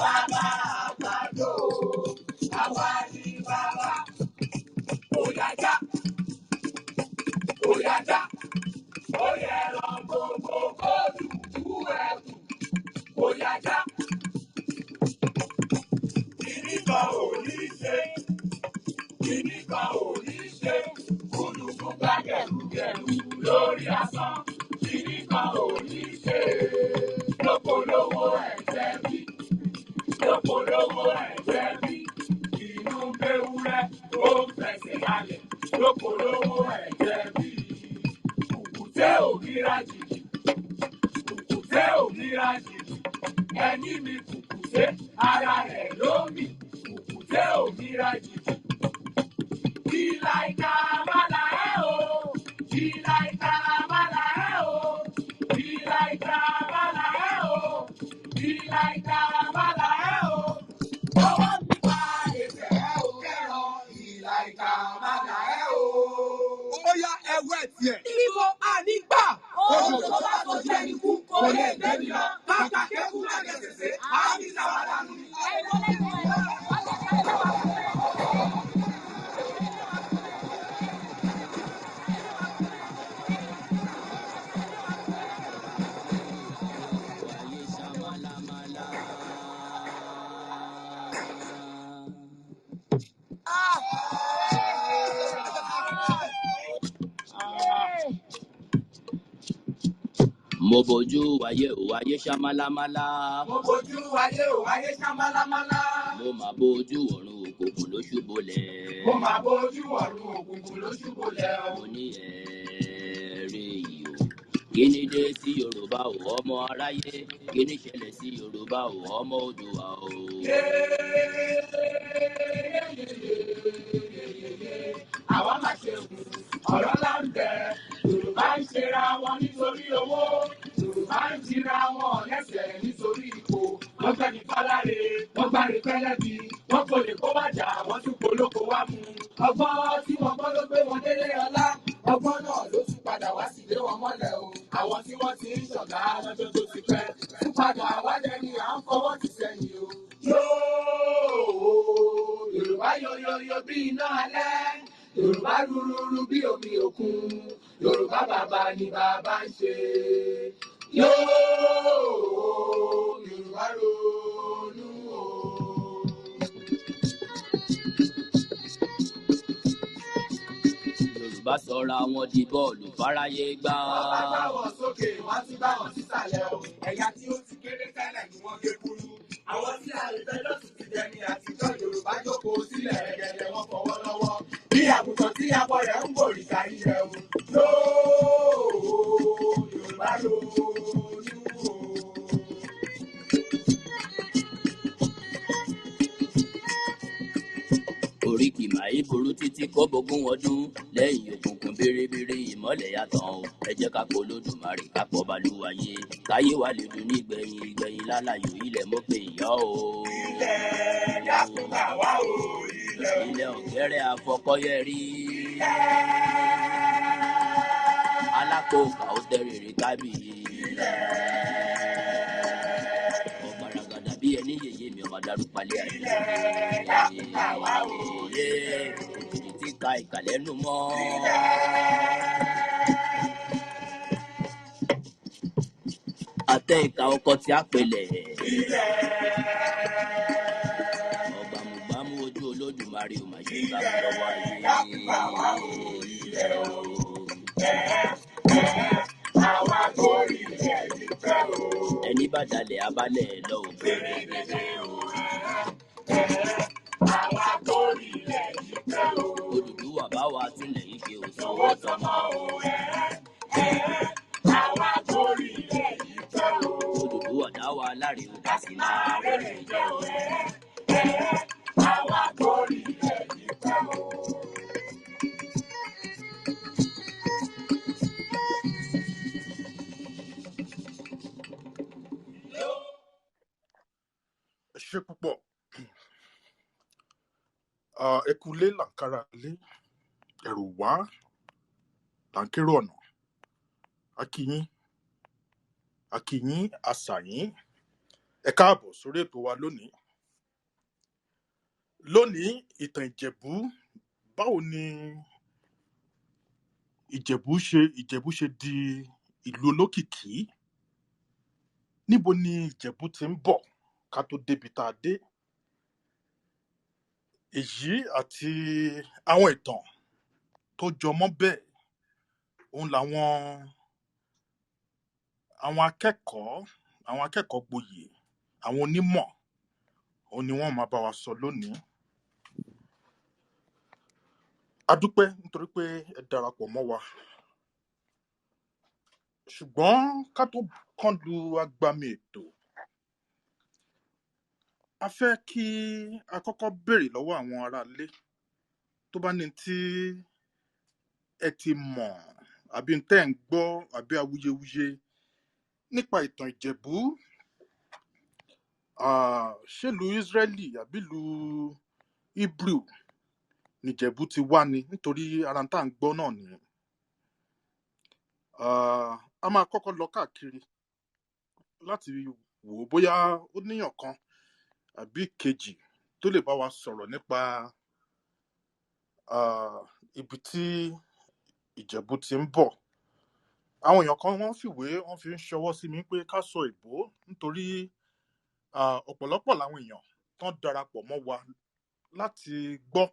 Bàbá àgbàdo, àwa ni bàbá. Òyàjá, òyàjá, oyè lọ gbogbo kóòdù kú ẹ̀kú. Òyàjá, kìíní kan ò ní ṣe, kìíní kan ò ní ṣe. Olùkún bá gẹ̀rùgẹ̀rù lórí asán, kìíní kan ò ní ṣe. Lókolówó ẹ̀jẹ̀ bí, lókolówó ẹ̀jẹ̀ bí. Inú gbéwúrẹ́ ó ń fẹsẹ̀ yálẹ̀, lókolówó ẹ̀jẹ̀ bí. Kùkùté òmíràn jìjì, kùkùté òmíràn jìjì. Ẹni mi kùkùté, ara rẹ̀ ló mì. Kùkùté òmíràn jìjì. Ìlàìkà màlà ẹ̀ o, ìlàìkà màlà ẹ̀ o, ìlàìkà màlà ẹ̀ o, ìlàìkà màlà ẹ̀ o. Ọwọ́ mi pa ẹsẹ̀ ẹ̀ o kẹ́rọ, ìlàìkà màlà ẹ̀ o. Ó yá ẹwọ́ ẹ̀ tiẹ̀. Ibo ànígbà. Oṣù tó bá tó jẹ́ ikú kò lè gbé mi lọ. Kàkà kẹ́kù má gẹ̀gẹ̀sẹ̀, àbí sàwádà nù. Mo bojú wáyé ò wáyé ṣámálámálá. Mo bojú wáyé ò wáyé ṣámálámálá. Mo máa bojú ọ̀run òkùnkùn ló ṣubúlẹ̀. Mo máa bojú ọ̀run òkùnkùn ló ṣubúlẹ̀. Mo ní ẹ̀ẹ́rẹ́ yìí o. Kí ni dé sí Yorùbá ò ọmọ aráyé? Kí ni ṣẹlẹ̀ sí Yorùbá ò ọmọ Oòduà o? Àwa máa ṣe ọ̀rọ̀ láǹbẹ̀. Yorùbá ń ṣera wọn nítorí owó. Yorùbá ń jira wọn lẹ́sẹ̀ nítorí ipò. Wọ́n gbẹ́ni fáláre, wọ́n gbáre pẹ́lẹ́bí. Wọ́n kò lè kó wájà, wọ́n tún polóko wá mú. Ọgbọ́n tí wọ́n gbọ́ ló gbé wọn délé ọlá. Ọgbọ́n náà ló tún padà wá sílé wọn mọ́lẹ̀ o. Àwọn tí wọ́n ti ń ṣọ̀gá lọ́jọ́ tó ti pẹ́. Tún padà wálé ni à ń fọwọ́ ti sẹ́yìn o. Yóò Yorùbá yoyoyo bí iná alẹ́. Yorùbá rúrúrú bí omi òkun. Yorùbá bàbá ni bàbá ń ṣe. Yóò Yorùbá ronú o. Yorùbá sọra wọn di bọ́ọ̀lù fáráyé gbá. Wọ́n bá gbá wọn sókè, wọ́n tún bá wọn sísàlẹ̀ o. Ẹ̀yà tí ó ti kéré tẹ́lẹ̀ ni wọ́n gé kúrú. Àwọn tí àrètẹ́ lọ́sùn ti jẹ ní àtijọ́ Yorùbá jókòó sílẹ̀ rẹ̀gẹ̀dẹ̀ wọn fọwọ́ lọ́wọ́. Bí àgùntàn tí abọ́ rẹ̀ ń bòrìṣà ilẹ̀ o. Yorùbá ronú o. Oríkì màí burú títí kó bógún ọdún lẹ́yìn òkùnkùn bèrèbèrè ìmọ́lẹ̀ yàtọ̀ o. Ẹ jẹ́ ká pọ̀ Olódùmarè ká pọ̀ Balùwàyé káyé wa lè dùn ní ìgbẹ̀yìn ìgbẹ̀yìn lálàyò ilẹ̀ mọ́ pé ìyá o. Ilẹ̀ dákun gbà wá o. Ilẹ̀ ọ̀gẹ́rẹ́ afọkọ́yẹ rí. Alákòókà ó tẹ̀rẹ̀rẹ̀ kábíyé. Ọ̀gbàràgàdà bí ẹni yèyé mi ọmọ darúpalẹ̀ àyè. Òjijì ti ka ìkàlẹ́nu mọ́. Àtẹ ìka ọkọ tí a pèlè. Ọ̀gbàmùgbàmù ojú Olódùmarè ò máa ṣe gbàgbọ́ lọ́wọ́ ayé. Ẹni bá dalẹ̀ abalẹ̀ lọ ò bẹ̀rẹ̀. Odùduwà bá wa túnlẹ̀ yìí ṣe òṣòwò tọmọ o. Odùduwà dá wa láre o ká sì máa rere jẹ́ o. Ṣé púpọ̀ ẹkùlé làǹkàrà lé ẹ̀rù wá làǹkérò ọ̀nà akíyín àṣàyín Ẹ káàbọ̀ sórí ètò wa lónìí. Lónìí, ìtàn Ìjẹ̀bú. Báwo ni Ìjẹ̀bú ṣe di ìlú olókìkí? Níbo ni Ìjẹ̀bú ti ń bọ̀ ká tó débi tá a dé? Èyí àti àwọn ìtàn tó jọmọ́ bẹ́ẹ̀, òun làwọn akẹ́kọ̀ọ́ gboyè, àwọn onímọ̀, òun ni wọ́n máa bá wa sọ lónìí. A dúpẹ́ nítorí pé ẹ darapọ̀ mọ́ wa. Ṣùgbọ́n ká tó kán lu agbami ètò, a fẹ́ kí a kọ́kọ́ béèrè lọ́wọ́ àwọn aráalé tó bá ní tí ẹ ti mọ̀ àbí tẹ́ ń gbọ́ àbí awuyewuye nípa ìtàn Ìjẹ̀bú. Ṣèlú Ísírẹ́lì àbí ìlú Hebrew nìjẹ̀bú ti wá ni, nítorí ara tá à ń gbọ́ náà nìyẹn. A máa kọ́kọ́ lọ káàkiri láti wò ó bóyá ó níyàn kan àbí kejì tó lè bá wa sọ̀rọ̀ nípa ibi tí Ìjẹ̀bú ti ń bọ̀. Àwọn èèyàn kan wọ́n fi ń ṣọwọ́ sí mi pé ká sọ ìbò, nítorí ọ̀pọ̀lọpọ̀ làwọn èèyàn tán darapọ̀ mọ́ wa láti gbọ́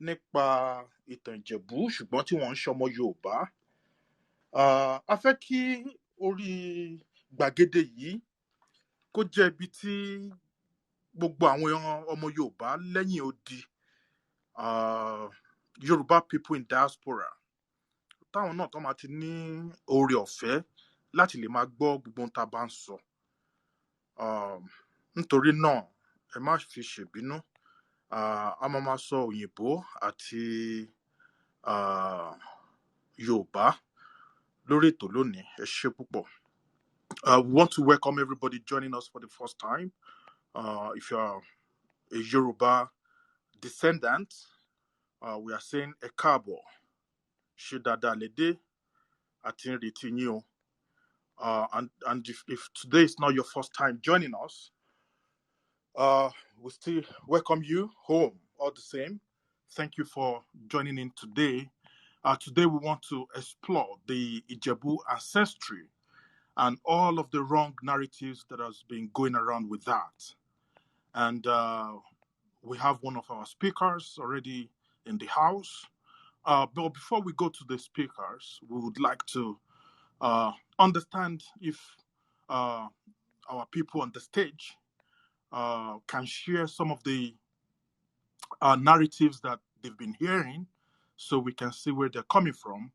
nípa ìtàn Ìjẹ̀bú ṣùgbọ́n tí wọ́n ń ṣọmọ Yorùbá. A fẹ́ kí orí gbàgede yìí kó jẹ́ ibi tí gbogbo àwọn ọmọ Yorùbá lẹ́yìn odi, Yorùbá people in diaspora, táwọn náà tó máa ti ní oore ọ̀fẹ́ láti lè máa gbọ́ gbogbo ohun tá a bá ń sọ. Nítorí náà ẹ má fi ṣèbínú. A máa sọ òyìnbó àti Yorùbá lórí ètò lónìí. Ẹ ṣé púpọ̀. We want to welcome everybody joining us for the first time. If you are a Yoruba descendant, we are saying ẹ káàbọ̀, ṣe dáadáa lédè, àti ń retí yín o. And if today is not your first time joining us, we still welcome you home all the same. Thank you for joining in today. Today we want to explore the Ijebu ancestry and all of the wrong narratives that has been going around with that. And we have one of our speakers already in the house. But before we go to the speakers, we would like to understand if our people on the stage can share some of the narratives that they've been hearing, so we can see where they're coming from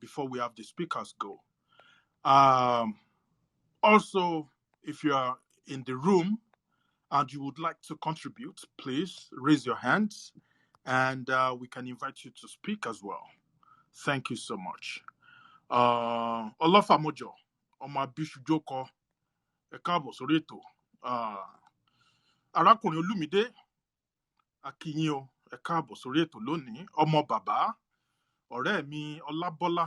before we have the speakers go. Also, if you are in the room and you would like to contribute, please raise your hands and we can invite you to speak as well. Thank you so much. Olafamojo, ọmọ Abisujoko, ẹ káàbọ̀ sórí ètò. Arákùnrin Olúmídé, a kí yín o, ẹ káàbọ̀ sórí ètò lónìí. Ọmọ bàbá, ọ̀rẹ́ mi Ọlábọ́lá,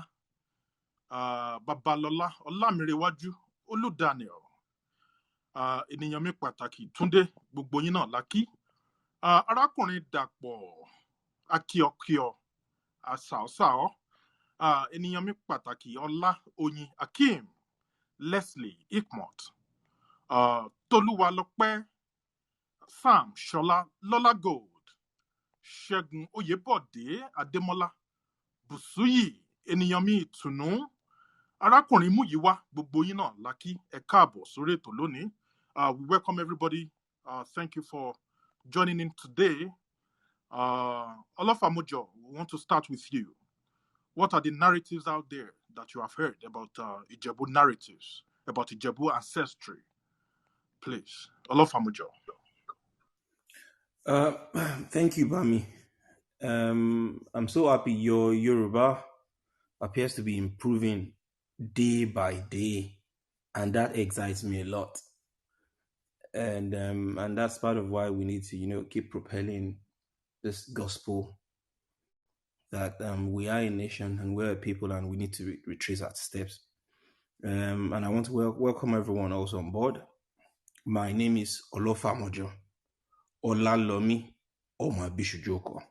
Babalọ́lá, Ọlámírewájú, Olúdaniel, ènìyàn mi pàtàkì Túndé, gbogbo yín náà la kí. Arákùnrin Dàpọ̀, akíọkíọ, àsàọ́sàọ́, ènìyàn mi pàtàkì Ọlá Oyin Akeem, Leslie Ikmot, Tolúwalọpẹ́, Sam Ṣọlá, Lọ́lá Gold, Ṣẹ́gun Oyèbọ̀dé Adémọ́lá, Bùsúyì, ènìyàn mi Ìtùnú, arákùnrin Múyìwá, gbogbo yín náà la kí, ẹ káàbọ̀ sórí ètò lónìí. We welcome everybody. Thank you for joining in today. Olafamojo, we want to start with you. What are the narratives out there that you have heard about Ijebu narratives, about Ijebu ancestry? Please, Olafamojo. Thank you, Bami. I'm so happy your Yoruba appears to be improving day by day, and that excites me a lot. And that's part of why we need to, keep propelling this gospel that we are a nation and we're a people, and we need to retrace our steps. And I want to welcome everyone also on board. My name is Olofamojo Olalomi Omabishujoko.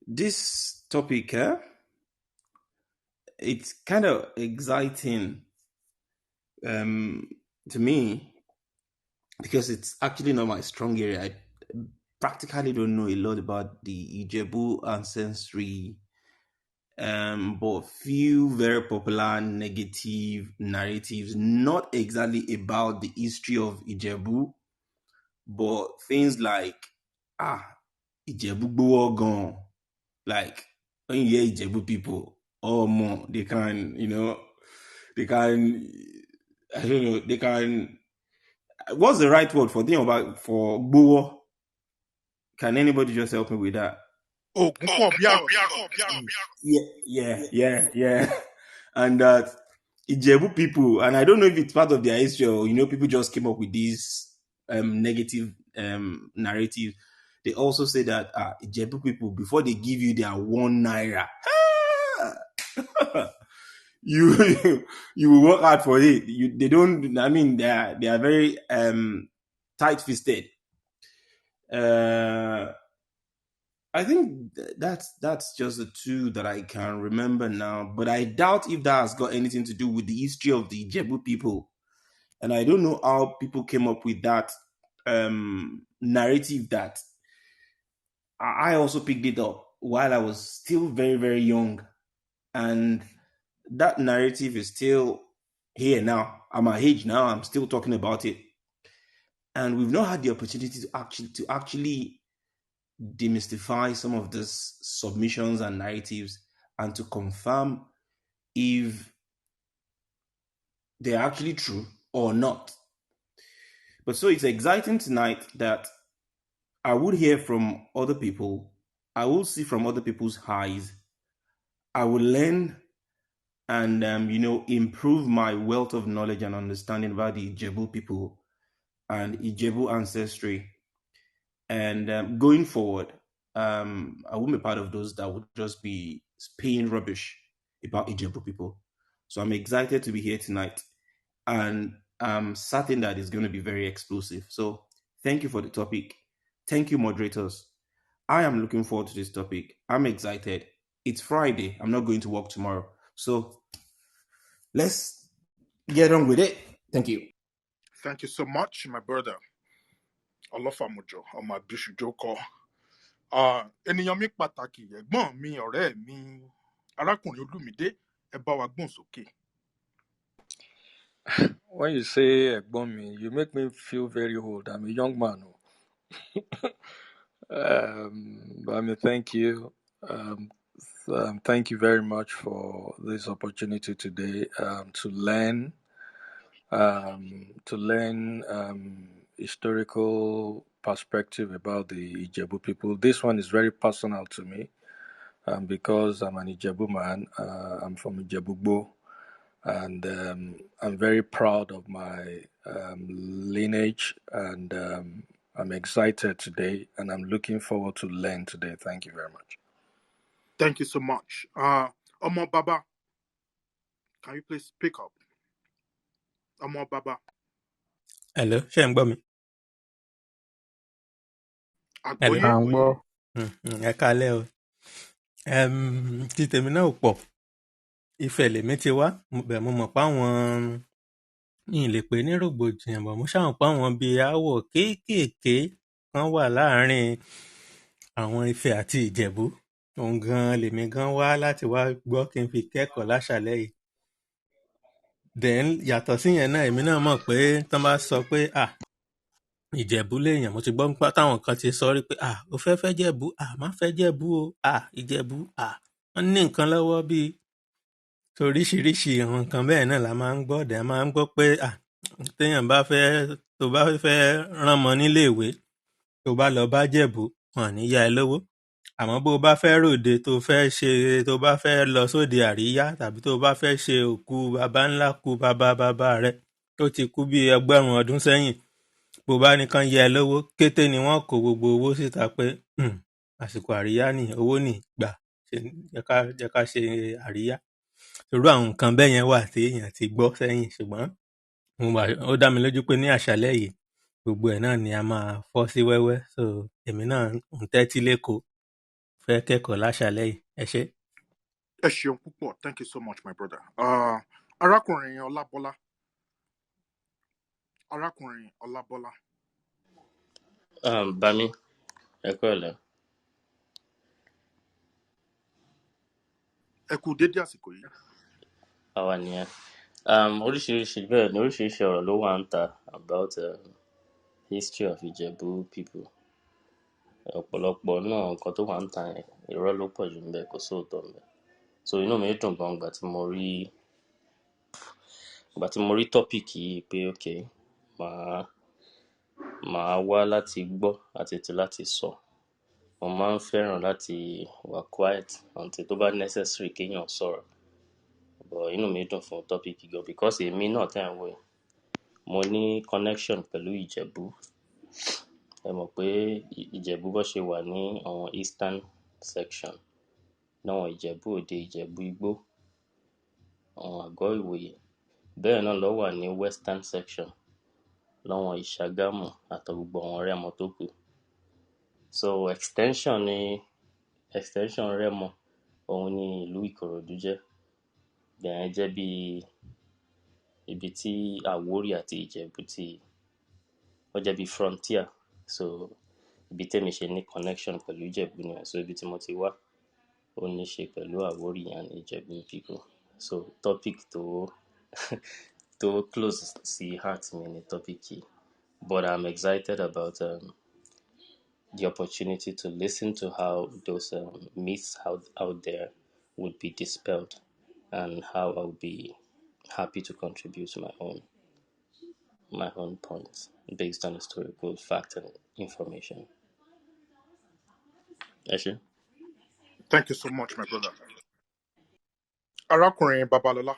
This topic, it's kind of exciting to me because it's actually not my strong area. I practically don't know a lot about the Ijebu ancestry, but few very popular negative narratives, not exactly about the history of Ijebu, but things like Ijebu gbowó gan, like when you hear Ijebu people, or more, they can, they can, I don't know, they can. What's the right word for for gbowó? Can anybody just help me with that? Ogun pọ̀ bí àrọ̀bá. Yeah. And that Ijebu people, and I don't know if it's part of their history or people just came up with these negative narrative. They also say that Ijebu people, before they give you their 1 naira, you you will work hard for it. They don't. I mean, they are very tight fisted. I think that's just the two that I can remember now. But I doubt if that has got anything to do with the history of the Ijebu people. And I don't know how people came up with that narrative that I also picked it up while I was still very, very young. And that narrative is still here now. I'm my age now. I'm still talking about it. And we've not had the opportunity to actually demystify some of these submissions and narratives and to confirm if they're actually true or not. But so it's exciting tonight that I would hear from other people. I will see from other people's eyes. I will learn and, improve my wealth of knowledge and understanding about the Ijebu people and Ijebu ancestry. And going forward, I won't be part of those that would just be spaying rubbish about Ijebu people. So I'm excited to be here tonight, and I'm certain that it's going to be very explosive. So thank you for the topic. Thank you, moderators. I am looking forward to this topic. I'm excited. It's Friday. I'm not going to work tomorrow. So let's get on with it. Thank you. Thank you so much, my brother. Olofamojo Omabishujoko. Ènìyàn mi pàtàkì, ẹ̀gbọ́n mi, ọ̀rẹ́ mi, arákùnrin Olúmídé, ẹ bá wa gbóhùn sókè. When you say Egbomi, you make me feel very old. I'm a young man. But I mean, thank you. Thank you very much for this opportunity today to learn historical perspective about the Ijebu people. This one is very personal to me because I'm an Ijebu man. I'm from Ijebu-Gbo. And I'm very proud of my lineage, and I'm excited today, and I'm looking forward to learn today. Thank you very much. Thank you so much. Omo Baba, can you please speak up? Omo Baba. Hello, ṣé ń gbọ́ mi? Hello. Àgbọ́yé. Ẹ káalẹ́ o. Tí tèmi náà ò pọ̀. Ifẹ̀ lèmi ti wá. Mo mọ̀ páwọn yìí lè pè ní rògbòdìyàn, bọ̀ mo ṣàmọ̀ páwọn bíi aáwọ̀ kéékèèké kan wà láàárín àwọn Ifẹ̀ àti Ìjẹ̀bú. Òun gan lèmi gan wá láti wá gbọ́ kí n fi kẹ́kọ̀ọ́ láṣàlẹ̀ yìí. Then yàtọ̀ síyẹn náà, èmi náà mọ̀ pé tán bá sọ pé Ìjẹ̀bú lèèyàn, mo ti gbọ́ nípa táwọn kan ti sọ rí pé ó fẹ́ Jẹ̀bú, má fẹ́ Jẹ̀bú o, Ìjẹ̀bú, wọ́n ní nǹkan lọ́wọ́ bíi oríṣiríṣi àwọn nǹkan bẹ́ẹ̀ náà la máa ń gbọ́. Dẹ̀ máa ń gbọ́ pé téèyàn bá fẹ́ tó bá fẹ́ ránmọ níléèwé tó bá lọ bá Jẹ̀bú wọn ò ní yá ẹ lówó. Àmọ́ bó bá fẹ́ ròde tó bá fẹ́ lọ sóde àríyá tàbí tó bá fẹ́ ṣe òkú baba ńlá kú bàbá rẹ tó ti kú bíi 1000 ọdún sẹ́yìn, bó bá nìkan yẹ ẹ lówó, kété ni wọ́n kó gbogbo owó síta pé àsìkò àríyá ni owó ní gbà, jẹ́ ká ṣe àríyá. Irú àwọn nǹkan bẹ́ẹ̀ yẹn wà tí èèyàn ti gbọ́ sẹ́yìn, ṣùgbọ́n ó dá mi lójú pé ní àṣálẹ́ yìí gbogbo ẹ̀ náà ni a máa fọ́ sí wẹ́wẹ́, so èmi náà ń tẹ́tí lẹ́kọ̀ọ́ fẹ́ kẹ́kọ̀ọ́ láṣálẹ́ yìí. Ẹ ṣé. Ẹ ṣeun púpọ̀. Thank you so much, my brother. Arákùnrin Ọlábọ́lá. Arákùnrin Ọlábọ́lá. Bami, ẹ kúrọ̀lẹ́. Ẹ kú dédé àsìkò yìí. Àwa nìyẹn. Oríṣiríṣi bẹ́ẹ̀ ni oríṣiríṣi ọ̀rọ̀ ló wà ń ta about history of Ìjẹ̀bú people. Ọ̀pọ̀lọpọ̀ náà nǹkan tó wà ń ta yẹn irọ́ ló pọ̀ jù ńbẹ̀, kò sóòótọ́ ńbẹ̀. So inú mi dùn gan ìgbà tí mo rí topic yìí pé okay, màá wá láti gbọ́ àti láti sọ. Mo máa ń fẹ́ràn láti wà quiet until tó bá necessary kéèyàn sọ̀rọ̀. But inú mi dùn fún topic gan because èmi náà tẹ̀ ń wò yìí, mo ní connection pẹ̀lú Ìjẹ̀bú. Ẹ mọ̀ pé Ìjẹ̀bú bó ṣe wà ní àwọn eastern section, náwọn Ìjẹ̀bú Òde, Ìjẹ̀bú Igbó, àwọn Àgọ́ Ìwòyè. Bẹ́ẹ̀ náà ló wà ní western section, láwọn Ìṣàgámù àti gbogbo àwọn Rẹ́mọ tó kù. So extension Rẹ́mọ, òun ni ìlú Ìkòròdú jẹ́. Bẹ́ẹ̀ jẹ́ bí ibi tí Àwórì àti Ìjẹ̀bú ó jẹ́ bí frontier. So ibi tẹ́mi ṣe ní connection pẹ̀lú Ìjẹ̀bú nìyẹn. So ibi tí mo ti wá ó ní ṣe pẹ̀lú Àwórì and Ìjẹ̀bú people. So topic tó close sí heart mi ni topic yìí. But I'm excited about the opportunity to listen to how those myths out there would be dispelled, and how I'll be happy to contribute my own points based on historical fact and information. Eshe? Thank you so much, my brother. Arákùnrin Babalọlá.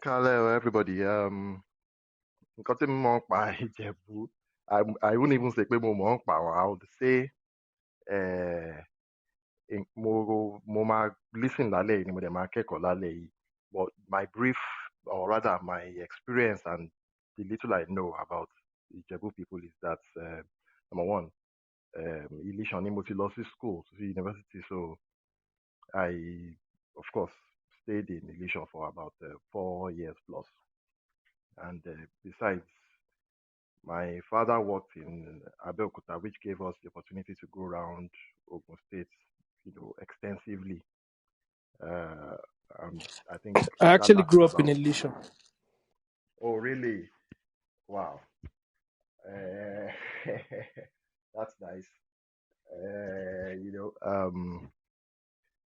Hello, everybody. Nǹkan tí mo mọ̀ pa Ìjẹ̀bú, I wouldn't even say pé mo mọ̀ pa wọn. I would say mo máa listen lálẹ́ yìí ni mo dẹ̀ máa kẹ́kọ̀ọ́ lálẹ́ yìí. But my brief, or rather my experience and the little I know about Ìjẹ̀bú people is that number one, Ilé-Ìṣàn ni mo ti lọ sí school, sí university, so I, of course, stayed in Ilé-Ìṣàn for about 4 years plus. And besides, my father worked in Abeokuta, which gave us the opportunity to go around Ogun State, extensively. I think I that actually lasted grew up in about. Elisha. Oh, really? Wow. That's nice.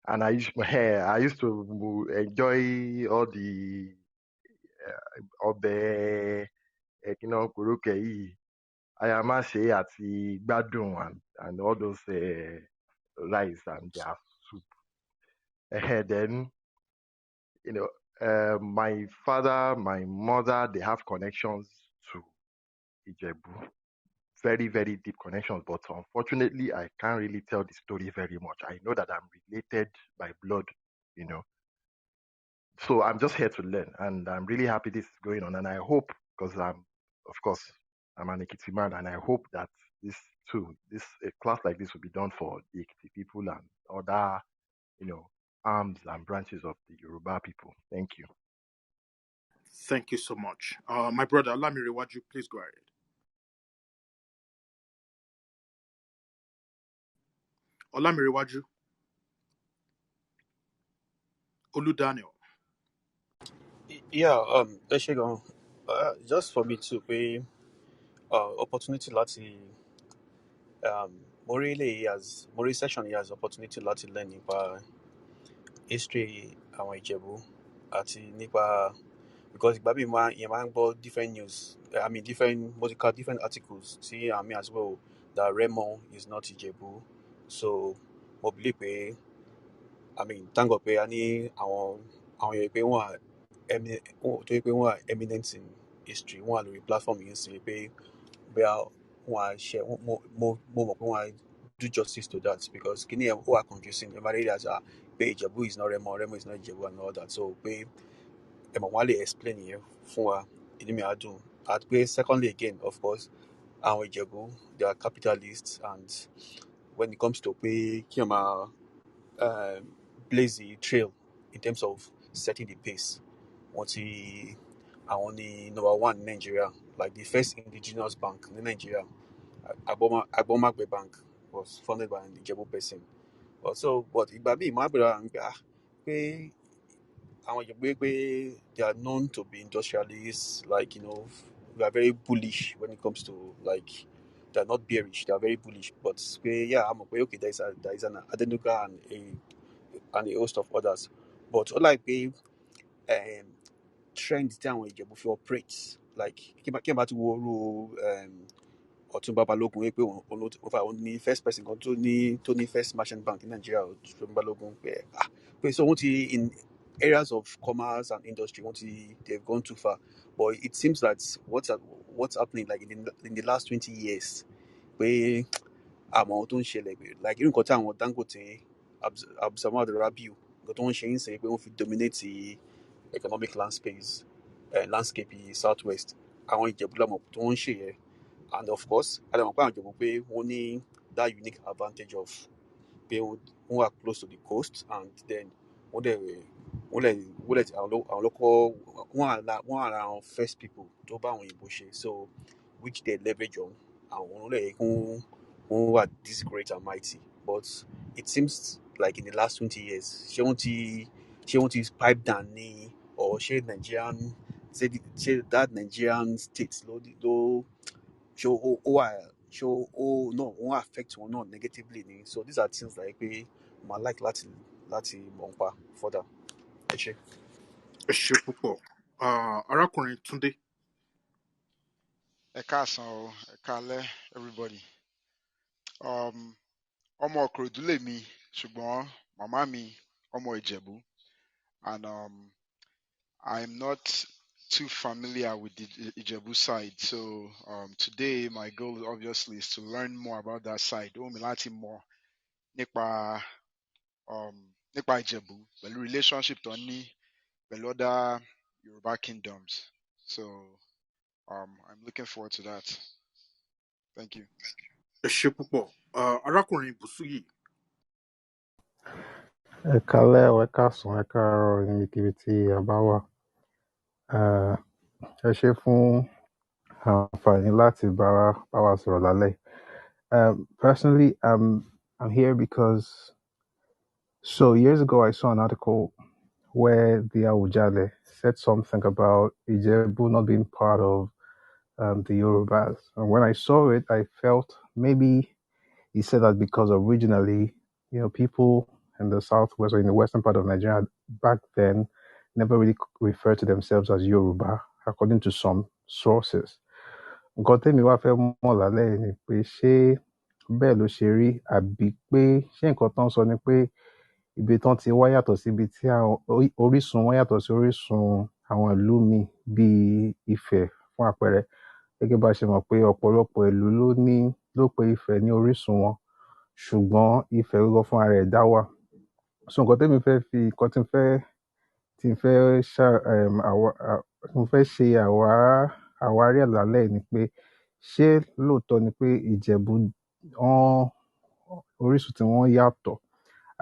And I used to enjoy all the ọbẹ̀ kòrókè yìí, ayamáṣe àti gbádùn and all those rice and their soup. Then, my father, my mother, they have connections to Ijebu. Very, very deep connections. But unfortunately, I can't really tell the story very much. I know that I'm related by blood, So I'm just here to learn. And I'm really happy this is going on. And I hope, because I'm an Ekiti man, and I hope that a class like this will be done for the Ekiti people and other, arms and branches of the Yoruba people. Thank you. Thank you so much. My brother, Olamirewaju, please go ahead. Olamirewaju. Oludaniel. Yeah, let's go. Just for me to pay opportunity láti mo rí session yìí as opportunity láti learn nípa history àwọn Ìjẹ̀bú àti nípa because ìgbà míì yẹn máa ń gbọ́ different news, different articles tí àmì as well that Remo is not Ìjẹ̀bú. So mo believe pé thank God pé a ní àwọn yẹn pé wọ́n are eminent in history, wọ́n wà lórí platform yìí sí pé bóyá wọ́n á ṣe mo mọ̀ pé wọ́n á do justice to that, because kìíní ẹ̀ wà confusing. Everybody has pé Ìjẹ̀bú is not Remo is not Ìjẹ̀bú and all that. So pé wọ́n á lè explain yẹn fún wa, inú mi á dùn. Àti pé secondly again, of course, àwọn Ìjẹ̀bú, they are capitalists, and when it comes to pé kí wọ́n máa blaze the trail in terms of setting the pace, wọ́n ti àwọn ni number one in Nigeria, like the first indigenous bank in Nigeria, Agbomagbe Bank, was founded by an Ijebu person. Also, but ìgbà míì máa bẹ̀rẹ̀ àwọn pé àwọn Ìjẹ̀bú pé they are known to be industrialists, like, we are very bullish when it comes to, like, they are not bearish, they are very bullish. But yeah, I'm okay, there is an Adenuga and a host of others. But all like um trend tí àwọn Ìjẹ̀bú fi operate, like kí n bá ti wo Ọ̀túnba Balógun wípé òun ní first person kan tó ní first merchant bank in Nigeria, Ọ̀túnba Balógun, pé so wọ́n ti in areas of commerce and industry, they've gone too far. But it seems that what's happening, like in the last 20 years, pé àmọ́ ohun tó ń ṣẹlẹ̀ pé like irú nǹkan tí àwọn Dangote, Abdulsamad Rabiu, nǹkan tó ń ṣe ń sìn pé wọ́n fi dominate economic landscape southwest, àwọn Ìjẹ̀bú làmọ̀ tó ń ṣe yẹn. And of course, I don't know pé wọ́n ní that unique advantage of pé wọ́n wà close to the coast, and then wọ́n lè àwọn lọ́kọ́ wọ́n are our first people tó bá àwọn òyìnbó ṣe, so which they leverage on, àwọn lè wọ́n wà this great and mighty. But it seems like in the last 20 years, ṣé wọ́n ti pipe down ní, or ṣé that Nigerian state ló no won't affect one not negatively ni. So these are things like pé my like láti mọ̀ nípa further. Ẹ ṣé. Ẹ ṣé púpọ̀. Arákùnrin Túndé. Ẹ káàsán o, ẹ káalẹ́ everybody. Ọmọ Ìkòròdú lèmi, ṣùgbọ́n màmá mi ọmọ Ìjẹ̀bú, and I'm not too familiar with the Ijebu side. So today my goal obviously is to learn more about that side. Ó wù mí láti mọ̀ nípa Ìjẹ̀bú pẹ̀lú relationship tó ní pẹ̀lú other Yoruba kingdoms. So I'm looking forward to that. Thank you. Ẹ ṣé púpọ̀. Arákùnrin Bùsúyì. Ẹ káalẹ́ o, ẹ káàsán, ẹ káàárọ̀ níbikíbi tí a bá wà. Eh, Ẹ ṣé fún àǹfààní láti bá wa sọ̀rọ̀ lálẹ́. Personally, I'm here because years ago I saw an article where the Awujale said something about Ijebu not being part of the Yorubas. And when I saw it, I felt maybe he said that because originally, people in the southwest or in the western part of Nigeria back then never really referred to themselves as Yoruba, according to some sources. Nǹkan tẹ́mi wá fẹ́ mọ̀ lálẹ́ yìí ni pé ṣé bẹ́ẹ̀ ló ṣe rí, àbí pé ṣé nǹkan tán sọ ni pé ibi tán ti wá yàtọ̀ sí ibi tí orísun wọn yàtọ̀ sí orísun àwọn ìlú míì bíi Ifẹ̀ fún àpẹẹrẹ. Gẹ́gẹ́ bá ṣe mọ̀ pé ọ̀pọ̀lọpọ̀ ìlú ló pe Ifẹ̀ ní orísun wọn, ṣùgbọ́n Ifẹ̀ gangan fúnra rẹ̀ dá wà. So nǹkan tẹ́mi fẹ́ fi nǹkan tí n fẹ́ ṣe àwárí ẹ̀ lálẹ́ ni pé ṣé lóòótọ́ ni pé Ìjẹ̀bú orísun tí wọ́n yàtọ̀,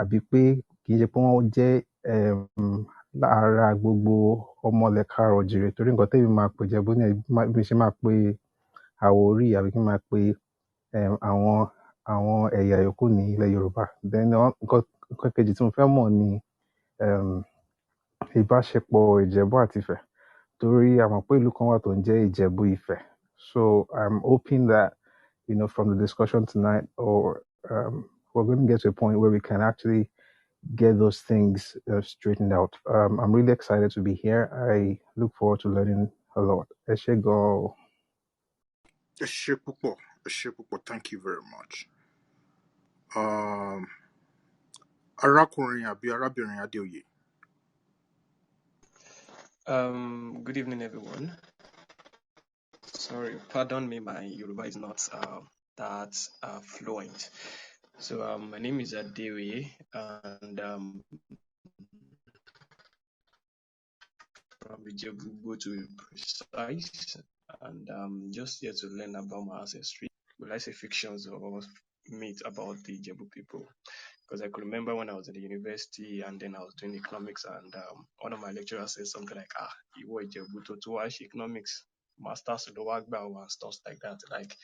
àbí pé kì í ṣe pé wọ́n jẹ́ lára gbogbo ọmọ ilẹ̀ káàárọ̀-o-jíire, torí nǹkan tẹ́mi máa pè Ìjẹ̀bú ní bí ṣe máa pe Àwórì àbí kí n máa pe àwọn ẹ̀yà yòókù ní ilẹ̀ Yorùbá. Then nǹkan kejì tí mo fẹ́ mọ̀ ni ìbáṣepọ̀ Ìjẹ̀bú àti Ifẹ̀, torí a mọ̀ pé ìlú kan wà tó ń jẹ́ Ìjẹ̀bú Ifẹ̀. So I'm hoping that from the discussion tonight, or we're going to get to a point where we can actually get those things straightened out. I'm really excited to be here. I look forward to learning a lot. Ẹ ṣé gan-an. Ẹ ṣé púpọ̀. Ẹ ṣé púpọ̀. Thank you very much. Arákùnrin àbí arábìnrin Adéoyè. Good evening, everyone. Sorry, pardon me, my Yoruba is not that fluent. So my name is Adewe, and from Ijebu to be precise, and just here to learn about my ancestry. Will I say fictions or myth about the Ijebu people? Because I could remember when I was in the university and then I was doing economics, and one of my lecturers said something like, you were Ijebu to watch economics, masters in the work and stuff like that. Like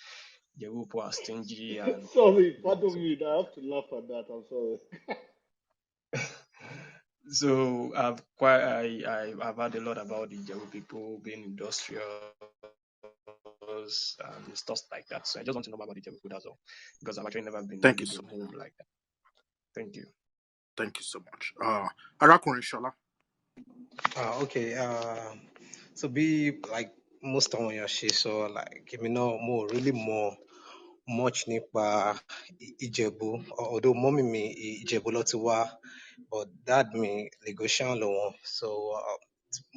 Ijebu people are stingy and Sorry, you know, pardon me. I have to laugh at that. I'm sorry. so I've heard a lot about the Ijebu people being industrious and stuff like that. So I just want to know about the Ijebu people, that's all. Because I've actually never been Thank you really so been home like that. Thank you. Thank you so much. Arákùnrin Ṣọlá. Okay. So be like most of your shit, so like you know more really more much nípa Ìjẹ̀bú, although mommy me Ìjẹ̀bú ló ti wá, but dad me Lagosian lòun. So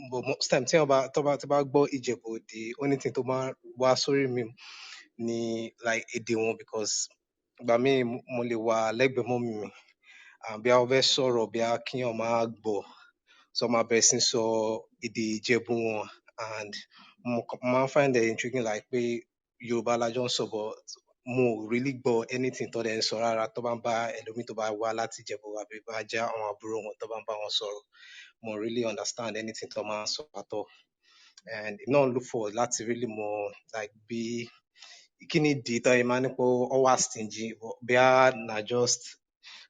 but most time tí wọ́n bá gbọ́ Ìjẹ̀bú, the only thing tó máa wá sórí mi ni like èdè wọn, because ìgbà míì mo lè wà lẹ́gbẹ̀ẹ́ mommy mi, bí a fẹ́ sọ̀rọ̀ bí a kíyàn máa gbọ́, so máa bẹ̀rẹ̀ sí sọ èdè Ìjẹ̀bú wọn, and mo máa ń find it intriguing like pé Yorùbá la jọ ń sọ, but mo ò really gbọ́ anything tó dẹ̀ ń sọ rárá tó bá ń bá ẹlòmíì tó bá wá láti Ìjẹ̀bú àbí bá jẹ́ àwọn àbúrò wọn tó bá ń bá wọn sọ̀rọ̀, mo ò really understand anything tó máa ń sọ at all. And èmi náà look forward láti really mọ like bí kí ni ìdí tó yẹ máa ní pé ó wà stingy, bí a na just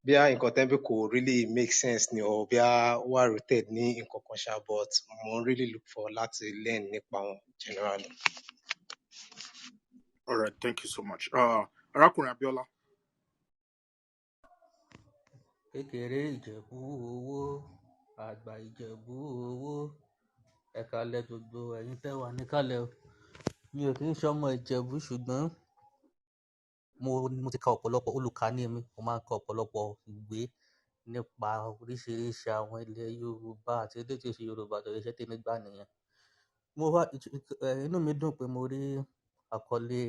bí a nǹkan tẹ́ ń pé kò really make sense ni, or bí a wà rooted ní nǹkan kan ṣá, but mo really look forward láti learn nípa wọn generally. All right, thank you so much. Arákùnrin Abíọ́lá. kékeré ìjẹ̀bú owó àgbà ìjẹ̀bú owó ẹ̀kálẹ̀ gbogbo ẹ̀yin tẹ́ wà níkàlẹ̀ o. Mi ò kì í ṣọmọ ìjẹ̀bú ṣùgbọ́n mo ti ka ọ̀pọ̀lọpọ̀ olùkà ní mi, mo máa ń ka ọ̀pọ̀lọpọ̀ ìwé nípa oríṣiríṣi àwọn ilẹ̀ Yorùbá àti èdè tí ó ṣe Yorùbá, torí iṣẹ́ tèmi gbà nìyẹn. Inú mi dùn pé mo rí àkọlé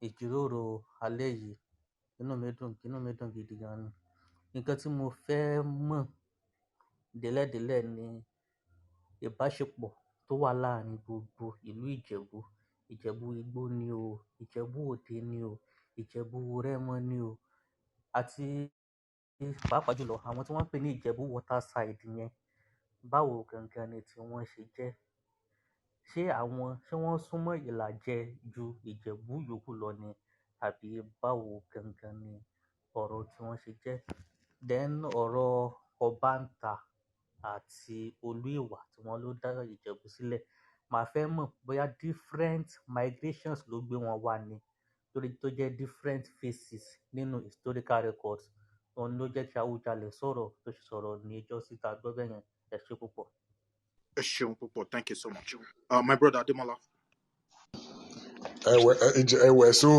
ìjíròrò alẹ́ yìí. Inú mi dùn gidi gan ni. Nǹkan tí mo fẹ́ mọ̀ délẹ̀délẹ̀ ni ìbáṣepọ̀ tó wà láàrin gbogbo ìlú Ìjẹ̀bú. Ìjẹ̀bú Igbó ni o, Ìjẹ̀bú Òde ni o, Ìjẹ̀bú Rẹ́mọ ni o, àti pàápàá jùlọ àwọn tí wọ́n ń pè ní Ìjẹ̀bú water side yẹn. Báwo gangan ni tí wọ́n ṣe jẹ́? Ṣé wọ́n súnmọ́ ìlàjẹ ju Ìjẹ̀bú yòókù lọ ni? Àbí báwo gangan ni ọ̀rọ̀ tí wọ́n ṣe jẹ́? Then ọ̀rọ̀ Ọbàntà àti Olú Ìwà tí wọ́n ló dá Ìjẹ̀bú sílẹ̀. Màá fẹ́ mọ̀ bóyá different migrations ló gbé wọn wá ni, torí tó jẹ́ different phases nínú historical records. Òun ló jẹ́ kí Awùjalẹ̀ sọ̀rọ̀ tó ṣe sọ̀rọ̀ ní ẹjọ́ síta gbọ́ bẹ́ẹ̀ yẹn. Ẹ ṣé púpọ̀. Ẹ ṣeun púpọ̀. Thank you so much. My brother Ademola. ẹwẹ so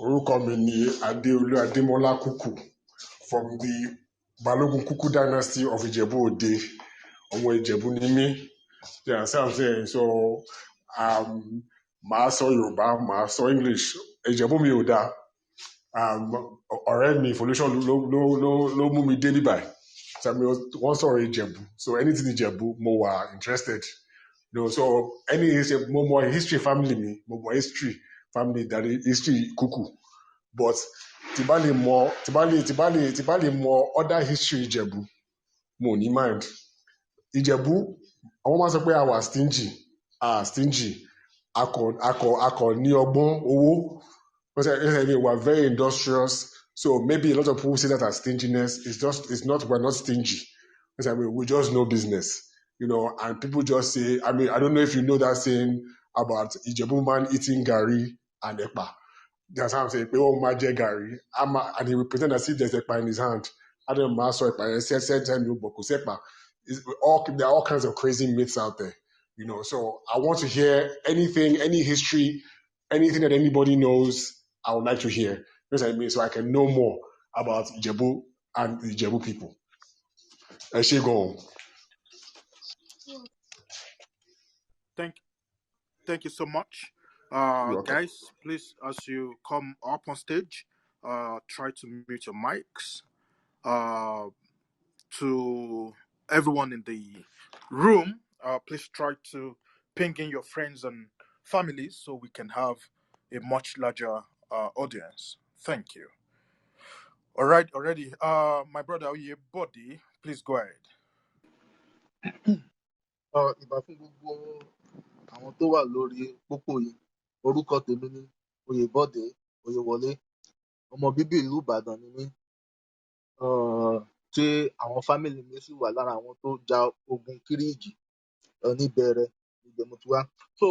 orúkọ mi ni Adéolú Adémọ́lá Kúkú from the Balógun Kúkú dynasty of Ìjẹ̀bú Òde. Ọmọ Ìjẹ̀bú ni mí. You understand what I'm saying? So màá sọ Yorùbá, màá sọ English. Ìjẹ̀bú mi ò dáa. Ọ̀rẹ́ mi Folúṣọ́ ló mú mi dé níbàyí. Wọ́n sọ̀rọ̀ Ìjẹ̀bú. So anything Ìjẹ̀bú mo wà interested. No, so any more history family me, more history family that is history Kuku. But tibali more other history Ìjẹ̀bú, mo ní mind. Ìjẹ̀bú, àwọn máa sọ pé a wà stingy, akọ ní ọgbọ́n owó. Because we are very industrious, so maybe a lot of people say that as stinginess. We're not stingy. Because we just know business. You know, and people just say, I don't know if you know that saying about Ijebu man eating gari and ekpa. That's how I'm saying, oh, my gari. And he will pretend as if there's ekpa in his hand. I don't know, so ekpa, there are all kinds of crazy myths out there. You know, so I want to hear anything, any history, anything that anybody knows, I would like to hear. You know what I mean? So I can know more about Ijebu and the Ijebu people. Go. Thank you so much. You're welcome. Guys, please, as you come up on stage, try to mute your mics. To everyone in the room, please try to ping in your friends and families so we can have a much larger audience. Thank you. All right, already. My brother Oyebode, please go ahead. Ìbà fún gbogbo àwọn tó wà lórí pópó yìí. Orúkọ tèmi ni Oyèbọ̀dé Oyèwọlé. Ọmọ bíbí ìlú Ìbàdàn ni mí. Tí àwọn fámìlì mi sì wà lára àwọn tó ja ogun Kírìjì níbẹ̀rẹ̀ ibẹ̀ mo ti wá. So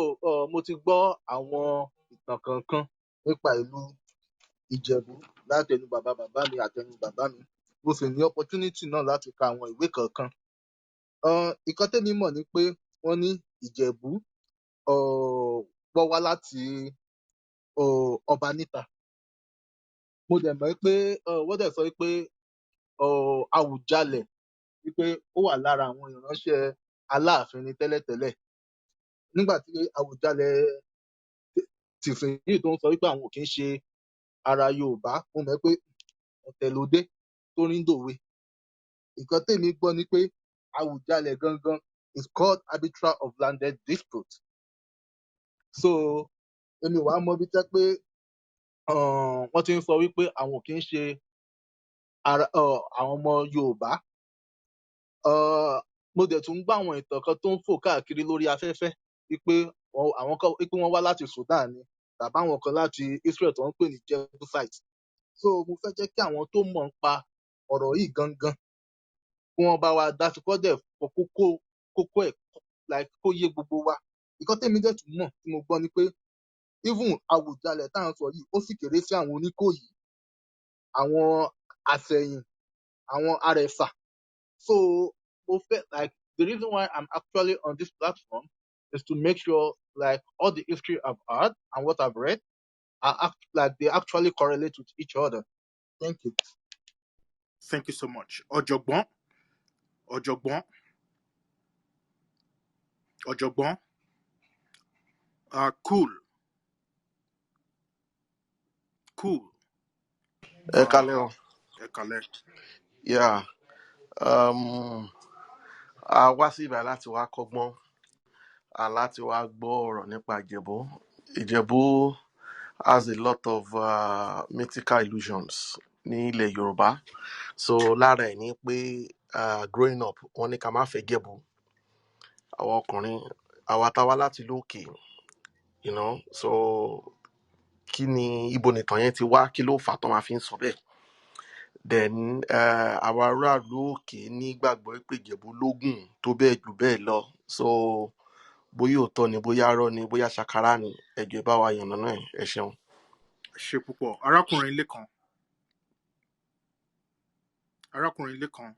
mo ti gbọ́ àwọn ìtàn kankan nípa ìlú Ìjẹ̀bú látẹnu bàbá bàbá mi àtẹnu bàbá mi. Mo sì ní opportunity náà láti ka àwọn ìwé kankan. Nǹkan tẹ́mi mọ̀ ni pé wọ́n ní Ìjẹ̀bú wọ́n wá láti ọba níta. Mo dẹ̀ mọ̀ pé wọ́n dẹ̀ sọ pé Àwùjalẹ̀ wípé ó wà lára àwọn ìránṣẹ́ Aláàfin ní tẹ́lẹ̀tẹ́lẹ̀. Nígbà tí Àwùjalẹ̀ tìsìnyìí tó ń sọ wípé àwọn ò kí ń ṣe ara Yorùbá, mo mọ̀ pé ọ̀tẹ̀ ló dé tó rí ń dòwe. Nǹkan tèmi gbọ́ ni pé Àwùjalẹ̀ gangan is called arbiter of landed dispute. So èmi wàá mọ bí tẹ́ pé wọ́n ti ń sọ wípé àwọn ò kí ń ṣe àwọn ọmọ Yorùbá. Mo dẹ̀ tún gbọ́ àwọn ìtàn kan tó ń fò káàkiri lórí afẹ́fẹ́ wípé àwọn kan wípé wọ́n wá láti Sudan ni tàbí àwọn kan láti Israel tó ń pè ní Jebusite. So mo fẹ́ jẹ́ kí àwọn tó mọ̀ nípa ọ̀rọ̀ yìí gangan kí wọ́n bá wa dá sí kọ́ dẹ̀ fọ kókó ẹ̀ like kó yé gbogbo wa. Nǹkan tèmi dẹ̀ tún mọ̀ tí mo gbọ́ ni pé even Àwùjalẹ̀ tá à ń sọ yìí ó sì kéré sí àwọn Oníkòyí, àwọn Àsẹ̀yìn, àwọn Arẹ̀sà. So mo fẹ́ like the reason why I'm actually on this platform is to make sure like all the history I've heard and what I've read are like they actually correlate with each other. Thank you. Thank you so much. Ọ̀jọ̀gbọ́n, Ọ̀jọ̀gbọ́n, Ọ̀jọ̀gbọ́n. Cool, cool. Ẹ kálẹ́ o. Ẹ kálẹ́. Yeah. A wá sí ibà láti wá kọ́gbọ́n láti wá gbọ́ ọ̀rọ̀ nípa Ìjẹ̀bú. Ìjẹ̀bú has a lot of mythical illusions ní ilẹ̀ Yorùbá. So lára ẹ̀ ní pé growing up wọ́n ní ká má fẹ́ Jẹ̀bú. Àwọn ọkùnrin àwa táwa láti lókè, you know. So kí ni ibo nìtàn yẹn ti wá, kí ló fà tó máa fi ń sọ bẹ́ẹ̀? Then àwọn aráàlú òkè nígbàgbọ́ pé Ìjẹ̀bú lógùn tó bẹ́ẹ̀ jù bẹ́ẹ̀ lọ. So bóyá òótọ́ ni bóyá arọ́ ni bóyá ṣàkárá ni ẹ jọ̀ọ́ ẹ bá wa yànnàná ẹ̀. Ẹ ṣeun. Ṣe púpọ̀. Arákùnrin Lékan. Arákùnrin Lékan.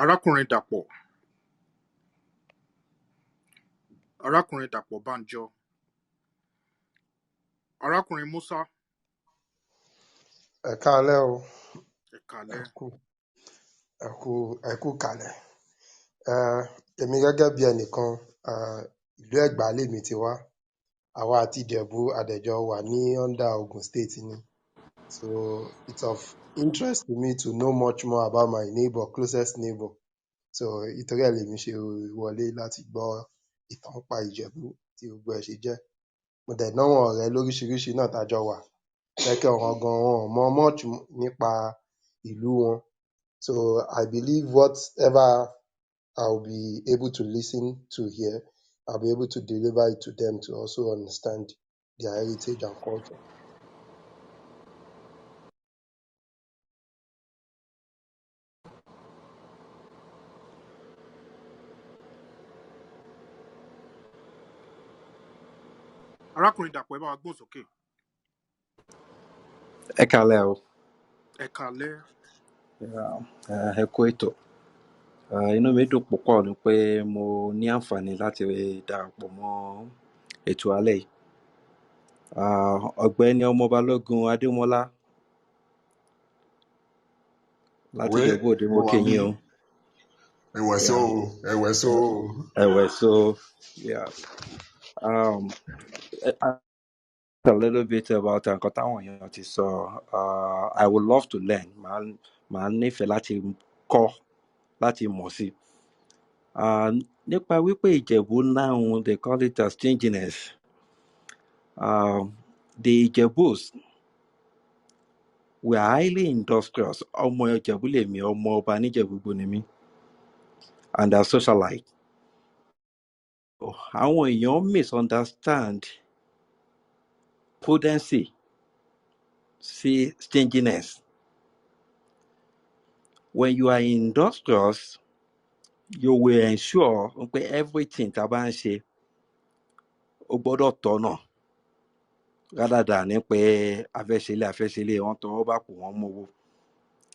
Arákùnrin Dàpọ̀. Arákùnrin Dàpọ̀ Bánjọ. Arákùnrin Músá. Ẹ káalẹ́ o. Ẹ kálẹ́. Ẹ kú kàlẹ̀. Èmi gẹ́gẹ́ bí ẹnìkan, ìlú Ẹ̀gbá lèmi ti wá. Àwa àti Ìjẹ̀bú adẹ̀jọ wà ní under Ogun State ni. So it's of interest to me to know much more about my neighbor, closest neighbor. So ìtorí ẹ̀ lèmi ṣe wọlé láti gbọ́ ìtàn nípa Ìjẹ̀bú tí gbogbo ẹ̀ ṣe jẹ́. Mo dẹ̀ náwọn ọ̀rẹ́ lóríṣiríṣi náà tá jọ wà. Jẹ́kẹ́ ọ̀ràn gan wọn ò mọ much nípa ìlú wọn. So I believe whatever I'll be able to listen to here, I'll be able to deliver it to them to also understand their heritage and culture. Arákùnrin Dàpọ̀ ẹ bá wa gbóhùn sókè. Ẹ kálẹ́ o. Ẹ kálẹ́. Ẹ kú ètò. Inú mi dùn púpọ̀ ni pé mo ní àǹfààní láti darapọ̀ mọ́ ètò alẹ́ yìí. Ọ̀gbẹ́ni Ọmọ Balógun Adémọ́lá láti Oui, Ìjẹ̀bú Òde mo mo wà kí bí. yín o. Ẹ̀wẹ̀ so. Ẹ̀wẹ̀ so, yeah. A little bit about nǹkan táwọn èèyàn ti sọ. I would love to learn. màá nífẹ̀ẹ́ láti kọ́ láti mọ̀ sí. Nípa wípé Ìjẹ̀bú now they call it as stinginess. The Ìjẹ̀bús were highly industrious. Ọmọ Ìjẹ̀bú lèmi, ọmọ ọba níjẹ̀bú ni mí, and a socialite. Àwọn èèyàn misunderstand prudency sí stinginess. When you are industrious, you will ensure pé everything tá a bá ń ṣe ó gbọ́dọ̀ tọ̀nà, rather than ní pé afẹ́ṣelé wọ́n tọwọ́ bá kù wọ́n mówó.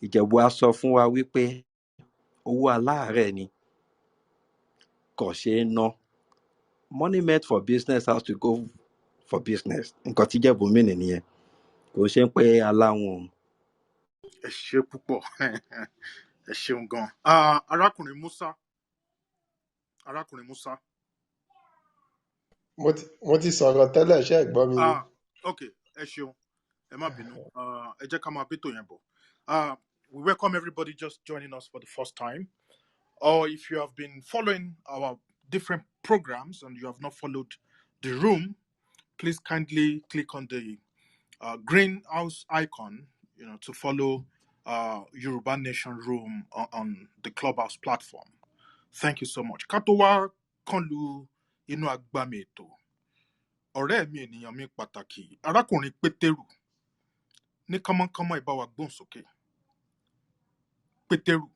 Ìjẹ̀bú á sọ fún wa wípé owó aláàárẹ̀ ni, kò ṣeé ná. Money meant for business has to go for business. Nǹkan tí Ìjẹ̀bú mì nìyẹn, kò ṣe pé aláwọn. ẹ ṣe púpọ̀. Ẹ ṣeun gan. Arákùnrin Musa. mo ti sọ̀rọ̀ tẹ́lẹ̀ ṣé ẹ gbọ́ mi ni. Ok, ẹ ṣeun. Ẹ má bínú. Ẹ jẹ́ ká máa bí tò yẹn bọ̀. We welcome everybody just joining us for the first time. Or if you have been following our different programs and you have not followed the room, please kindly click on the greenhouse icon, to follow Yoruba Nation Room on the Clubhouse platform. Thank you so much. Katowa Konlu Inu Agbameto. Ọ̀rẹ́ mi ènìyàn mi pàtàkì, arákùnrin Pétérù, ní kánmọ́kánmọ́ ìbá wa gbóhùn sókè. Pétérù.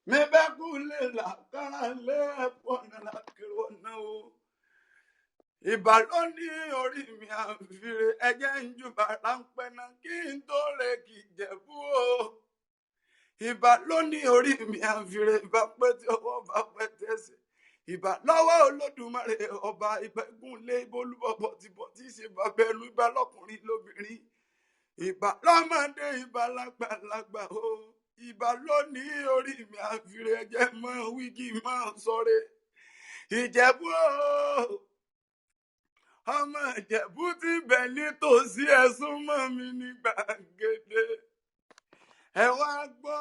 Mebekulela karale ponela kirona o. Ìbàlóní orí mi àfìrè ẹjẹ́ ń jùbà ráńpẹ́ náà kí n tó lè kìjẹ̀bú o. Ìbàlóní orí mi àfìrè bá pẹ́ tí ọwọ́ bá pẹ́ tẹ̀sẹ̀. Ìbà lọ́wọ́ Olódùmarè ọba ìbẹ́gúnlé ìbólúbọ̀bọ̀ tìbọ̀ tí ṣe bàbẹ̀rù ìbà lọ́kùnrin lóbìnrin. Ìbà lọ́mọdé ìbà lágbàlagbà o. Ìbà lónìí orí mi àfìrè ẹjẹ́ mọ́ wíkì mọ́ sọ́rẹ́. Ìjẹ̀bú o. Ọmọ Ìjẹ̀bú ti bẹ̀ nítòsí ẹ̀sùn mọ́ mi ní gbàgede. Ẹ wá gbọ́,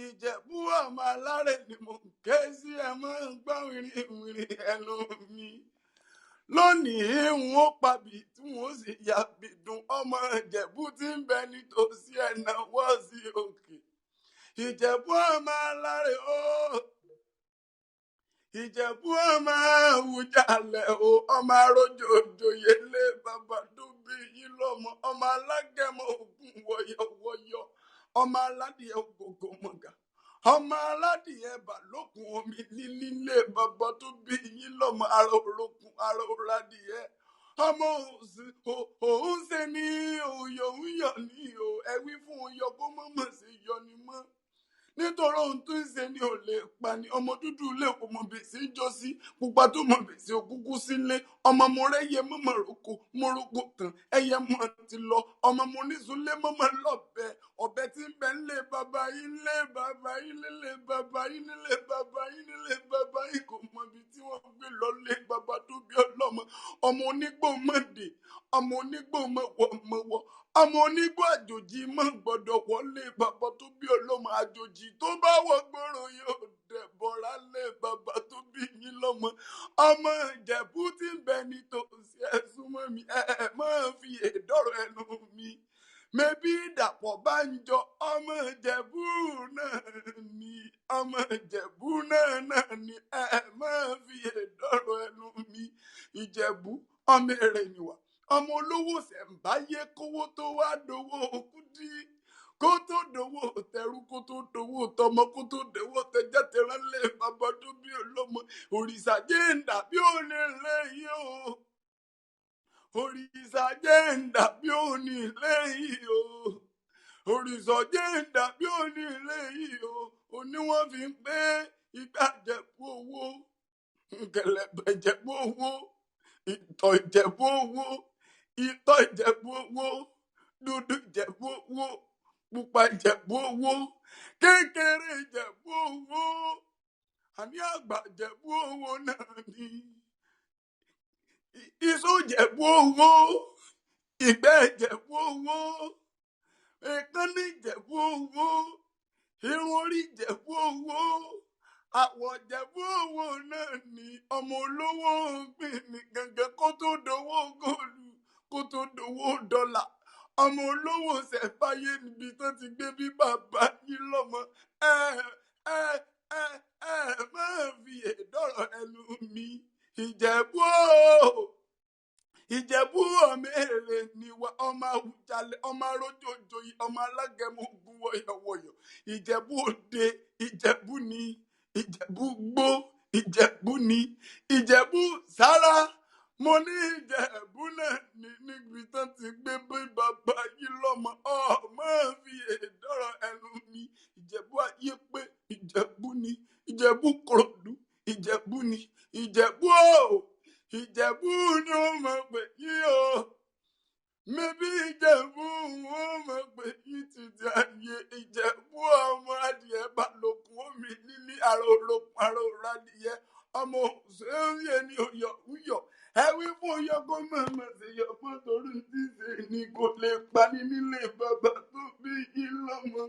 Ìjẹ̀bú ọmọ alárè ni mo ń ké sí, ẹ mọ́ gbọ́ wìrìwìrì ẹnu mi. Lónìí n ó pabì tí n ó sì yàbì dùn. Ọmọ Ìjẹ̀bú ti ń bẹ nítòsí ẹ̀nàwọ́ sí òkè. Ìjẹ̀bú ọmọ alárè o. Ìjẹ̀bú ọmọ Àwùjalẹ̀ o, ọmọ arójòjòyè lé bàbá tó bí yín lọ́mọ, ọmọ alágẹmọ ògùn wọ̀yọ̀wọ̀yọ̀, ọmọ aládìẹ ògògò mọ̀gà, ọmọ aládìẹ bàlókun omi nílé bàbá tó bí yín lọ́mọ, ara òrokùn ara òradìẹ. Ọmọ òun ṣe ní òyò ń yọ̀ ní o, ẹ wí fún oyọ kó mọ̀mọ̀ sí yọ ni mọ́. Nítorí ohun tó ń ṣe ni ò lè pa ni. Ọmọ dúdú ilé kò mọ bèsì jọ sí, pupa tó mọ bèsì òkúkú sílé. Ọmọ mo rẹ́yẹ mọ́mọ́ roko, mo roko tán ẹyẹ mọ́ ti lọ. Ọmọ mo nísúnlé mọ́mọ́ lọ́bẹ, ọ̀bẹ tí ń bẹ nílé bàbá yín, nílé bàbá yín, nílé bàbá yín, nílé bàbá yín, nílé bàbá yín, kò mọ ibi tí wọ́n gbé lọ lé bàbá tó bí ọlọ́mọ. Ọmọ onígbò mọ̀dé, ọmọ onígbò mọ̀wọ̀, ọmọ onígbò àjòjì mọ̀ gbọ́dọ̀ wọlé bàbá tó bí ọlọ́mọ. Àjòjì tó bá wọ gbòòrò yóò dẹ̀bọ̀rà lé bàbá tó bí yín lọ́mọ. Ọmọ Ìjẹ̀bú tí ń bẹ nítòsí ẹ̀sùn mọ́ mi, máa fi èdọ́rọ̀ ẹnu mi. Mẹ́bí Dàpọ̀ Bánjọ, ọmọ Ìjẹ̀bú náà ni, ọmọ Ìjẹ̀bú náà ni, máa fi èdọ́rọ̀ ẹnu mi. Ìjẹ̀bú ọmọ Èrènyìnwá, ọmọ olówó ṣẹ̀ǹbáyé kówó tó wá dowó Kúdí. Kó tó dowó tẹrú, kó tó dowó tọmọ, kó tó dowó tẹjátẹrán lé bàbá tó bí ọlọ́mọ. Òrìṣà jẹ́ ń dàbí òní lẹ́yìn o. òrìṣà jẹ́ ń dàbí òní lẹ́yìn o òrìṣà jẹ́ ń dàbí òní lẹ́yìn o òní wọ́n fi ń pé igbá jẹ̀bú owó kẹ̀lẹ̀bẹ̀ jẹ̀bú owó ìtọ̀ ìjẹ̀bú owó ìtọ̀ ìjẹ̀bú owó dúdú ìjẹ̀bú owó pupa ìjẹ̀bú owó kékeré ìjẹ̀bú owó àní àgbà ìjẹ̀bú owó náà ni iṣu ìjẹ̀bú owó ìgbẹ́ ìjẹ̀bú owó èékánná ìjẹ̀bú owó irun orí ìjẹ̀bú owó àwọ̀ ìjẹ̀bú owó náà ni ọmọ olówó gbìn ní gangan kó tó dowó góòlù kó tó dowó dọ́là ọmọ olówó ṣẹ̀fáyé níbi tó ti gbé bí bàbá yín lọ́mọ ẹ ẹ ẹ ẹ máa fi èdọ̀rọ̀ ẹnu mi ìjẹ̀bú o ìjẹ̀bú ọmọ èrè níwá ọmọ àwùjalẹ̀ ọmọ arójòjò ọmọ alágẹmọ ogun wọ̀yọ̀wọ̀yọ̀ ìjẹ̀bú òde ìjẹ̀bú ni ìjẹ̀bú gbó ìjẹ̀bú ni ìjẹ̀bú sára mo ní ìjẹ̀bú náà ní níbi tán ti gbé bí bàbá yìí lọ́mọ ọmọ fi èdọ̀rọ̀ ẹnu mi ìjẹ̀bú ayé pé ìjẹ̀bú ni ìjẹ̀bú kòròdú ìjẹ̀bú ni ìjẹ̀bú o ìjẹ̀bú ni ó mọ̀ pé yí o mẹ́bí ìjẹ̀bú wọn mọ̀ pé yí títí ayé ìjẹ̀bú ọmọ adìẹ bá lókun omi níní àrò olókun àrò òradìyẹ ọmọ òṣèré ni òyọ̀ wúyọ̀ ẹ̀wí fún oyọ kó mọ̀mọ́ sí yọpọ̀ torí tí ṣe ni kò lè pani nílé bàbá tó bí yín lọ́mọ.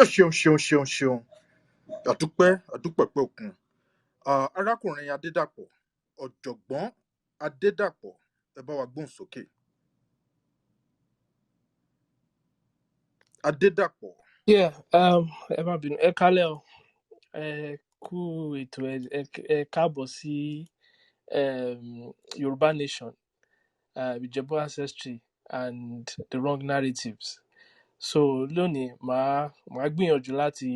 ẹ ṣeun àdúpẹ́ pé òkun. Arákùnrin Adédàpọ̀, ọ̀jọ̀gbọ́n Adédàpọ̀, ẹ bá wa gbóhùn sókè. Adédàpọ̀. Yeah, ẹ má bínú, ẹ kálẹ̀ o, ẹ kú ètò, ẹ káàbọ̀ sí Yorùbá Nation, Ìjẹ̀bú ancestry and the wrong narratives. So lónìí màá gbìyànjú láti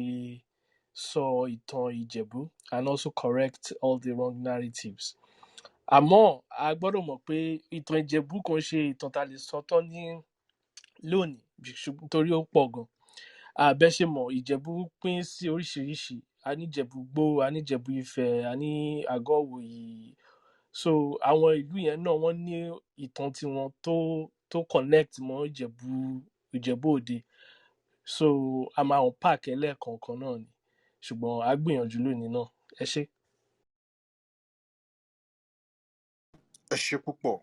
sọ ìtàn Ìjẹ̀bú and also correct all the wrong narratives. Àmọ́ a gbọ́dọ̀ mọ̀ pé ìtàn Ìjẹ̀bú kò ń ṣe ìtàn tá a lè sọ tán ní lónìí nítorí ó pọ̀ gan. Bẹ́ ṣe mọ̀, Ìjẹ̀bú pín sí oríṣiríṣi. A ní Ìjẹ̀bú Gbó, a ní Ìjẹ̀bú Ifẹ̀, a ní Àgọ́-Ìwòyí. So àwọn ìlú yẹn náà wọ́n ní ìtàn tiwọn tó connect mọ́ Ìjẹ̀bú Òde. So a máa unpack ẹ̀ lẹ́ẹ̀kọ̀ọ̀kan náà ni. Ṣùgbọ́n a gbìyànjú lónìí náà. Ẹ ṣé. Ẹ ṣe púpọ̀.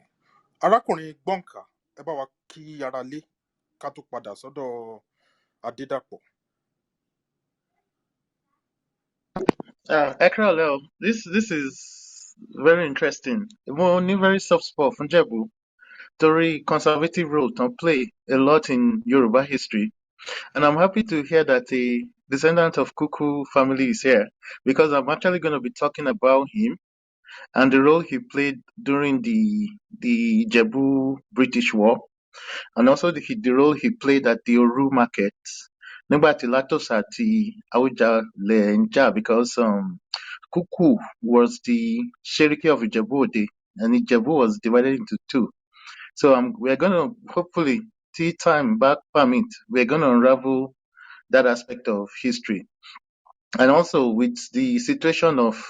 Arákùnrin Gbọ̀ǹkà, ẹ bá wa kí ara lé ká tó padà sọ́dọ̀ Adédàpọ̀. Ekrel, this is very interesting. Mo ní very soft spot fún Jẹ̀bú torí conservative role tán play a lot in Yoruba history. And I'm happy to hear that a descendant of Kuku family is here because I'm actually going to be talking about him and the role he played during the Jebu British War and also the role he played at the Oru market. Nígbà tí Latos àti Awùjalẹ̀ ń jà because Kuku was the Sheriki of Ijebu-Ode, and Ijebu was divided into two. So we're going to, hopefully, till time back permit, we're going to unravel that aspect of history. And also with the situation of,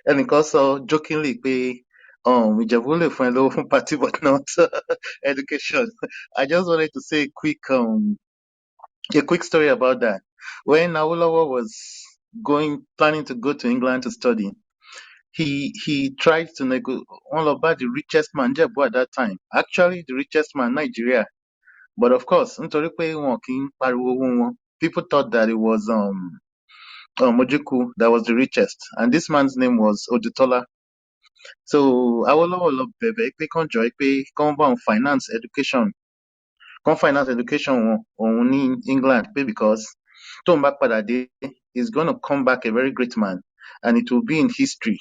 and also jokingly, Ijebu lè fún ẹ lówó fún party, but not education. I just wanted to say a quick story about that. When Awolowo was planning to go to England to study, he tried to negotiate all about the richest man Jebu at that time. Actually, the richest man in Nigeria. But of course, nítorí pé wọn kì í pariwo owó wọn, people thought that it was Ojukwu that was the richest, and this man's name was Odutola. So Awolowo lọ bẹ̀bẹ̀ pé kán jọ pé kán bá finance education wọn òun ní England pé because tóun bá padà dé, he's going to come back a very great man, and it will be in history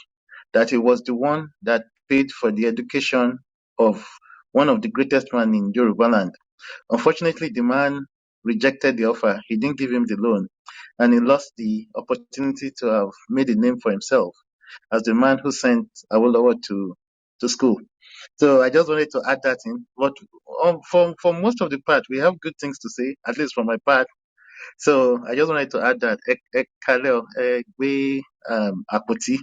that he was the one that paid for the education of one of the greatest men in Yoruba land. Unfortunately, the man rejected the offer. He didn't give him the loan, and he lost the opportunity to have made a name for himself as the man who sent Awolowo to school. So I just wanted to add that in. But for most of the part, we have good things to say, at least from my part. So I just wanted to add that Kaleo, Apoti,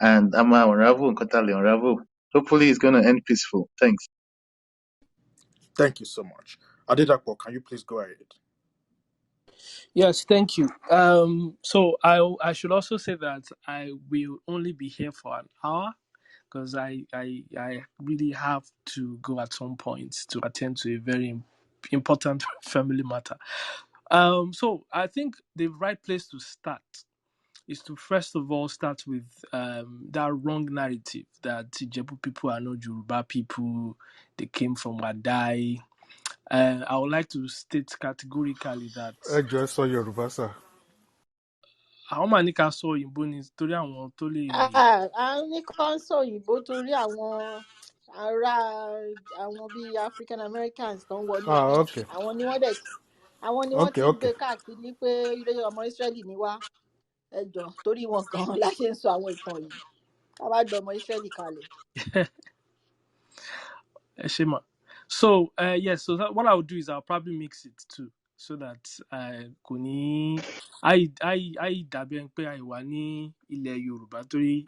and Ama Unravel and Kotale Unravel. Hopefully, it's going to end peaceful. Thanks. Thank you so much. Adedapo, can you please go ahead? Yes, thank you. So I should also say that I will only be here for an hour because I really have to go at some point to attend to a very important family matter. So I think the right place to start is to first of all start with that wrong narrative that Ijebu people are not Yoruba people. They came from Wadai. I would like to state categorically that Ẹ jọ̀ọ́ ẹ sọ Yorùbá sà. àwọn máa ní ká sọ òyìnbó ni torí àwọn tó lè. a ní kọ́ńsọ̀ òyìnbó torí àwọn ará àwọn bíi African Americans tó ń wọlé bí Okay. àwọn ni wọ́n ti ń gbé Okay. káàkiri pé ilé ọmọ Ísírẹ́lì ni wá ẹjọ́ torí wọn gan-an la ṣe ń sọ àwọn ìtàn yìí ká wá dọmọ Ísírẹ́lì kalẹ̀. Shema. So yes, so what I'll do is I'll probably mix it too, so that kò ní I dàbí ẹni pé àìwá ní ilẹ̀ Yorùbá torí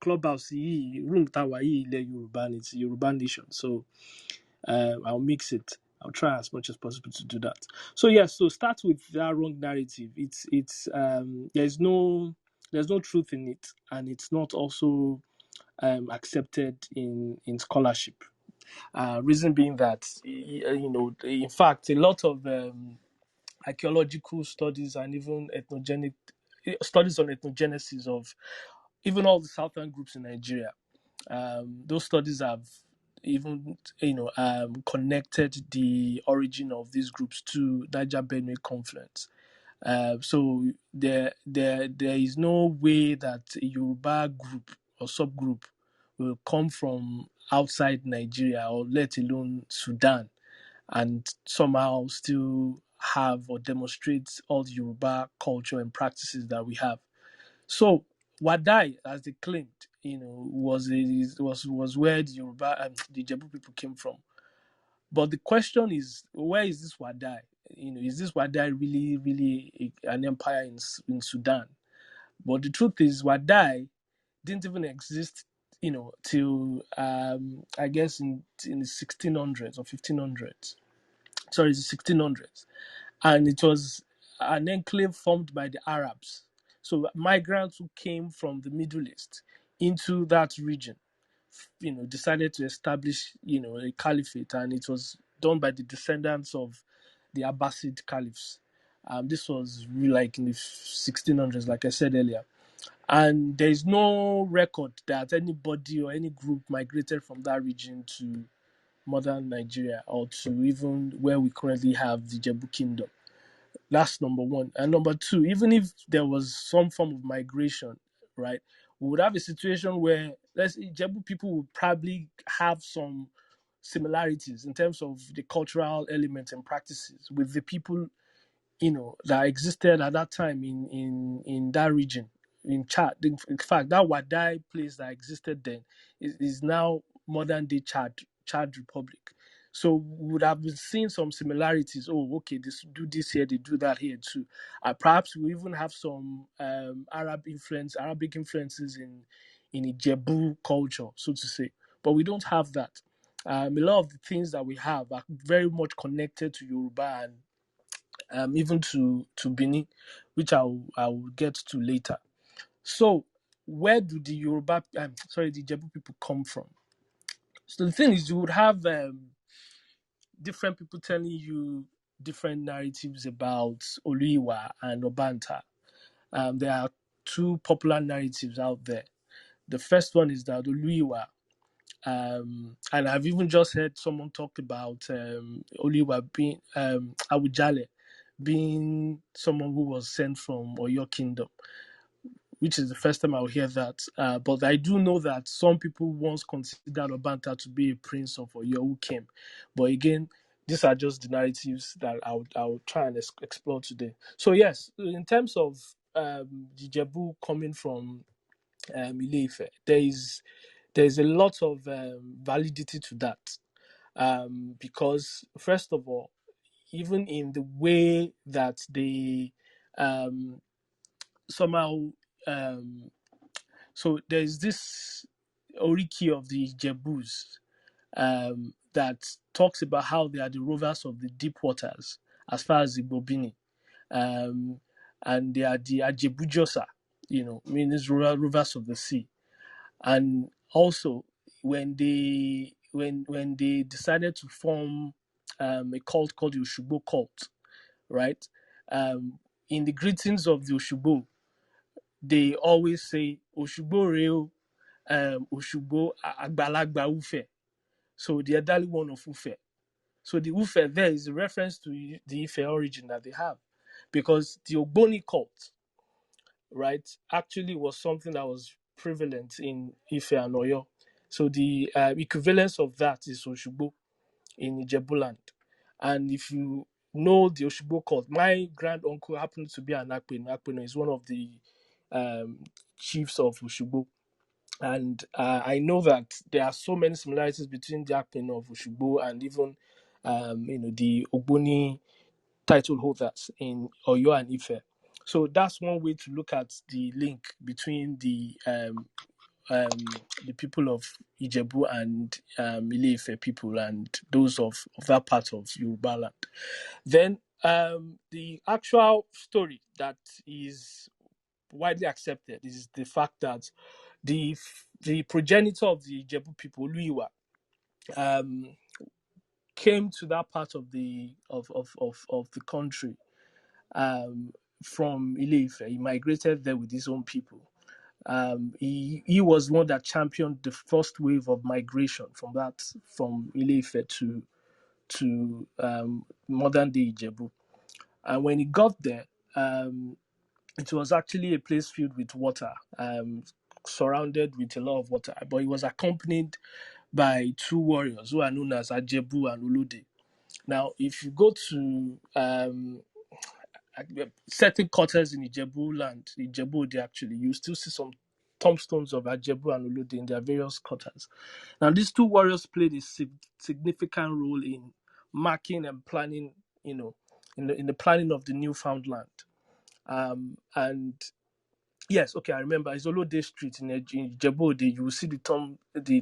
clubhouse yìí room táwa yìí ilẹ̀ Yorùbá ni it's Yorùbá nation, so I'll mix it. I'll try as much as possible to do that. So yes, so start with that wrong narrative. It's there's no truth in it, and it's not also accepted in scholarship. Reason being that, in fact, a lot of archaeological studies and even ethnogenic studies on ethnogenesis of even all the southern groups in Nigeria, those studies have even connected the origin of these groups to Niger Benue confluence. So there is no way that a Yoruba group or subgroup will come from outside Nigeria or let alone Sudan and somehow still have or demonstrate all the Yoruba culture and practices that we have. So Wadai, as they claimed, was where the Yoruba and the Jebu people came from. But the question is, where is this Wadai? Is this Wadai really an empire in Sudan? But the truth is, Wadai didn't even exist, till I guess in the 1600s or 1500s. Sorry, the 1600s, and it was an enclave formed by the Arabs. So migrants who came from the Middle East into that region, decided to establish, a caliphate, and it was done by the descendants of the Abbasid caliphs. This was really like in the 1600s, like I said earlier. And there is no record that anybody or any group migrated from that region to modern Nigeria or to even where we currently have the Jebu Kingdom. That's number one. And number two, even if there was some form of migration, right, we would have a situation where, let's say, Jebu people would probably have some similarities in terms of the cultural elements and practices with the people, that existed at that time in that region, in Chad. In fact, that Wadai place that existed then is now modern day Chad Republic. So we would have been seeing some similarities. Oh, okay, this do this here, they do that here too. Perhaps we even have some Arabic influences in Ijebu culture, so to say. But we don't have that. A lot of the things that we have are very much connected to Yoruba and even to Benin, which I will get to later. So, where do the the Jebu people come from? So the thing is, you would have different people telling you different narratives about Oluiwa and Obanta. There are two popular narratives out there. The first one is that Oluiwa, and I've even just heard someone talk about Oluiwa being Awujale being someone who was sent from Oyo Kingdom, which is the first time I'll hear that. But I do know that some people once considered Obanta to be a prince of Oyo who came. But again, these are just the narratives that I'll try and explore today. So yes, in terms of the Jebu coming from Ile-Ife, there is a lot of validity to that, because first of all, even in the way that they um, somehow um, so there's this Oriki of the Jebus that talks about how they are the rovers of the deep waters as far as the Bobini, um, and they are the Ajebujosa, meaning rovers of the sea. And also, when they decided to form a cult called the Oshubo cult, right? In the greetings of the Oshubo, they always say Oshubo Reo, Oshubo Agbalagba Ufe. So the elderly one of Ufe. So the Ufe there is a reference to the Ife origin that they have, because the Ogboni cult, right, actually was something that was prevalent in Ife and Oyo. So the equivalence of that is Oshubo in Ijebuland. And if you know the Oshubo cult, my grand uncle happened to be an Akpeno. Akpeno is one of the um, chiefs of Oshubo. And I know that there are so many similarities between the Akpeno of Oshubo and even the Ogboni title holders in Oyo and Ife. So that's one way to look at the link between the people of Ijebu and Ile-Ife people and those of that part of Yoruba land. Then the actual story that is widely accepted is the fact that the progenitor of the Ijebu people, Luiwa, um, came to that part of the country from Ile-Ife. He migrated there with his own people. He was one that championed the first wave of migration from Ile-Ife to modern day Ijebu. And when he got there, it was actually a place filled with water, surrounded with a lot of water. But he was accompanied by two warriors who are known as Ajebu and Ulude. Now, if you go to certain quarters in Ijebu land, Ijebu Ode actually, you still see some tombstones of Ajebu and Ulude in their various quarters. Now, these two warriors played a significant role in marking and planning, in the planning of the newfound land. And yes, okay, I remember. It's Olode Street in Ijebu Ode. You will see the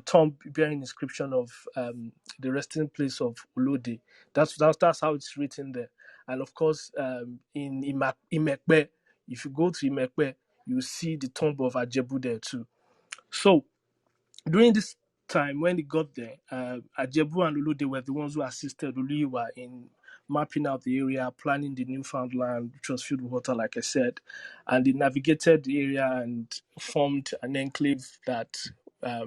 tomb bearing inscription of the resting place of Olode. That's how it's written there. And of course, in Imekbe, if you go to Imekbe, you see the tomb of Ajebu there too. So during this time when he got there, Ajebu and Ulude were the ones who assisted Uluiwa in mapping out the area, planning the newfound land, which was filled with water, like I said, and they navigated the area and formed an enclave that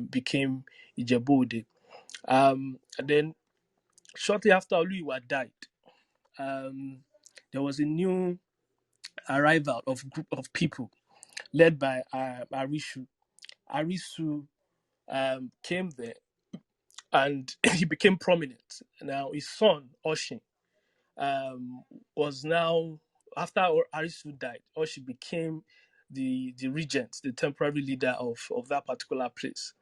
became Ijebu Ode. And then shortly after Uluiwa died, there was a new arrival of group of people led by Arishu. Arisu came there and he became prominent. Now his son Oshin was now, after Arisu died, Oshin became the regent, the temporary leader of that particular place.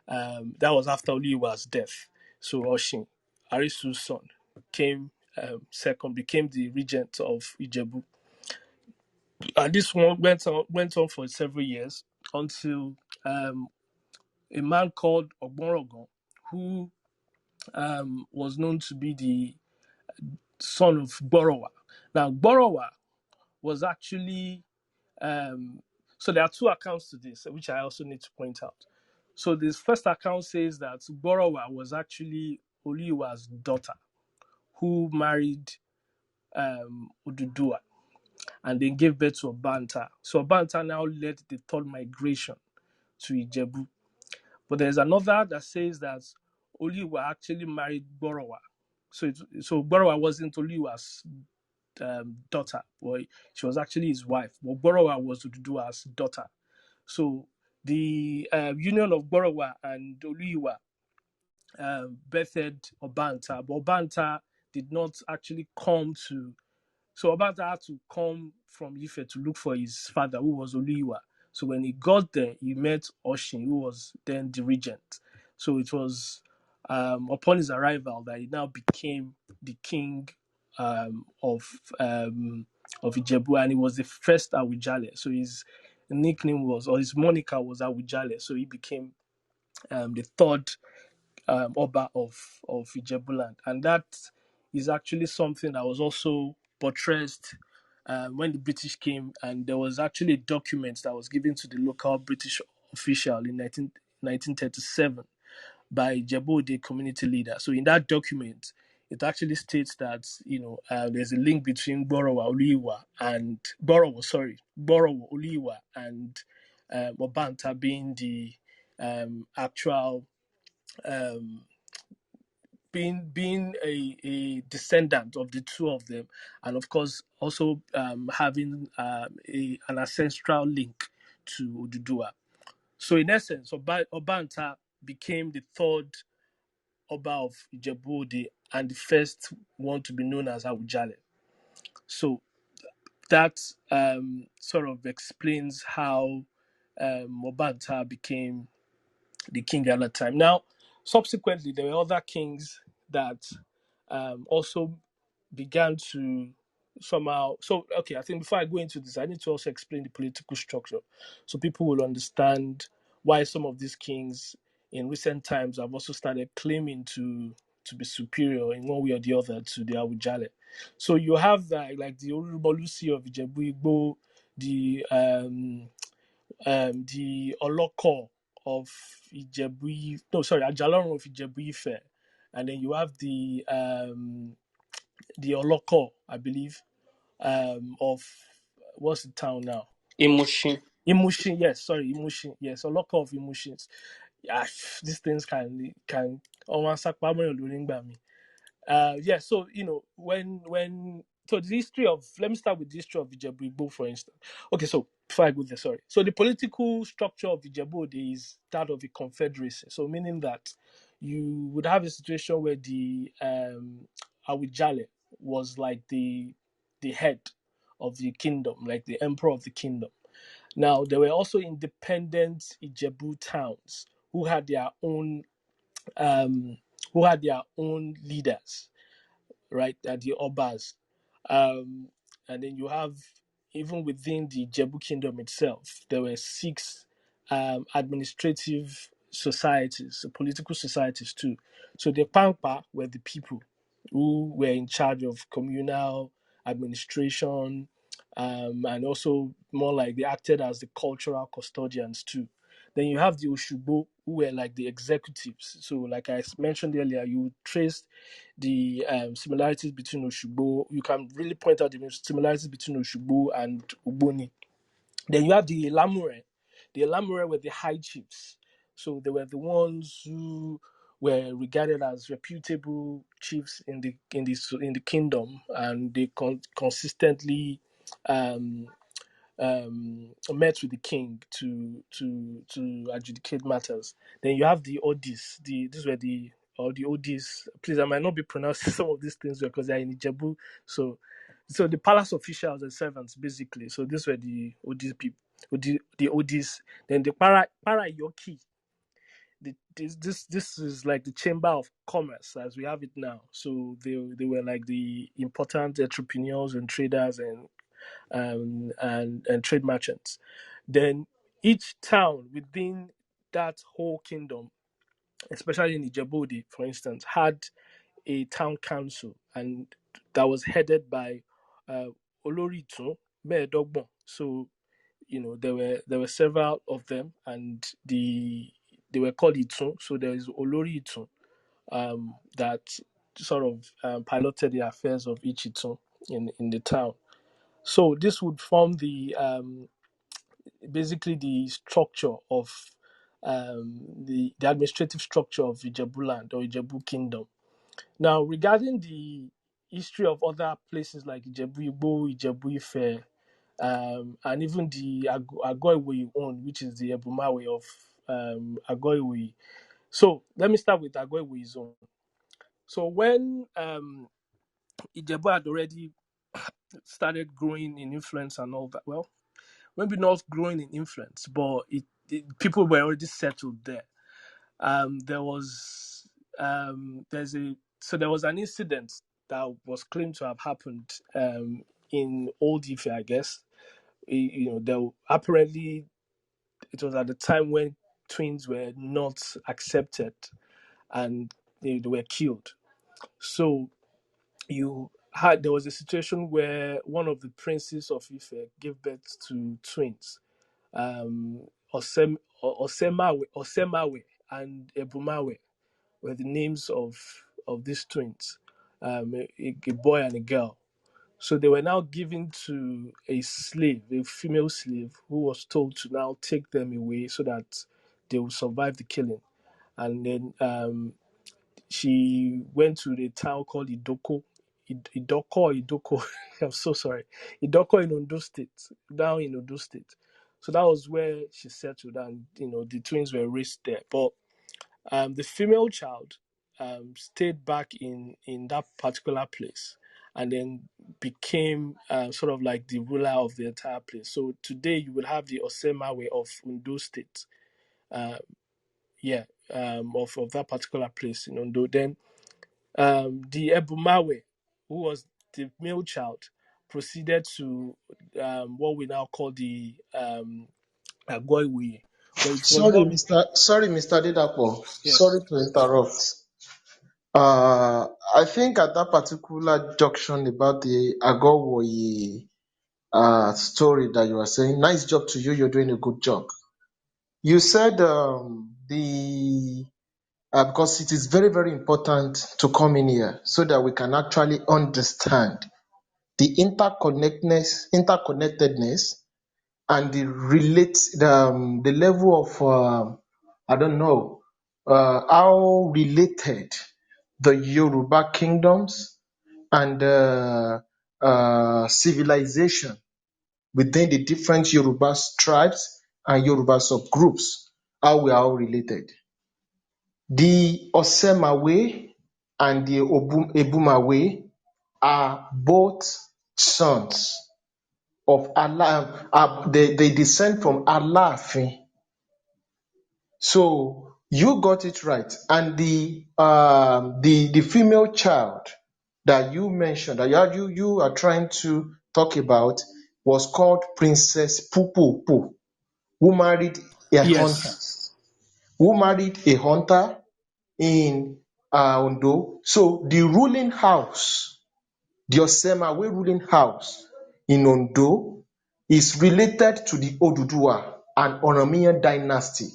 That was after Oluwa's death. So Oshin, Arisu's son, came second, became the regent of Ijebu, and this one went on for several years until a man called Ogbonrogon, who was known to be the son of Borowa. Now, Borowa was actually, so there are two accounts to this, which I also need to point out. So this first account says that Borowa was actually Oluwa's daughter who married Ududua and then gave birth to Obanta. So Obanta now led the third migration to Ijebu. But there's another that says that Oluwa actually married Borowa. So Borowa wasn't Oluwa's daughter, or she was actually his wife. But Borowa was Ududuwa's daughter. So the union of Borowa and Oluiwa birthed Obanta, but Obanta did not actually come to. So Obanta had to come from Ife to look for his father, who was Oluiwa. So when he got there, he met Oshin, who was then the regent. So it was upon his arrival that he now became the king of Ijebu, and he was the first Awujale. So his nickname was, or his moniker was Awujale. So he became the third Oba of Ijebuland, and that is actually something that was also buttressed when the British came, and there was actually a document that was given to the local British official in 1937 by Ijebu, the community leader. So in that document, it actually states that there's a link between Borowo Oliwa and Obanta being the actual um, being a descendant of the two of them, and of course also having an ancestral link to Odudua. So in essence, Obanta became the third Oba of Ijebu-Ode and the first one to be known as Awujale. So that sort of explains how Obanta became the king at that time. Now, subsequently, there were other kings that also began to somehow. So, okay, I think before I go into this, I need to also explain the political structure so people will understand why some of these kings in recent times have also started claiming to be superior in one way or the other to the Awujale. So you have like the Olubolusi of Ijebu Igbo, the Oloko of no, sorry, Ajalon of Ijebu Ife, and then you have the Oloko, I believe, of what's the town now? Imushin. Imushin, yes, sorry, Imushin, yes, Oloko of Imushins. Yeah, these things can almost yeah, so when so the history of let me start with the history of Ijebu Igbo, for instance. Okay, so before I go there, sorry. So the political structure of Ijebu Ode is that of a confederacy. So meaning that you would have a situation where the Awujale was like the head of the kingdom, like the emperor of the kingdom. Now there were also independent Ijebu towns who had their own um, leaders, right? At the Obas. Um, and then you have, even within the Jebu kingdom itself, there were six administrative societies, so political societies too. So the Pampa were the people who were in charge of communal administration, and also more like they acted as the cultural custodians too. Then you have the Oshubo, who were like the executives. So, like I mentioned earlier, you trace the similarities between Oshubo. You can really point out the similarities between Oshubo and Uboni. Then you have the Lamure. The Lamure were the high chiefs. So they were the ones who were regarded as reputable chiefs in the kingdom, and they consistently um, met with the king to adjudicate matters. Then you have the Odis. These were the Odis. Please, I might not be pronouncing some of these things because they're in Ijebu. So the palace officials and servants basically. So these were the Odis people. The Odis. Then the Para Yoki. This is like the chamber of commerce as we have it now. So they were like the important entrepreneurs and traders and trade merchants. Then each town within that whole kingdom, especially in Ijebu, for instance, had a town council, and that was headed by uh, Oloritu Meedogbon. So there were several of them, and they were called Itun. So there is Olori Itun that sort of piloted the affairs of each Itun in the town. So this would form the basically the structure of the administrative structure of Ijebu land or Ijebu kingdom. Now, regarding the history of other places like Ijebu Igbo, Ijebu Ife, and even the Agoiwe own, which is the Ebumawe of Agoiwe. So let me start with Agoiwe's own. So when Ijebu had already started growing in influence and all that, well, maybe not growing in influence, but people were already settled there. There was there was an incident that was claimed to have happened in Old Ife, I guess. There apparently it was at the time when twins were not accepted and they were killed. So there was a situation where one of the princes of Ife gave birth to twins, um, Osemawe and Ebumawe were the names of these twins, a boy and a girl. So they were now given to a slave, a female slave, who was told to now take them away so that they will survive the killing. And then she went to the town called Idoko. Idoko. I'm so sorry. Idoko in Ondo State, down in Ondo State. So that was where she settled, and the twins were raised there. But the female child stayed back in that particular place, and then became sort of like the ruler of the entire place. So today you would have the Osemawe of Ondo State, uh, yeah, of that particular place in Ondo. Then the Ebumawe, who was the male child, proceeded to what we now call the Agoiwe, but it was Sorry, not. Mr. Didapo. Yes, Sorry to interrupt. I think at that particular junction about the Agowoyi story that you are saying, nice job to you. You're doing a good job. You said the because it is very, very important to come in here so that we can actually understand the interconnectedness, and the level of I don't know how related the Yoruba kingdoms and civilization within the different Yoruba tribes and Yoruba subgroups, how we are all related. The Osemawe and the Ebumawe are both sons of Allah. They descend from Alaafin. So you got it right. And the female child that you mentioned, that you are trying to talk about, was called Princess Pupupu, who married a hunter, yes, in Ondo. So the ruling house, the Osemawe ruling house in Ondo, is related to the Oduduwa and Oromiyan dynasty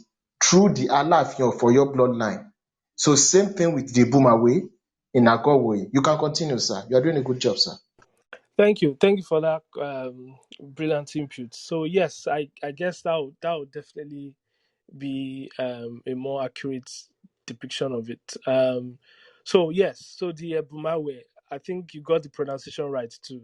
through the Alaafin for your bloodline. So same thing with the Bumawe in Agowe. You can continue, sir. You are doing a good job, sir. thank you for that brilliant input. So yes, I guess that would definitely be a more accurate depiction of it. So yes, so the Ebumawe, I think you got the pronunciation right too.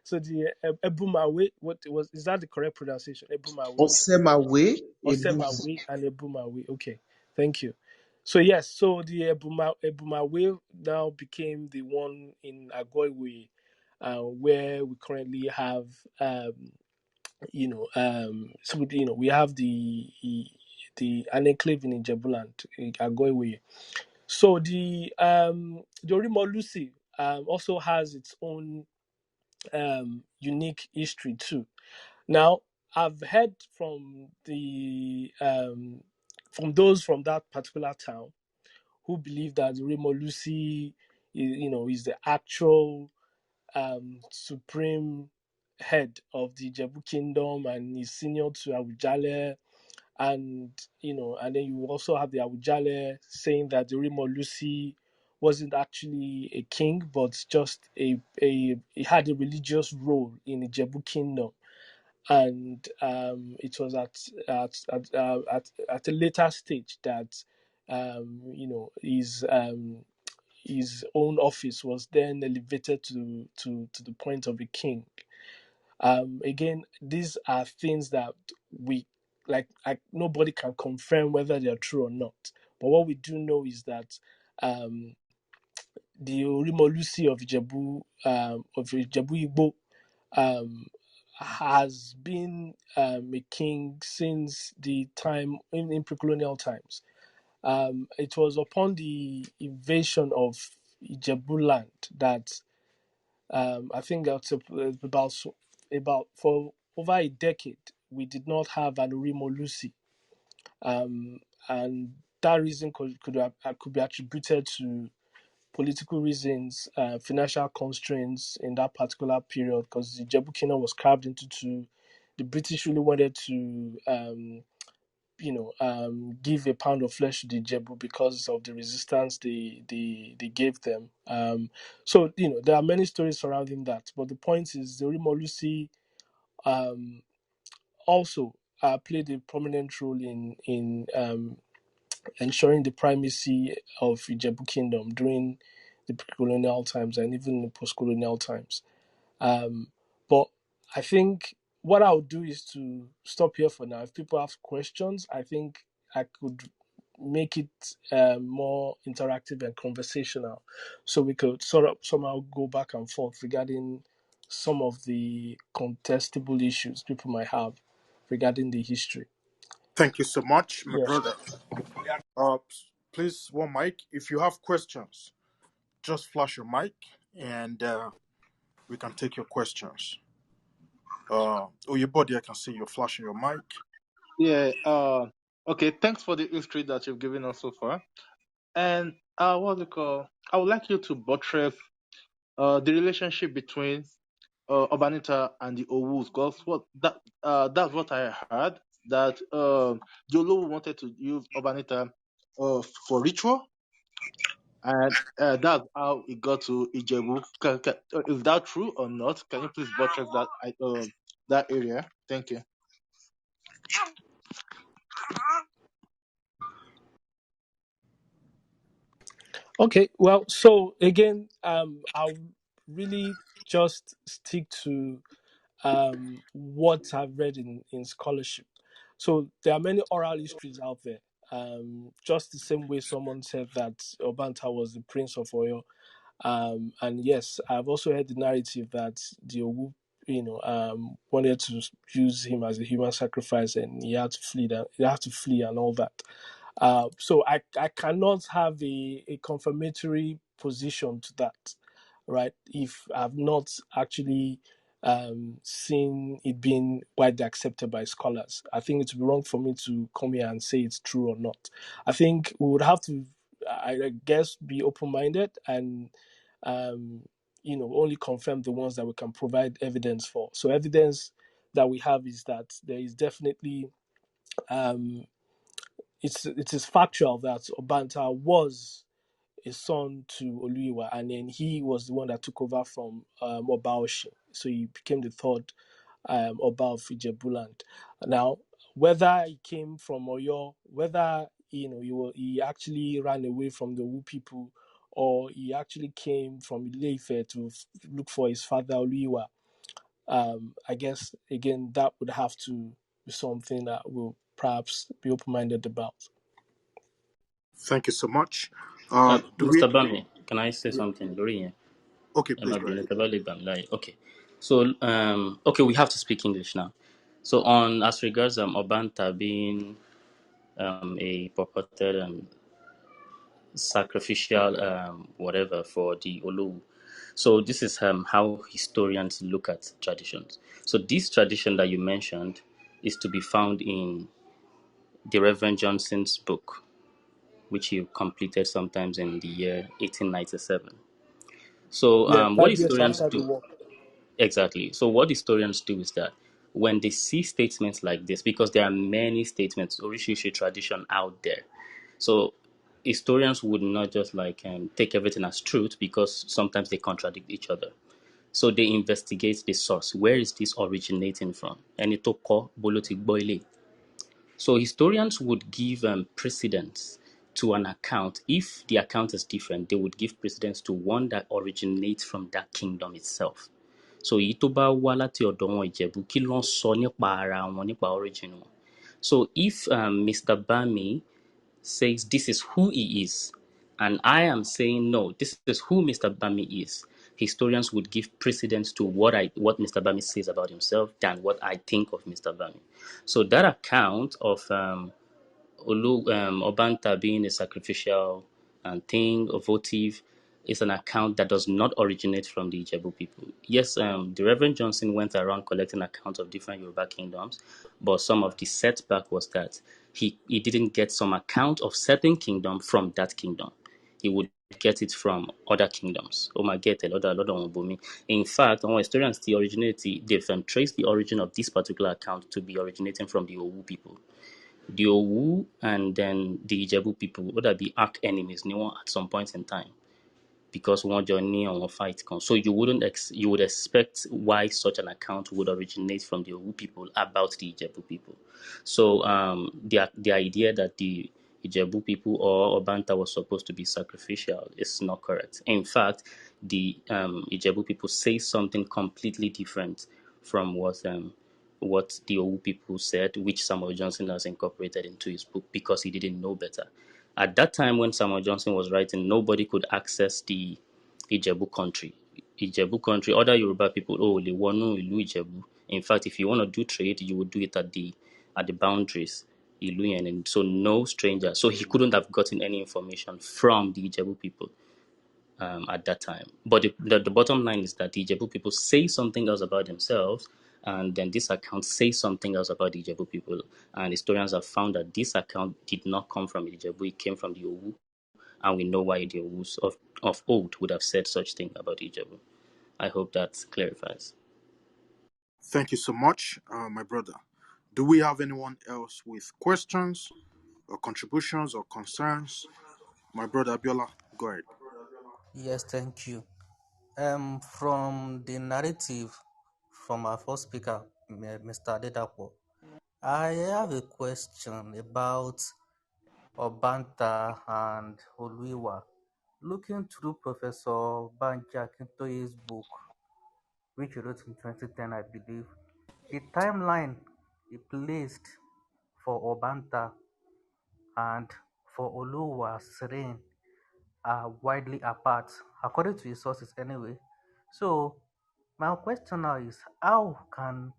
So the Ebumawe, what was is that the correct pronunciation? Ebumawe Osemawe or Ebu. Semawe and Ebumawe? Okay, thank you. So yes, so the Ebumawe now became the one in Agoiwe, where we currently have we have the an enclave in Ijebuland, Agoiwe. So the Orimo Lucy also has its own unique history too. Now, I've heard from those from that particular town who believe that the Orimo Lucy is the actual supreme head of the Jebu kingdom and is senior to Awujale, and then you also have the Awujale saying that the Rimo Lucy wasn't actually a king but just a he had a religious role in the Jebu kingdom, and it was at a later stage that his own office was then elevated to the point of a king. Again, these are things that we like nobody can confirm whether they are true or not. But what we do know is that um, the Orimolusi of Ijebu Igbo um, has been a king since the time in pre-colonial times. It was upon the invasion of Ijebu land that I think that's about for over a decade we did not have an Orimolusi, and that reason could be attributed to political reasons, financial constraints in that particular period, because the Jebu Kingdom was carved into two. The British really wanted to, give a pound of flesh to the Jebu because of the resistance they gave them. So there are many stories surrounding that, but the point is the Orimolusi um, also played a prominent role in ensuring the primacy of Ijebu Kingdom during the pre-colonial times and even the post-colonial times. Um, but I think what I'll do is to stop here for now. If people have questions, I think I could make it more interactive and conversational, so we could sort of somehow go back and forth regarding some of the contestable issues people might have regarding the history. Thank you so much, my Yeah. brother. Uh, please, one mic. If you have questions, just flash your mic and we can take your questions. Oh, your body, I can see you're flashing your mic. Yeah. Okay. Thanks for the history that you've given us so far. And what do you call? I would like you to buttress the relationship between Urbanita and the Owus, because that's what I heard, that the Olowu wanted to use Urbanita for ritual, and that's how it got to Ijebu. Is that true or not? Can you please buttress that area? Thank you. Okay, well, so again, I'll really just stick to what I've read in scholarship. So there are many oral histories out there. Just the same way someone said that Obanta was the prince of Oyo. And yes, I've also heard the narrative that the Owu, wanted to use him as a human sacrifice, and he had to flee. That he had to flee and all that. So I cannot have a confirmatory position to that, right? If I've not actually seen it being widely accepted by scholars, I think it would be wrong for me to come here and say it's true or not. I think we would have to, I guess, be open-minded and only confirm the ones that we can provide evidence for. So evidence that we have is that there is definitely um, it is factual that Obanta was a son to Oluiwa, and then he was the one that took over from Obaoshi. So he became the third Oba of Ijebuland. Now, whether he came from Oyo, whether he actually ran away from the Wu people, or he actually came from Ile-Ife to look for his father Oluiwa, I guess again that would have to be something that we'll perhaps be open-minded about. Thank you so much. Do we? Mr. Bami, can I say something? Lori, Okay, am please I go being ahead. a Bami? Like, okay. So, okay, we have to speak English now. So, on as regards Obanta being a purported sacrificial whatever for the Olu. So this is how historians look at traditions. So this tradition that you mentioned is to be found in the Reverend Johnson's book, which he completed sometimes in the year 1897. So Yeah, what 5 years historians after the do war. exactly? So what historians do is that when they see statements like this, because there are many statements, orishishi tradition out there, so historians would not just like take everything as truth because sometimes they contradict each other. So they investigate the source. Where is this originating from? And it took boloti boile. So historians would give precedence to an account. If the account is different, they would give precedence to one that originates from that kingdom itself. So èyí tó bá wá láti ọ̀dọ̀ wọn Ìjẹ̀bú kí ló ń sọ nípa ara wọn, nípa origin wọn. So if Mr. Bami says this is who he is, and I am saying no, this is who Mr. Bami is, historians would give precedence to what Mr. Bami says about himself than what I think of Mr. Bami. So that account of Obanta being a sacrificial thing, a votive, is an account that does not originate from the Ijebu people. Yes, the Reverend Johnson went around collecting accounts of different Yoruba kingdoms, but some of the setback was that he didn't get some account of certain kingdom from that kingdom. He would get it from other kingdoms. Oh my get a lot of Bumi. In fact, our historians the originate they've traced the origin of this particular account to be originating from the Owu people. The Owu and then the Ijebu people would be arch enemies at some point in time because one journey and one fight can. So you would expect why such an account would originate from the Owu people about the Ijebu people. So the idea that the Ijebu people or Obanta was supposed to be sacrificial is not correct. In fact, the Ijebu people say something completely different from what the Owu people said, which Samuel Johnson has incorporated into his book because he didn't know better. At that time when Samuel Johnson was writing, nobody could access the Ijebu country. Ijebu country, other Yoruba people, they want Ilu Ijebu. In fact, if you want to do trade, you would do it at the boundaries. Ilu and so no stranger. So he couldn't have gotten any information from the Ijebu people at that time. But the bottom line is that the Ijebu people say something else about themselves, and then this account says something else about the Ijebu people. And historians have found that this account did not come from the Ijebu, it came from the Owu, and we know why the Owus of old would have said such thing about the Ijebu. I hope that clarifies. Thank you so much, my brother. Do we have anyone else with questions or contributions or concerns? My brother Abiola, go ahead. Yes, thank you. From the narrative from our first speaker, Mr. Adedapo, I have a question about Obanta and Oluiwa. Looking through Professor Banji Akintoye's book, which he wrote in 2010, I believe, the timeline he placed for Obanta and for Oluwa's reign are widely apart, according to his sources anyway. So, my question now is, how can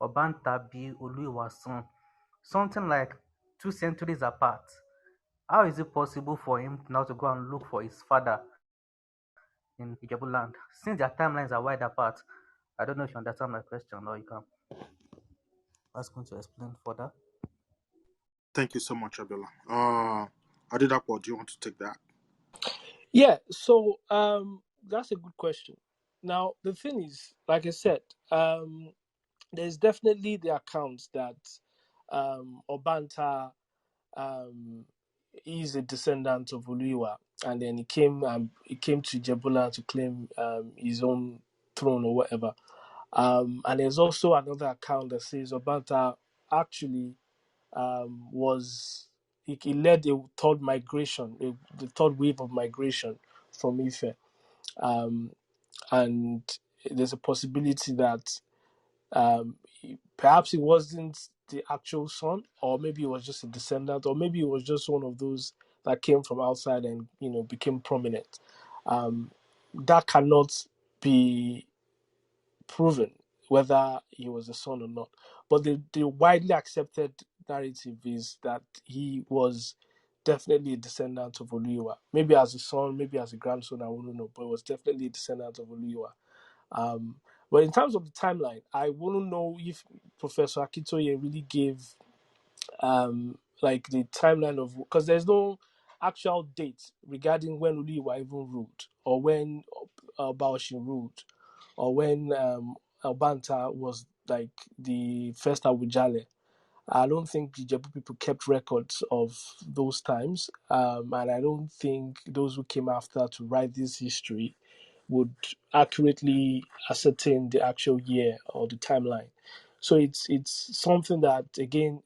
Obanta be Oluwa's son? Something like 2 centuries apart. How is it possible for him now to go and look for his father in Ijebu land? Since their timelines are wide apart, I don't know if you understand my question or you can ask me to explain further. Thank you so much, Abiola. Adedapo, do you want to take that? Yeah, so that's a good question. Now the thing is, like I said, there's definitely the accounts that Obanta um, is a descendant of Uluiwa, and then he came to Jebula to claim his own throne or whatever. And there's also another account that says Obanta actually was he led a third migration, the third wave of migration from Ife, um, and there's a possibility that um, perhaps he wasn't the actual son, or maybe he was just a descendant, or maybe he was just one of those that came from outside and became prominent. Um, that cannot be proven whether he was a son or not. But the widely accepted narrative is that he was definitely a descendant of Oluiwa. Maybe as a son, maybe as a grandson, I wouldn't know, but it was definitely a descendant of Oluiwa. But in terms of the timeline, I wouldn't know if Professor Akitoye really gave like the timeline of, because there's no actual date regarding when Oluiwa even ruled, or when Baoshin ruled, or when Albanta was like the first Awujale. I don't think the Jabu people kept records of those times, and I don't think those who came after to write this history would accurately ascertain the actual year or the timeline. So it's something that again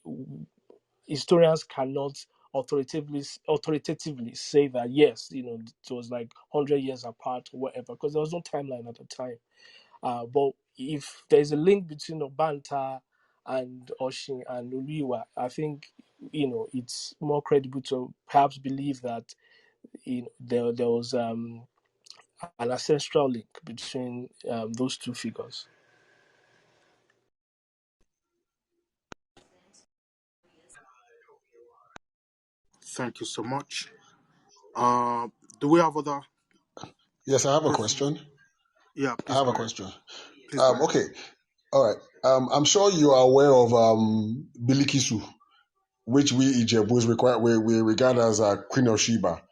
historians cannot authoritatively say that yes, it was like 100 years apart or whatever, because there was no timeline at the time. But if there's a link between Obanta and Oshin and Oluiwa, I think it's more credible to perhaps believe that there was an ancestral link between those two figures. Thank you so much. Uh, do we have other Yes, I have a person? question. Yeah, I please have go a ahead. question. Please go ahead. Okay, all right. I'm sure you are aware of Bilikisu, which we Ijebus we regard as a Queen of Sheba.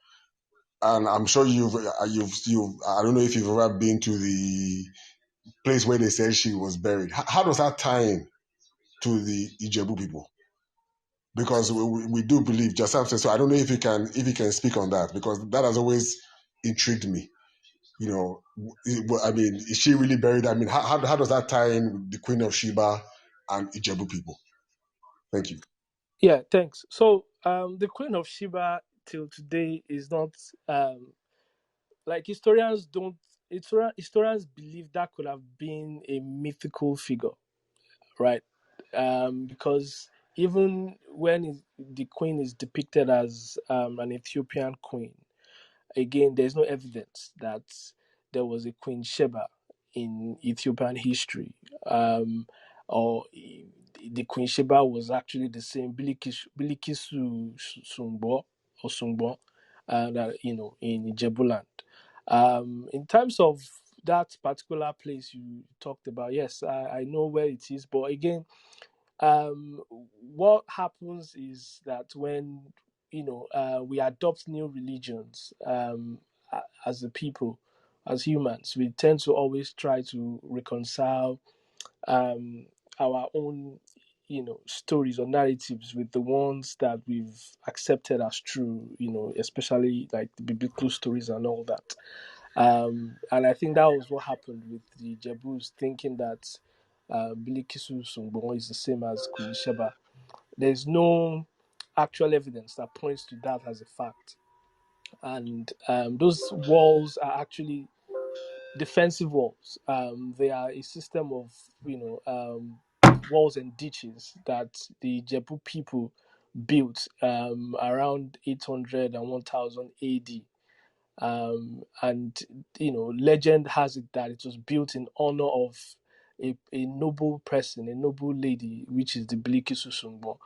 And I'm sure you've I don't know if you've ever been to the place where they said she was buried. How does that tie in to the Ijebu people? Because we do believe, just said, so I don't know if you can speak on that, because that has always intrigued me. You know, I mean, is she really buried? I mean, how does that tie in with the Queen of Sheba and Ijebu people? Thank you. Yeah, thanks. So the Queen of Sheba till today is not like historians believe that could have been a mythical figure, right? Because even when the queen is depicted as an Ethiopian queen, again, there's no evidence that there was a Queen Sheba in Ethiopian history, or the Queen Sheba was actually the same Bilikisu Sungbo or Sungbo, that in Ijebuland. In terms of that particular place you talked about, yes, I know where it is, but again, um, what happens is that when we adopt new religions, as a people, as humans, we tend to always try to reconcile um, our own stories or narratives with the ones that we've accepted as true, especially like the biblical stories and all that. And I think that was what happened with the Jebus, thinking that Bilikisu Sungbo is the same as Queen Sheba. There's no actual evidence that points to that as a fact. And those walls are actually defensive walls. They are a system of, walls and ditches that the Jebu people built around 800 and 1000 AD, and legend has it that it was built in honor of a noble person, a noble lady, which is the Biliki Susungbo.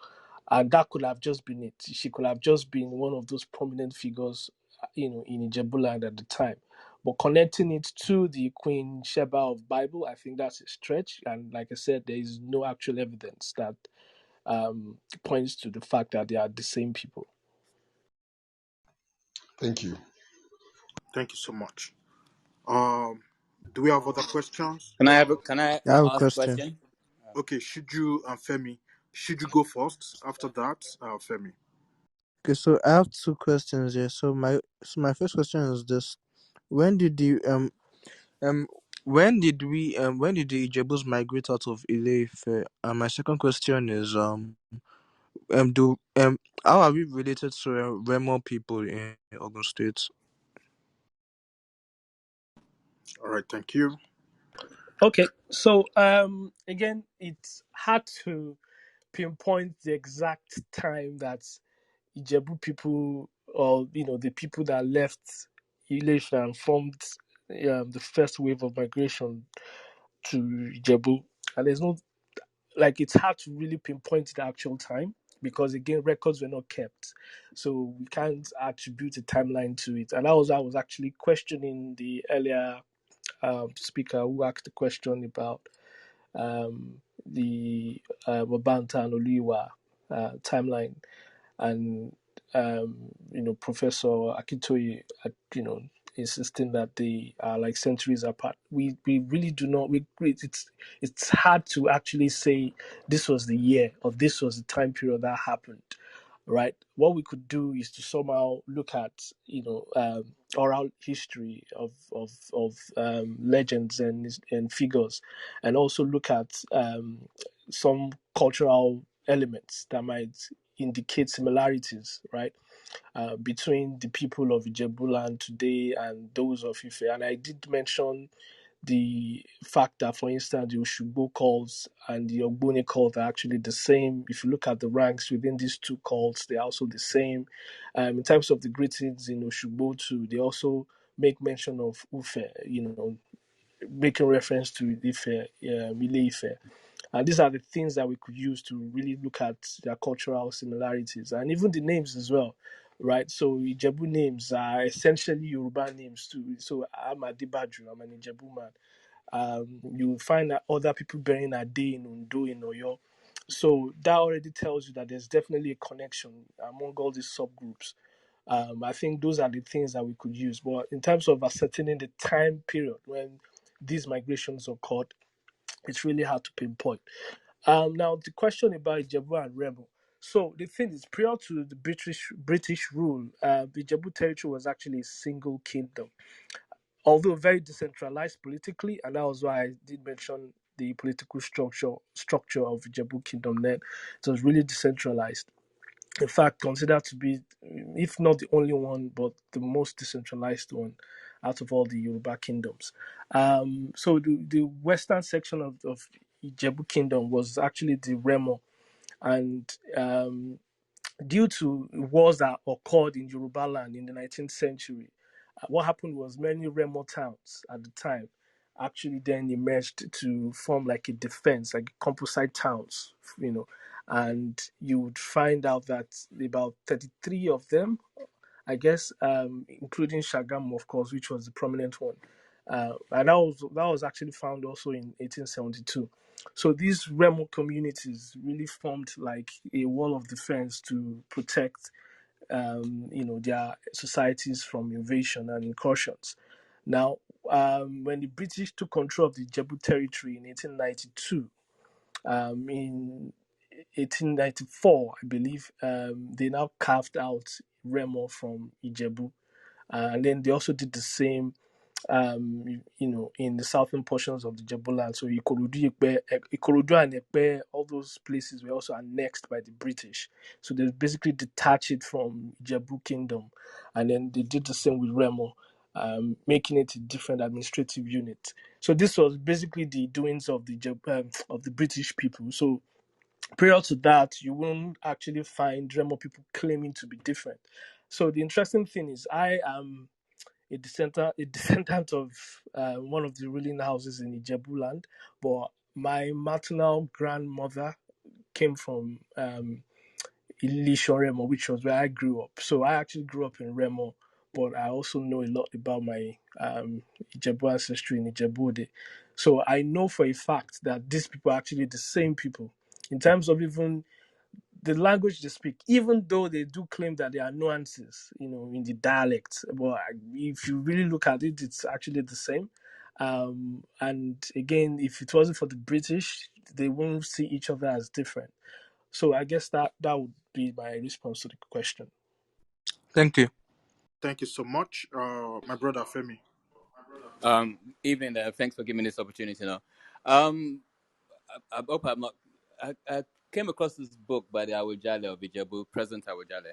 And that could have just been it. She could have just been one of those prominent figures, in Ijebuland at the time. But connecting it to the Queen Sheba of Bible, I think that's a stretch. And like I said, there is no actual evidence that points to the fact that they are the same people. Thank you. Thank you so much. Um, do we have other questions? Can I I have a ask a question. question? Okay, should you and Femi, should you go first? After that, Femi. Okay, so I have two questions here. So my first question is this: When did the um when did the Ijebus migrate out of Ile-Ife? And my second question is do how are we related to Remo people in Ogun State? All right, thank you. Okay, so again, it's hard to pinpoint the exact time that Ijebu people, or the people that left Ilesha and formed the first wave of migration to Ijebu, and there's no, like, it's hard to really pinpoint the actual time because again records were not kept, so we can't attribute a timeline to it. And I was actually questioning the earlier speaker who asked the question about the Wabanta and Oliwa timeline, and Professor Akintoye, insisting that they are like centuries apart. We really do not. It's hard to actually say this was the year or this was the time period that happened. Right. What we could do is to somehow look at oral history of legends and figures, and also look at some cultural elements that might indicate similarities, right, between the people of Ijebuland today and those of Ife. And I did mention the fact that, for instance, the Oshugbo calls and the Ogboni calls are actually the same. If you look at the ranks within these two calls, they're also the same. In terms of the greetings in Oshugbo too, they also make mention of Ufe, making reference to Ife, Ile Ife. And these are the things that we could use to really look at their cultural similarities and even the names as well, right? So Ijebu names are essentially Yoruba names too. So I'm Adibaju, I'm an Ijebu man. You find that other people bearing a day in Undo, in Oyo. So that already tells you that there's definitely a connection among all these subgroups. I think those are the things that we could use. But in terms of ascertaining the time period when these migrations occurred, it's really hard to pinpoint. Now the question about Ijebu and Rebel. So the thing is, prior to the British rule, the Ijebu territory was actually a single kingdom, although very decentralized politically, and that was why I did mention the political structure of Ijebu Kingdom. Then it was really decentralized. In fact, considered to be, if not the only one, but the most decentralized one out of all the Yoruba kingdoms. So the western section of Ijebu Kingdom was actually the Remo, and due to wars that occurred in Yoruba land in the 19th century, what happened was many Remo towns at the time actually then emerged to form like a defense, like composite towns, and you would find out that about 33 of them, I guess, including Shagamu, of course, which was the prominent one. And that was actually found also in 1872. So these Remo communities really formed like a wall of defense to protect, their societies from invasion and incursions. Now, when the British took control of the Jebu territory in 1892, in 1894, I believe, they now carved out Remo from Ijebu. And then they also did the same, in the southern portions of the Jebu land. So Ikorodu and Ekpe, all those places were also annexed by the British. So they basically detached it from Jebu Kingdom. And then they did the same with Remo, making it a different administrative unit. So this was basically the doings of the British people. So prior to that, you won't actually find Remo people claiming to be different. So the interesting thing is, I am a descendant of one of the ruling houses in Ijebu land, but my maternal grandmother came from Ilisho Remo, which was where I grew up. So I actually grew up in Remo, but I also know a lot about my Ijebu ancestry in Ijebu. So I know for a fact that these people are actually the same people in terms of even the language they speak, even though they do claim that there are nuances, in the dialect. But if you really look at it, it's actually the same. And again, if it wasn't for the British, they won't see each other as different. So I guess that would be my response to the question. Thank you. Thank you so much, my brother Femi. Evening there. Thanks for giving me this opportunity now. Um, I hope I'm not. I came across this book by the Awujale of Ijebu, President Awujale,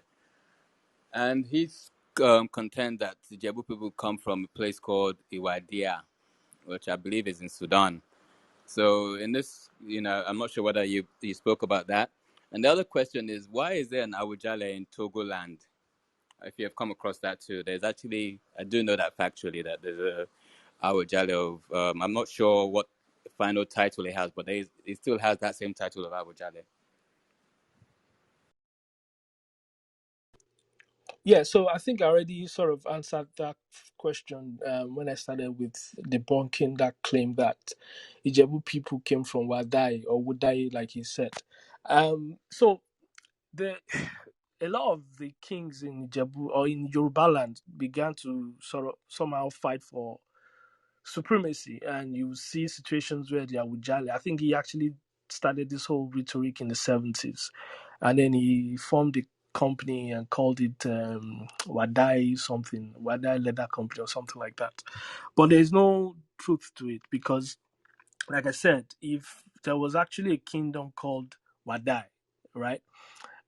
and he's contend that the Ijebu people come from a place called Iwadia, which I believe is in Sudan. So in this, I'm not sure whether you spoke about that. And the other question is, why is there an Awujale in Togoland? If you have come across that too, there's actually, I do know that factually, that there's a Awujale of, I'm not sure what final title he has, but he still has that same title of Awujale. Yeah, so I think I already sort of answered that question when I started with debunking that claim that Ijebu people came from Wadai or Wudai, like he said. So the a lot of the kings in Ijebu or in Yoruba land began to sort of somehow fight for supremacy, and you see situations where they are with Jale. I think he actually started this whole rhetoric in the 70s, and then he formed a company and called it Wadai something, Wadai Leather Company or something like that. But there's no truth to it because, like I said, if there was actually a kingdom called Wadai, right,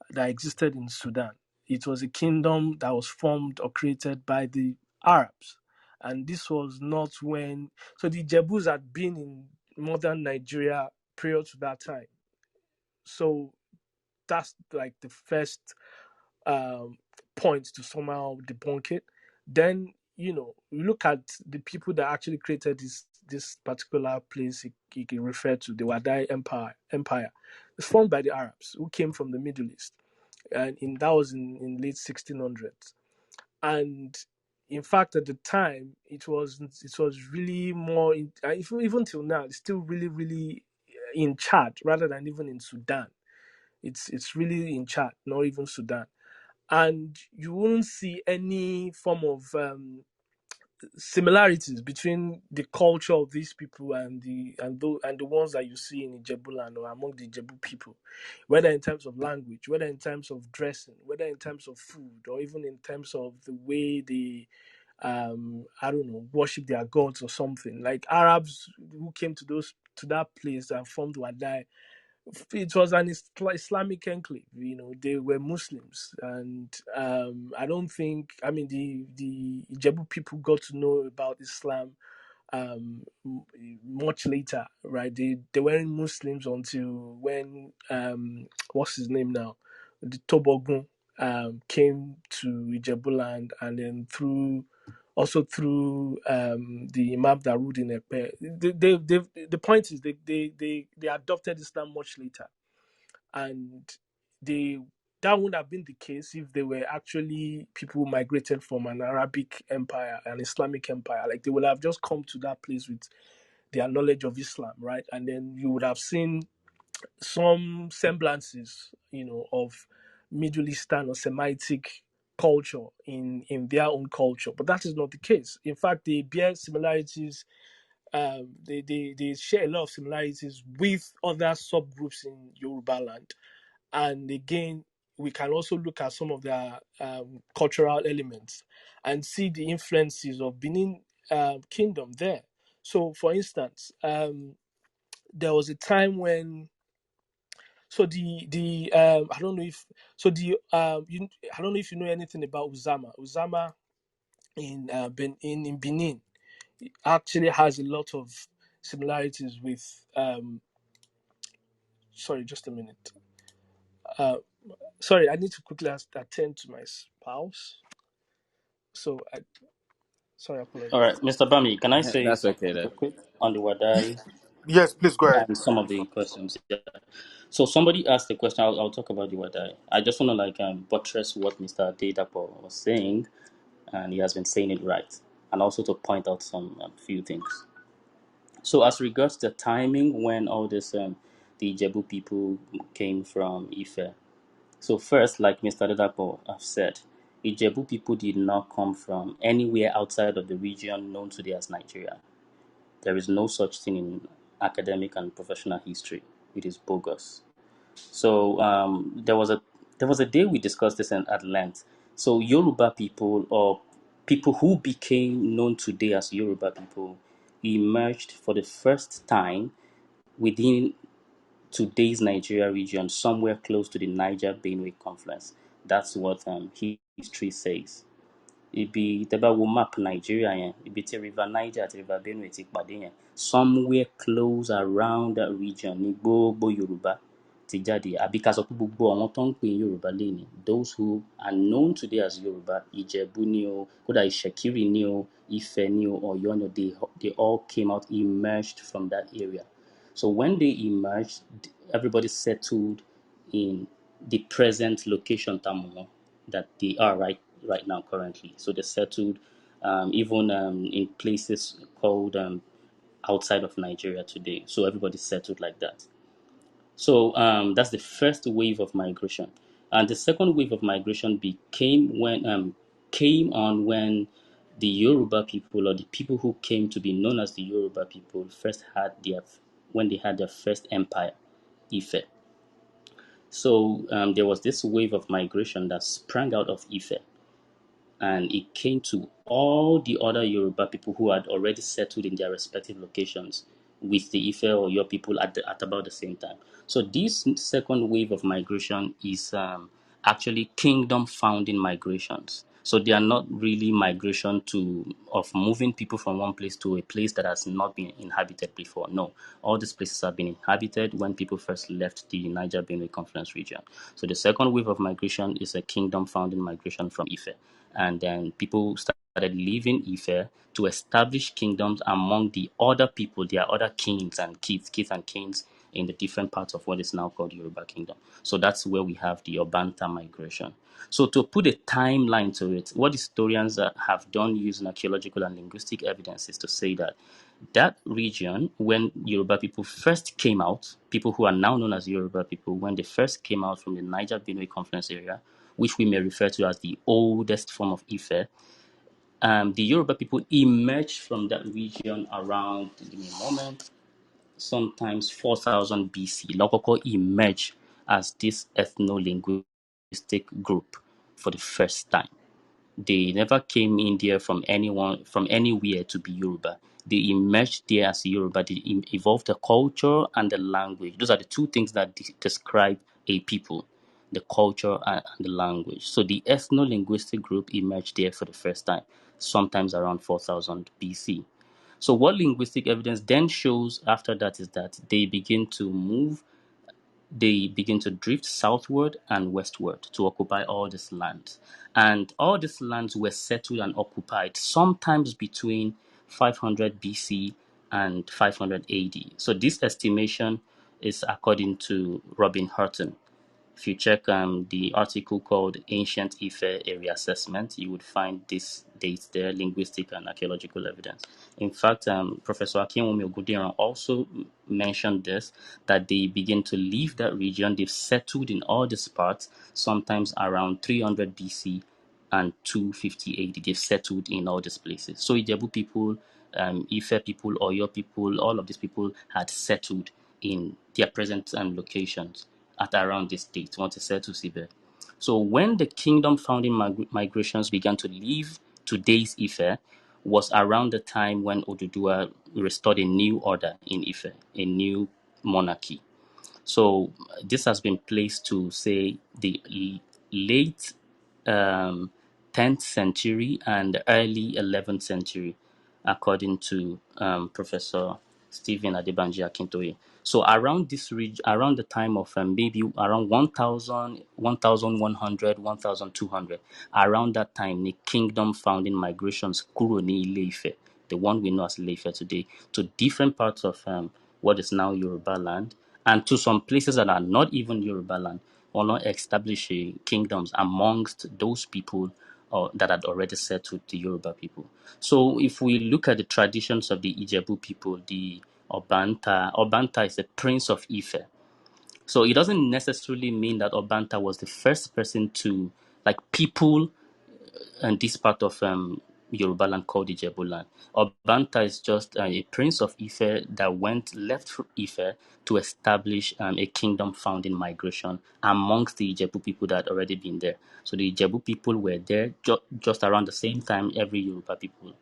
that existed in Sudan, it was a kingdom that was formed or created by the Arabs. And this was not when, so the Jebus had been in modern Nigeria prior to that time. So that's like the first um, point to somehow debunk it. Then you look at the people that actually created this particular place. He can refer to the Wadai Empire. It's formed by the Arabs who came from the Middle East, and that was in late 1600s. And in fact, at the time, it was really more even till now, it's still really really in Chad rather than even in Sudan. It's really in Chad, not even Sudan. And you won't see any form of similarities between the culture of these people and the ones that you see in Ijebuland or among the Ijebu people, whether in terms of language, whether in terms of dressing, whether in terms of food, or even in terms of the way they I don't know, worship their gods or something. Like Arabs who came to that place and formed Wadai, it was an Islamic enclave. They were Muslims, and I don't think. I mean, the Ijebu people got to know about Islam much later, right? They weren't Muslims until when what's his name now, the Tobogun came to Ijebuland, and then through the Imam that ruled in Epe. The point is they adopted Islam much later, and they that wouldn't have been the case if they were actually people who migrated from an Arabic empire, an Islamic empire. Like they would have just come to that place with their knowledge of Islam, right? And then you would have seen some semblances, of Middle Eastern or Semitic culture in their own culture. But that is not the case. In fact, they bear similarities. They share a lot of similarities with other subgroups in Yoruba land. And again, we can also look at some of their cultural elements and see the influences of Benin Kingdom there. So, for instance, there was a time when, so the I don't know if so the I don't know if you know anything about Uzama. Uzama in Benin actually has a lot of similarities with sorry, just a minute. Uh, Sorry, I need to quickly attend to my spouse. So, sorry, All apologies. right, Mr. Bami, can I say That's okay something then. real quick on the Wadai Yes, please go ahead. and some of the questions? Yeah. So somebody asked the question. I'll talk about the Wadai. I just want to buttress what Mr. Adedapo was saying, and he has been saying it right, and also to point out some few things. So as regards the timing when all this the Ijebu people came from Ife. So first, like Mr. Adedapo have said, Ijebu people did not come from anywhere outside of the region known today as Nigeria. There is no such thing in academic and professional history. It is bogus. So there was a day we discussed this at length. So Yoruba people, or people who became known today as Yoruba people, emerged for the first time within today's Nigeria region, somewhere close to the Niger-Benue confluence. That's what history says. Ibi tẹ́ bá wo map Nigeria yẹn, ibi tí river Niger àti river Benue ti pàdé yẹn, somewhere close around that region ní gbogbo Yorùbá ti jáde. Àbí ká sọ pé gbogbo àwọn tó ń pè ní Yorùbá lénìí, those who are known today as Yorùbá, Ìjẹ̀bú ni o, kódà Ìṣẹ̀kírì ni o, Ifẹ̀ ni o, Ọ̀yọ́ ni o, they all came out, emerged from that area. So when they emerged, everybody settled in the present location Tamuno that they are right now currently. So they settled even in places called outside of Nigeria today. So everybody settled like that. So that's the first wave of migration, and the second wave of migration came on when the Yoruba people, or the people who came to be known as the Yoruba people, when they had their first empire, Ife. So there was this wave of migration that sprang out of Ife, and it came to all the other Yoruba people who had already settled in their respective locations with the Ife or your people at about the same time. So this second wave of migration is actually kingdom founding migrations. So they are not really migration of moving people from one place to a place that has not been inhabited before. No, all these places have been inhabited when people first left the Niger Benue Confluence region. So the second wave of migration is a kingdom founding migration from Ife. And then people started leaving Ife to establish kingdoms among the other people, their other kings and kith and kings in the different parts of what is now called Yoruba Kingdom. So that's where we have the Obanta migration. So to put a timeline to it, what historians have done using archaeological and linguistic evidence is to say that that region, when Yoruba people first came out, people who are now known as Yoruba people, when they first came out from the Niger Benue Confluence area, which we may refer to as the oldest form of Ife, the Yoruba people emerged from that region around, give me a moment, sometimes 4000 BC. Lokoko emerged as this ethno-linguistic group for the first time. They never came in there from anywhere to be Yoruba. They emerged there as Yoruba. They evolved the culture and the language. Those are the two things that describe a people: the culture and the language. So the ethno-linguistic group emerged there for the first time, sometimes around 4000 BC. So what linguistic evidence then shows after that is that they begin to drift southward and westward to occupy all these lands. And all these lands were settled and occupied sometimes between 500 BC and 500 AD. So this estimation is according to Robin Hurton. If you check the article called Ancient Ife Area Assessment, you would find these dates there, linguistic and archaeological evidence. In fact, Professor Akinwumi Ogudiran also mentioned this, that they begin to leave that region. They've settled in all these parts, sometimes around 300 BC and 250 AD. They've settled in all these places. So Ijebu people, Ife people, Oyo people, all of these people had settled in their present locations at around this date, once they settled Sibe. So when the kingdom founding migrations began to leave today's Ife was around the time when Oduduwa restored a new order in Ife, a new monarchy. So this has been placed to say the late 10th century and early 11th century, according to Professor Stephen Adebanji Akintoye. So around this region, around the time of maybe around 1000, 1100, 1200, around that time, the kingdom founding migrations kúrò ní Ile-Ife, the one we know as Ile-Ife today, to different parts of what is now Yoruba land, and to some places that are not even Yoruba land, or not establishing kingdoms amongst those people that had already settled the Yoruba people. So if we look at the traditions of the Ijebu people, the Obanta is the prince of Ife. So it doesn't necessarily mean that Obanta was the first person to, like, people and this part of Yoruba land called Ijebu land. Obanta is just a prince of Ife that left Ife to establish a kingdom founding migration amongst the Ijebu people that had already been there. So the Ijebu people were there just around the same time every Yoruba people,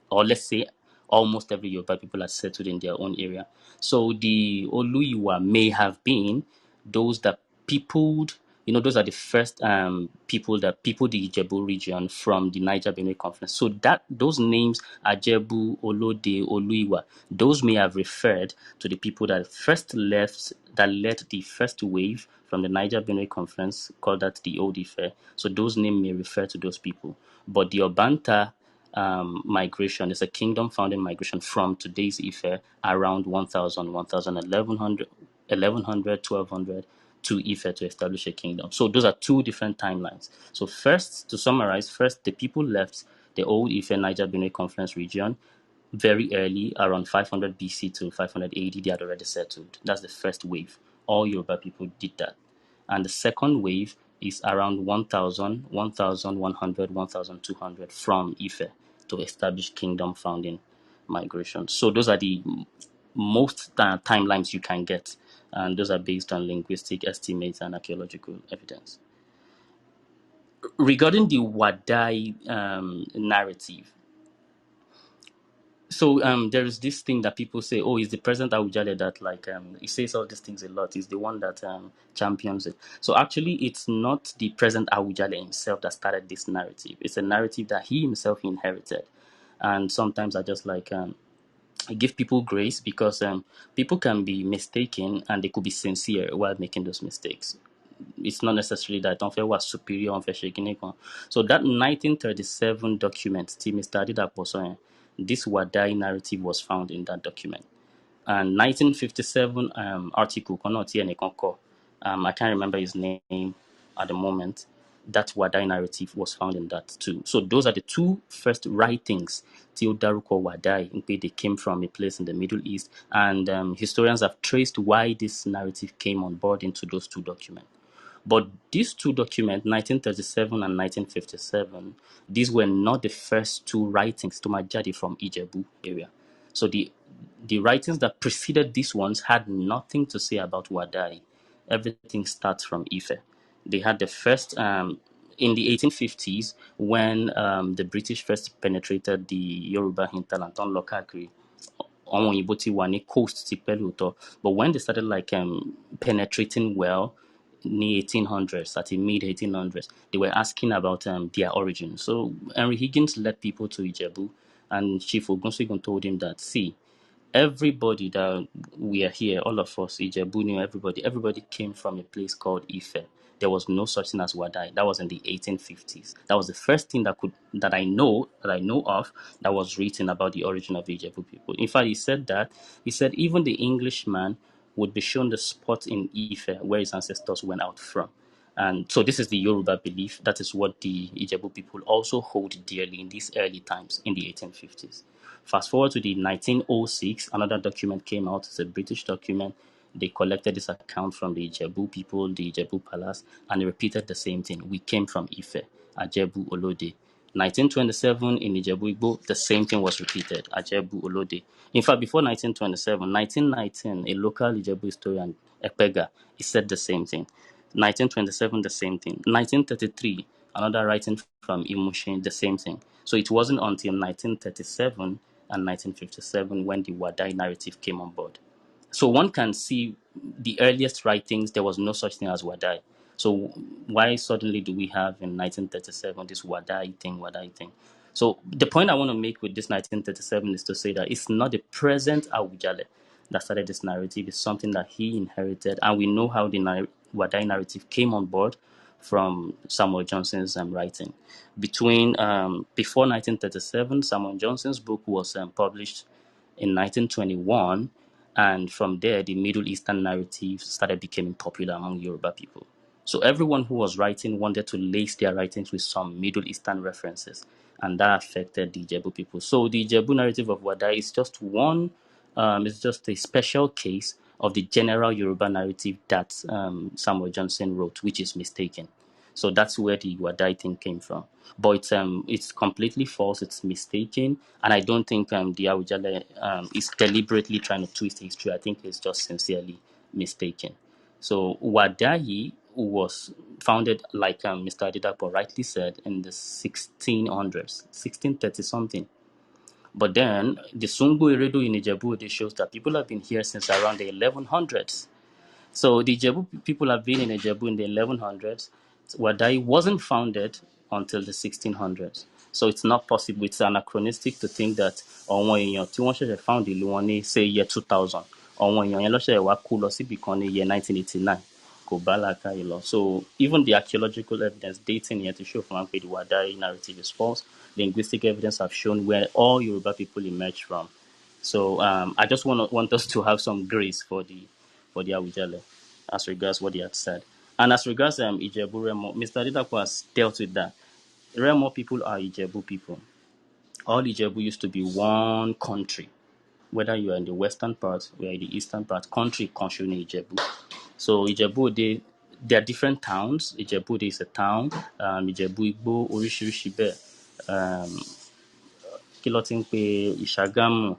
or let's say almost every Yoruba people are settled in their own area. So the Oluiwa may have been those that peopled, those are the first people that peopled the Ijebu region from the Niger Benue Conference. So that those names, Ajebu, Olode, Oluiwa, those may have referred to the people that led the first wave from the Niger Benue Conference, called that the Old Ife. So those names may refer to those people. But the Obanta migration is a kingdom founding migration from today's Ife around 1000, 1100, 1200 to Ife to establish a kingdom. So those are two different timelines. So first, to summarize, the people left the old Ife Niger Benue Conference region very early, around 500 BC to 500 AD. They had already settled. That's the first wave. All Yoruba people did that. And the second wave is around 1000, 1100, 1200 from Ife to establish kingdom founding migration. So those are the most timelines you can get, and those are based on linguistic estimates and archaeological evidence. Regarding the Wadai narrative, So there is this thing that people say, oh, it's the present Awujale that like he says all these things a lot. He's the one that champions it. So actually, it's not the present Awujale himself that started this narrative. It's a narrative that he himself inherited, and sometimes I just like I give people grace because people can be mistaken and they could be sincere while making those mistakes. It's not necessarily that Donfe was superior on Feshekinekon. So that 1937 document, Mr. Adidapo, this Wadai narrative was found in that document. And 1957 article, I can't remember his name at the moment. That Wadai narrative was found in that too. So those are the two first writings. Daruko Wadai, they came from a place in the Middle East, and historians have traced why this narrative came on board into those two documents. But these two documents, 1937 and 1957, these were not the first two writings to Majadi from Ijebu area. So the writings that preceded these ones had nothing to say about Wadai. Everything starts from Ife. They had the first in the 1850s when the British first penetrated the Yoruba hinterland on Lokakri. Àwọn òyìnbó ti wà ní coast ti pẹ́ lóòótọ́, but when they started like penetrating well ní 1800s, at the mid 1800s, they were asking about their origin. So Henry Higgins led people to Ijebu, and Chief Ogunsegun told him that, see, everybody that we are here, all of us, Ijebu, everybody came from a place called Ife. There was no such thing as Wadai. That was in the 1850s. That was the first thing that I know of that was written about the origin of the Ijebu people. In fact, he said even the Englishman would be shown the spot in Ife where his ancestors went out from. And so this is the Yoruba belief. That is what the Ijebu people also hold dearly in these early times in the 1850s. Fast forward to the 1906, another document came out. It's a British document. They collected this account from the Ijebu people, the Ijebu palace, and they repeated the same thing. We came from Ife, Ajebu Olode. 1927 in Ijebu Igbo, the same thing was repeated, Ajebu Olode. In fact, before 1927, 1919, a local Ijebu historian, Epega, he said the same thing. 1927, the same thing. 1933, another writing from Imushin, the same thing. So it wasn't until 1937 and 1957 when the Wadai narrative came on board. So one can see the earliest writings, there was no such thing as Wadai. So why suddenly do we have in 1937 this Wadai thing? So the point I want to make with this 1937 is to say that it's not the present Awujale that started this narrative. It's something that he inherited, and we know how the Wadai narrative came on board from Samuel Johnson's writing. Before 1937, Samuel Johnson's book was published in 1921, and from there, the Middle Eastern narrative started becoming popular among Yoruba people. So everyone who was writing wanted to lace their writings with some Middle Eastern references, and that affected the Ijebu people. So the Ijebu narrative of Wada is just it's just a special case of the general Yoruba narrative that Samuel Johnson wrote, which is mistaken. So that's where the Wadai thing came from. But it's completely false, it's mistaken, and I don't think the Awujale is deliberately trying to twist history. I think it's just sincerely mistaken. So Wadai was founded, like Mr. Adidapo rightly said, in the 1600s, 1630 something. But then the Sungu Eredu in Ijebu shows that people have been here since around the 1100s. So the Ijebu people have been in Ijebu in the 1100s. Wadai wasn't founded until the 1600s. So it's not possible. It's anachronistic to think that àwọn èèyàn tí wọ́n ṣẹ̀ṣẹ̀ found ìlú wọn ní say year 2000, àwọn èèyàn yẹn ló ṣẹ̀ṣẹ̀ wá kú lọ síbì kan ní year 1989. Kò bá làákàyè lọ. So even the archaeological evidence dating here to show from the Wadai narrative is false. Linguistic evidence have shown where all Yoruba people emerged from. So I just want us to have some grace for the Awujale as regards what he had said. And as regards Ijebu Remo, Mr. Didapo has dealt with that. Remo people are Ijebu people. All Ijebu used to be one country. Whether you are in the western part or in the eastern part, country constitutes Ijebu. So Ijebu, there are different towns. Ijebu is a town. Ijebu Igbo, oríṣiríṣi bẹ́ẹ̀. Kilotimpe, Ishagamu,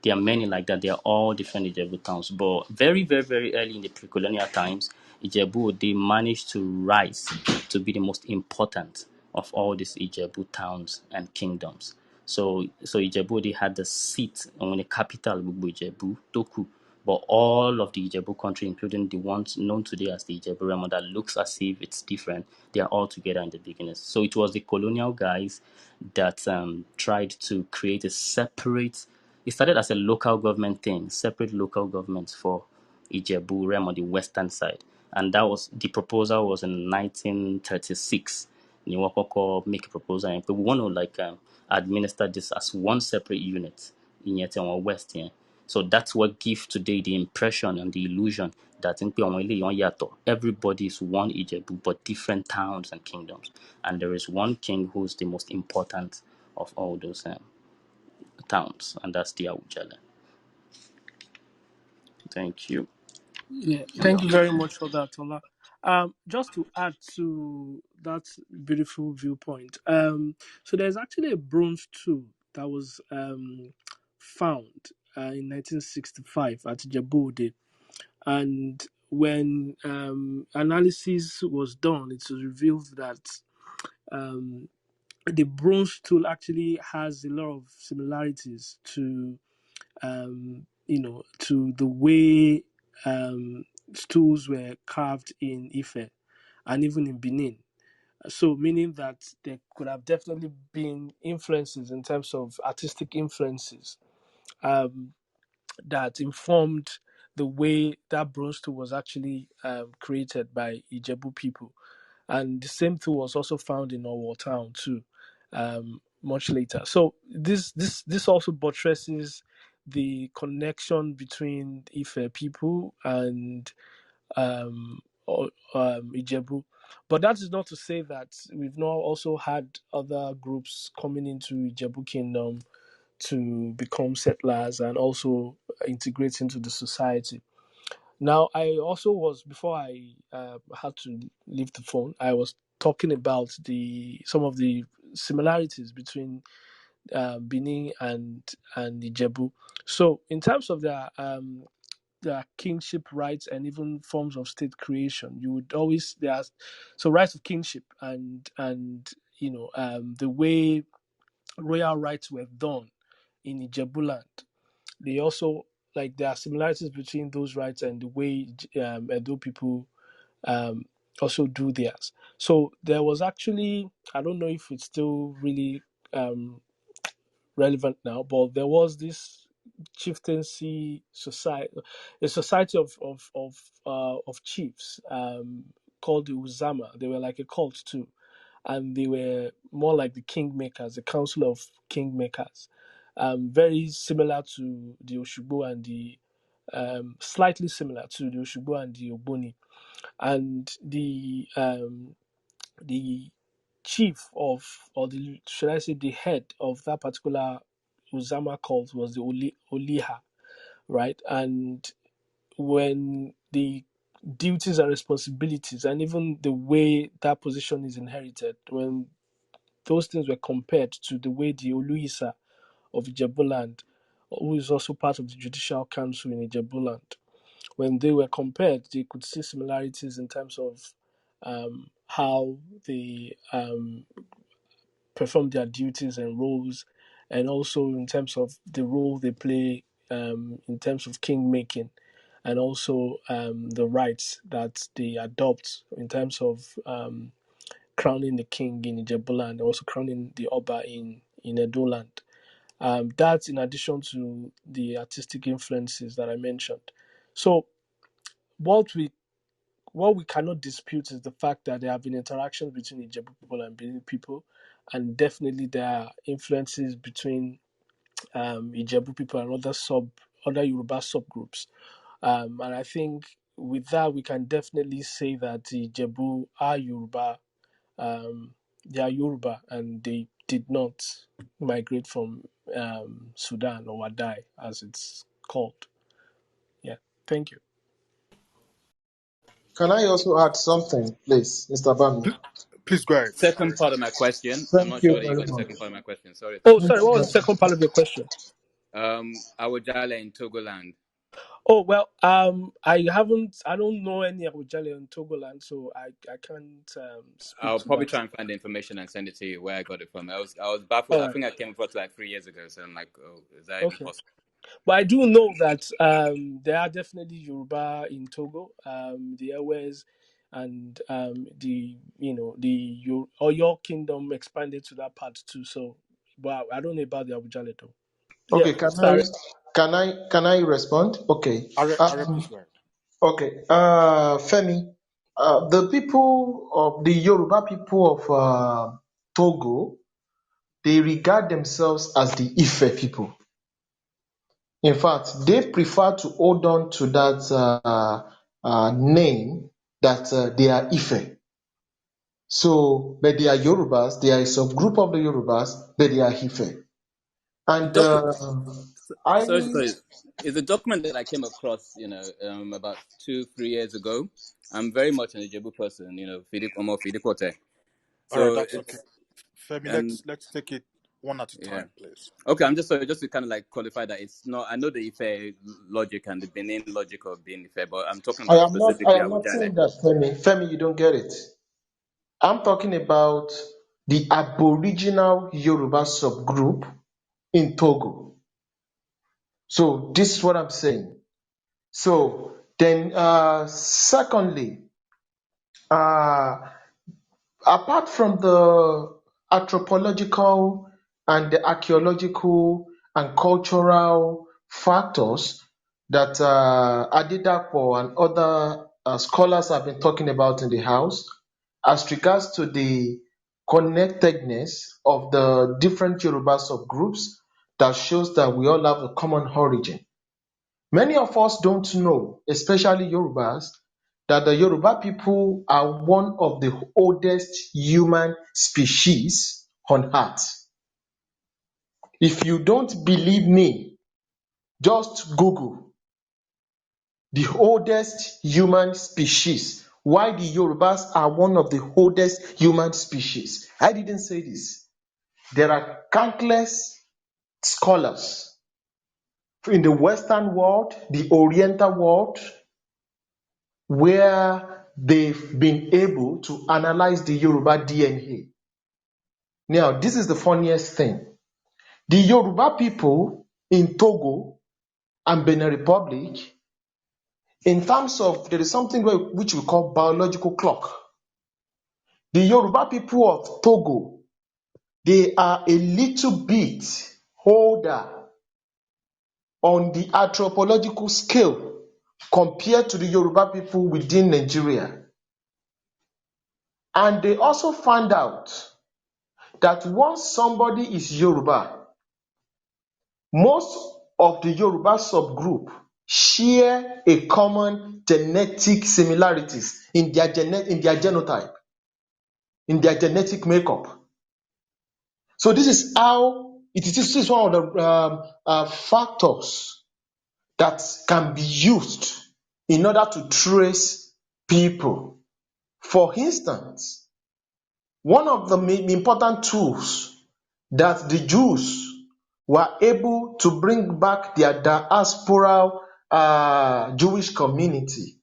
there are many like that. They are all different Ijebu towns. But very, very, very early in the pre-colonial times, Ijebu, they managed to rise to be the most important of all these Ijebu towns and kingdoms. So Ijebu had the seat on the capital gbogbo Ijebu Toku. But all of the Ijebu country, including the ones known today as the Ijebu Remo, that looks as if it's different, they are all together in the beginning. So it was the colonial guys that tried to create a separate. It started as a local government thing, separate local governments for Ijebu Remo, the western side, and that was the proposal was in 1936. Ni wọ́n kọ́kọ́ make a proposal yẹn pé we want to administer this as one separate unit ìyẹn ti àwọn west yẹn. So that's what gives today the impression and the illusion that in pé àwọn eléyìí wọ́n yàtọ̀. Everybody is one Ijebu but different towns and kingdoms, and there is one king who is the most important of all those towns, and that's the Awujale. Thank you. Yeah, Yeah. thank you very much for that, Ola. Just to add to that beautiful viewpoint, so there's actually a bronze tool that was found in 1965 at Djibouti, and when analysis was done, it was revealed that um, the bronze tool actually has a lot of similarities to to the way stools were carved in Ife and even in Benin. So, meaning that there could have definitely been influences in terms of artistic influences um, that informed the way that bronze tool was actually created by Ijebu people. And the same tool was also found in Owo town too, much later. So this also buttresses the connection between Ife people and Ijebu. But that is not to say that we've not also had other groups coming into Ijebu Kingdom to become settlers and also integrate into the society. Now, I also was before I had to leave the phone. I was talking about some of the similarities between Benin and Ijebu. So, in terms of their kingship rights and even forms of state creation, you would always rights of kingship and the way royal rights were done in Ijebu land. They also there are similarities between those rights and the way Edo people um, also do theirs. So there was actually, I don't know if it's still really um, relevant now, but there was this chieftaincy society, a society of chiefs called the Uzama. They were like a cult too, and they were more like the kingmakers, the council of kingmakers, very similar to the Oshubo and the slightly similar to the Oshubo and the Ogboni, and the chief of, or the should I say the head of that particular Uzama cult was the Oliha, right? And when the duties and responsibilities and even the way that position is inherited, when those things were compared to the way the Oluisa of Ijebuland, who is also part of the Judicial Council in Ijebuland, when they were compared, they could see similarities in terms of how they perform their duties and roles, and also in terms of the role they play in terms of king making, and also the rights that they adopt in terms of crowning the king in Ijebuland, also crowning the Oba in Edoland. That's in addition to the artistic influences that I mentioned. So what we cannot dispute is the fact that there have been interactions between Ijebu people and Benin people, and definitely there are influences between Ijebu people and other Yoruba subgroups. And I think with that we can definitely say that the Ijebu are Yoruba. They are Yoruba, and they did not migrate from Sudan or Wadai, as it's called. Yeah, thank you. Can I also add something, please, Mr. Bami? Please go ahead. Go Second ahead. part of my question. I'm Thank not sure you whether you very got the much. second part of my question. Sorry, Oh, sir. Thank sorry. you What was very the second part of your question? Awujale in Togoland. Oh well, I don't know any Awujale in Togoland, so I can't speak I'll to probably that. try and find the information and send it to you where I got it from. I was baffled. All I right, think I came across it like 3 years ago, so I'm like, oh, is that even okay. possible? But I do know that there are definitely Yoruba in Togo, the Ewe, and the Oyo Kingdom expanded to that part too. So, but I don't know about the Awujale though. Yeah, Okay, sorry. can I respond? Okay. Are, please go ahead. Okay. Femi, the people of the Yoruba people of Togo, they regard themselves as the Ife people. In fact, they prefer to hold on to that name that they are Ife. So, but they are Yorubas, they are a subgroup of the Yorubas, but they are Ife. The And document, sorry, I sorry, is a document that I came across, about 2, 3 years ago. I'm very much an Ijebu person, I'm a Fidikote. All right, So that's okay. Femi, and let's take it one at a yeah. time, please. Okay, I'm just sorry, just to kind of like qualify that it's not. I know the Ife logic and the Benin logic of being Ife, but I'm talking about I specifically am not Awujale. saying that, Femi. Femi, you don't get it. I'm talking about the Aboriginal Yoruba subgroup in Togo. So this is what I'm saying. So then, secondly, uh, apart from the anthropological and the archaeological and cultural factors that Adedapo and other scholars have been talking about in the house, as regards to the connectedness of the different Yoruba subgroups, that shows that we all have a common origin. Many of us don't know, especially Yorubas, that the Yoruba people are one of the oldest human species on earth. If you don't believe me, just Google the oldest human species. Why the Yorubas are one of the oldest human species. I didn't say this. There are countless scholars in the Western world, the Oriental world, where they've been able to analyze the Yoruba DNA. Now, this is the funniest thing. The Yoruba people in Togo and Benin Republic, in terms of, there is something which we call biological clock. The Yoruba people of Togo, they are a little bit older on the anthropological scale compared to the Yoruba people within Nigeria. And they also found out that once somebody is Yoruba, most of the Yoruba subgroup share a common genetic similarities in their genotype, in their genetic makeup. So this is how this is one of the factors that can be used in order to trace people. For instance, one of the important tools that the Jews were able to bring back their diasporal Jewish community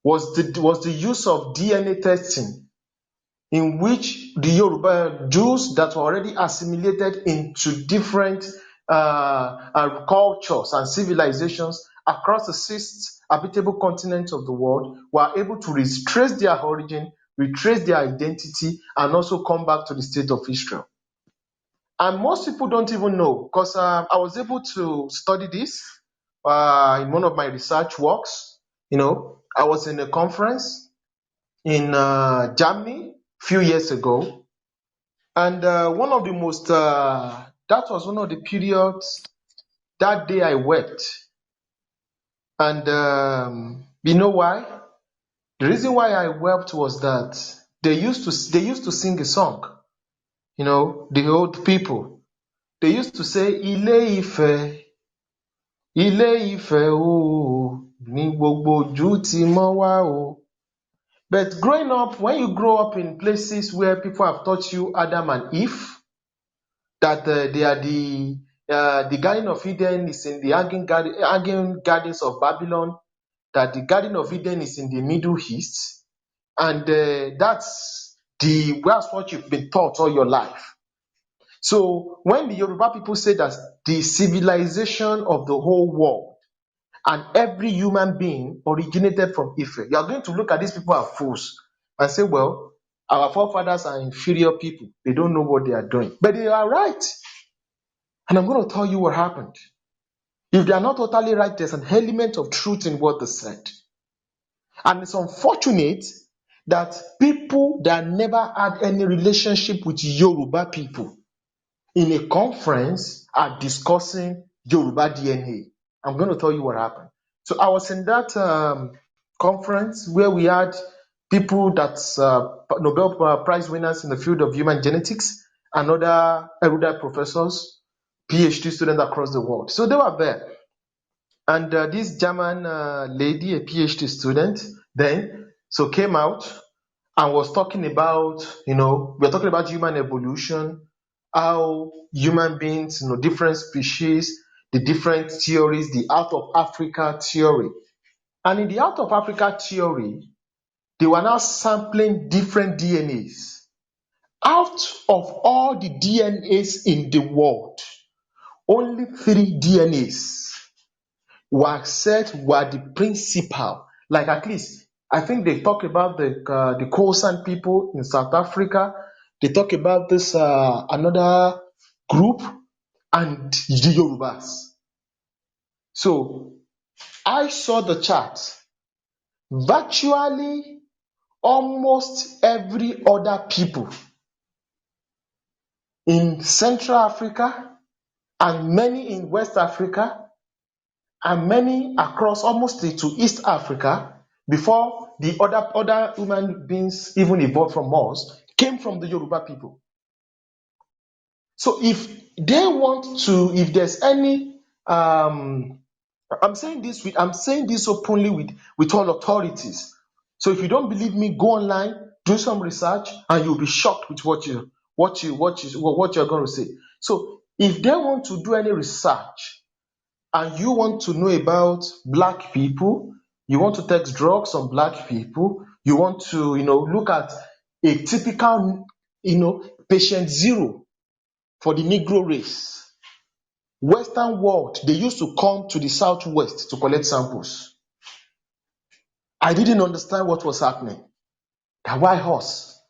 was the use of DNA testing, in which the Yoruba Jews that were already assimilated into different cultures and civilizations across the six habitable continents of the world were able to retrace their origin, retrace their identity, and also come back to the state of Israel. And most people don't even know, because I was able to study this in one of my research works. I was in a conference in Germany a few years ago, and that was one of the periods that day I wept. And you know why? The reason why I wept was that they used to sing a song. The old people. They used to say, Ilé Ifẹ̀, Ilé Ifẹ̀ o, ní gbogbo ojú ti mọ́ wá o. But growing up, when you grow up in places where people have taught you Adam and Eve, that they are the Garden of Eden is in the Hanging Gardens of Babylon, that the Garden of Eden is in the Middle East, and that's what you've been taught all your life. So when the Yoruba people say that the civilization of the whole world and every human being originated from Ife, you are going to look at these people as fools and say, well, our forefathers are inferior people. They don't know what they are doing. But they are right. And I'm going to tell you what happened. If they are not totally right, there's an element of truth in what they said. And it's unfortunate that people that never had any relationship with Yoruba people in a conference are discussing Yoruba DNA. I'm going to tell you what happened. So I was in that conference where we had people that's Nobel Prize winners in the field of human genetics and other erudite professors, PhD students across the world. So they were there. And this German lady, a PhD student, then so came out and was talking about, we're talking about human evolution, how human beings, different species, the different theories, the out of Africa theory. And in the out of Africa theory, they were now sampling different DNAs. Out of all the DNAs in the world, only 3 DNAs were the principal. Like at least, I think they talk about the Khoisan people in South Africa. They talk about this another group and the Yorubas. So I saw the chart. Virtually almost every other people in Central Africa and many in West Africa and many across almost to East Africa before the other human beings even evolved from us came from the Yoruba people. So if they want to, if there's any, I'm saying this openly with all authorities. So if you don't believe me, go online, do some research, and you'll be shocked with what you're going to say. So if they want to do any research and you want to know about black people, you want to take drugs on black people, you want to, look at a typical, patient zero for the Negro race. Western world, they used to come to the Southwest to collect samples. I didn't understand what was happening. Why us?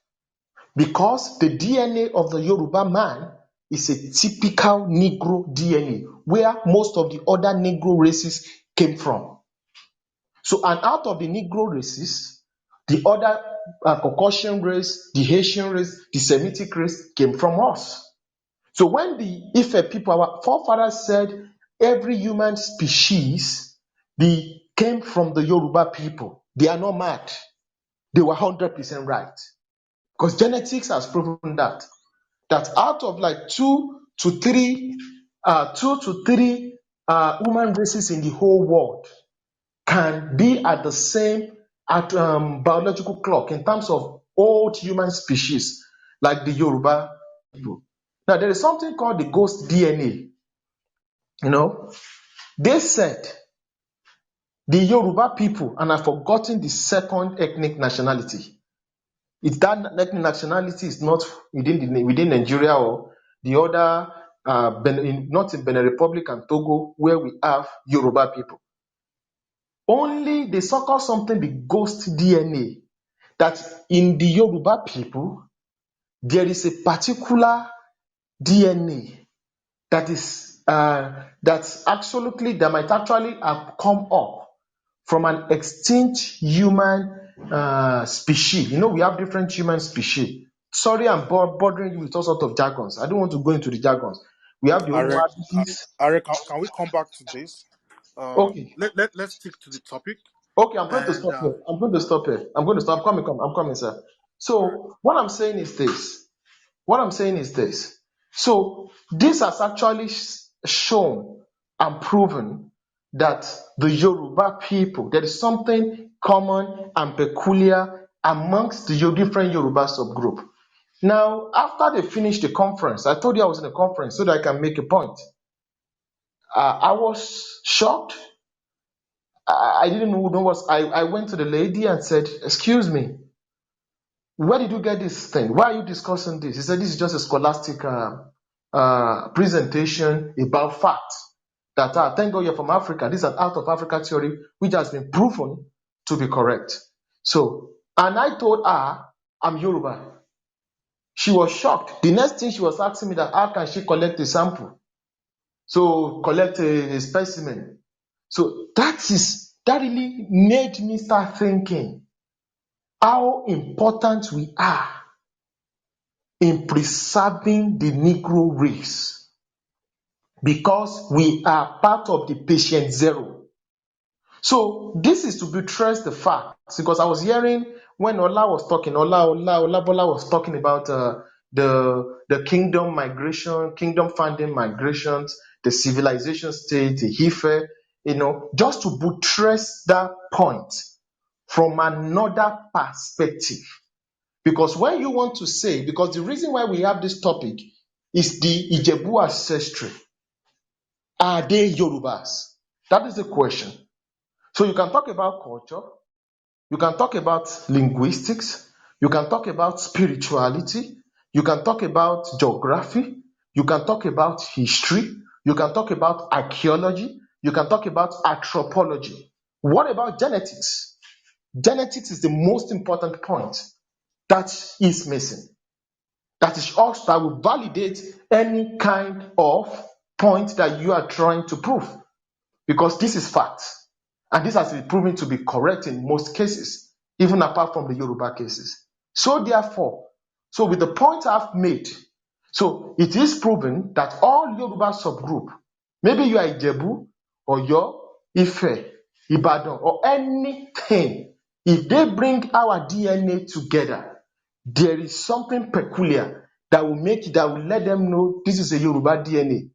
Because the DNA of the Yoruba man is a typical Negro DNA, where most of the other Negro races came from. So, and out of the Negro races, the other Caucasian race, the Haitian race, the Semitic race came from us. So when the Ife people, our forefathers said every human species came from the Yoruba people, they are not mad. They were 100% right. Because genetics has proven that out of like two to three human races in the whole world can be at the same biological clock in terms of old human species like the Yoruba people. Now there is something called the ghost DNA. They said the Yoruba people, and I've forgotten the second ethnic nationality. If that ethnic nationality is not within Nigeria or the other, not in Benin Republic and Togo, where we have Yoruba people. Only they succor something the ghost DNA, that in the Yoruba people there is a particular DNA that might actually have come up from an extinct human species. We have different human species. Sorry, I'm bothering you with all sorts of jargons. I don't want to go into the jargons. We have the Homo Are, habilis. Are, can we come back to this? Okay, Let's stick to the topic. okay, I'm going to And stop here. I'm going to stop here. I'm going to stop. I'm coming, sir. all right. So what I'm saying is this. So this has actually shown and proven that the Yoruba people, there is something common and peculiar amongst the different Yoruba subgroup. Now, after they finished the conference, I told you I was in a conference so that I can make a point. I was shocked. I didn't know what I went to the lady and said, "Excuse me, where did you get this thing? Why are you discussing this?" He said, "This is just a scholastic presentation about facts. That thank God you're from Africa. This is an out of Africa theory which has been proven to be correct." So, and I told her I'm Yoruba. She was shocked. The next thing she was asking me that how can she collect a sample? So collect a specimen. So that really made me start thinking how important we are in preserving the Negro race because we are part of the patient zero. So this is to buttress the fact because I was hearing when Ola was talking, Olabola was talking about the kingdom migration, kingdom founding migrations, the civilization state, the Ife, just to buttress that point from another perspective. Because when you want to say, because the reason why we have this topic is the Ijebu ancestry. Are they Yorubas? That is the question. So you can talk about culture, you can talk about linguistics, you can talk about spirituality, you can talk about geography, you can talk about history, you can talk about archaeology, you can talk about anthropology. What about genetics? Genetics is the most important point that is missing. That is us that will validate any kind of point that you are trying to prove because this is fact. And this has been proven to be correct in most cases, even apart from the Yoruba cases. So therefore, so with the point I've made, so it is proven that all Yoruba subgroup, maybe you are Ijebu, or your Ife, Ibadan, or anything, if they bring our DNA together, there is something peculiar that will let them know this is a Yoruba DNA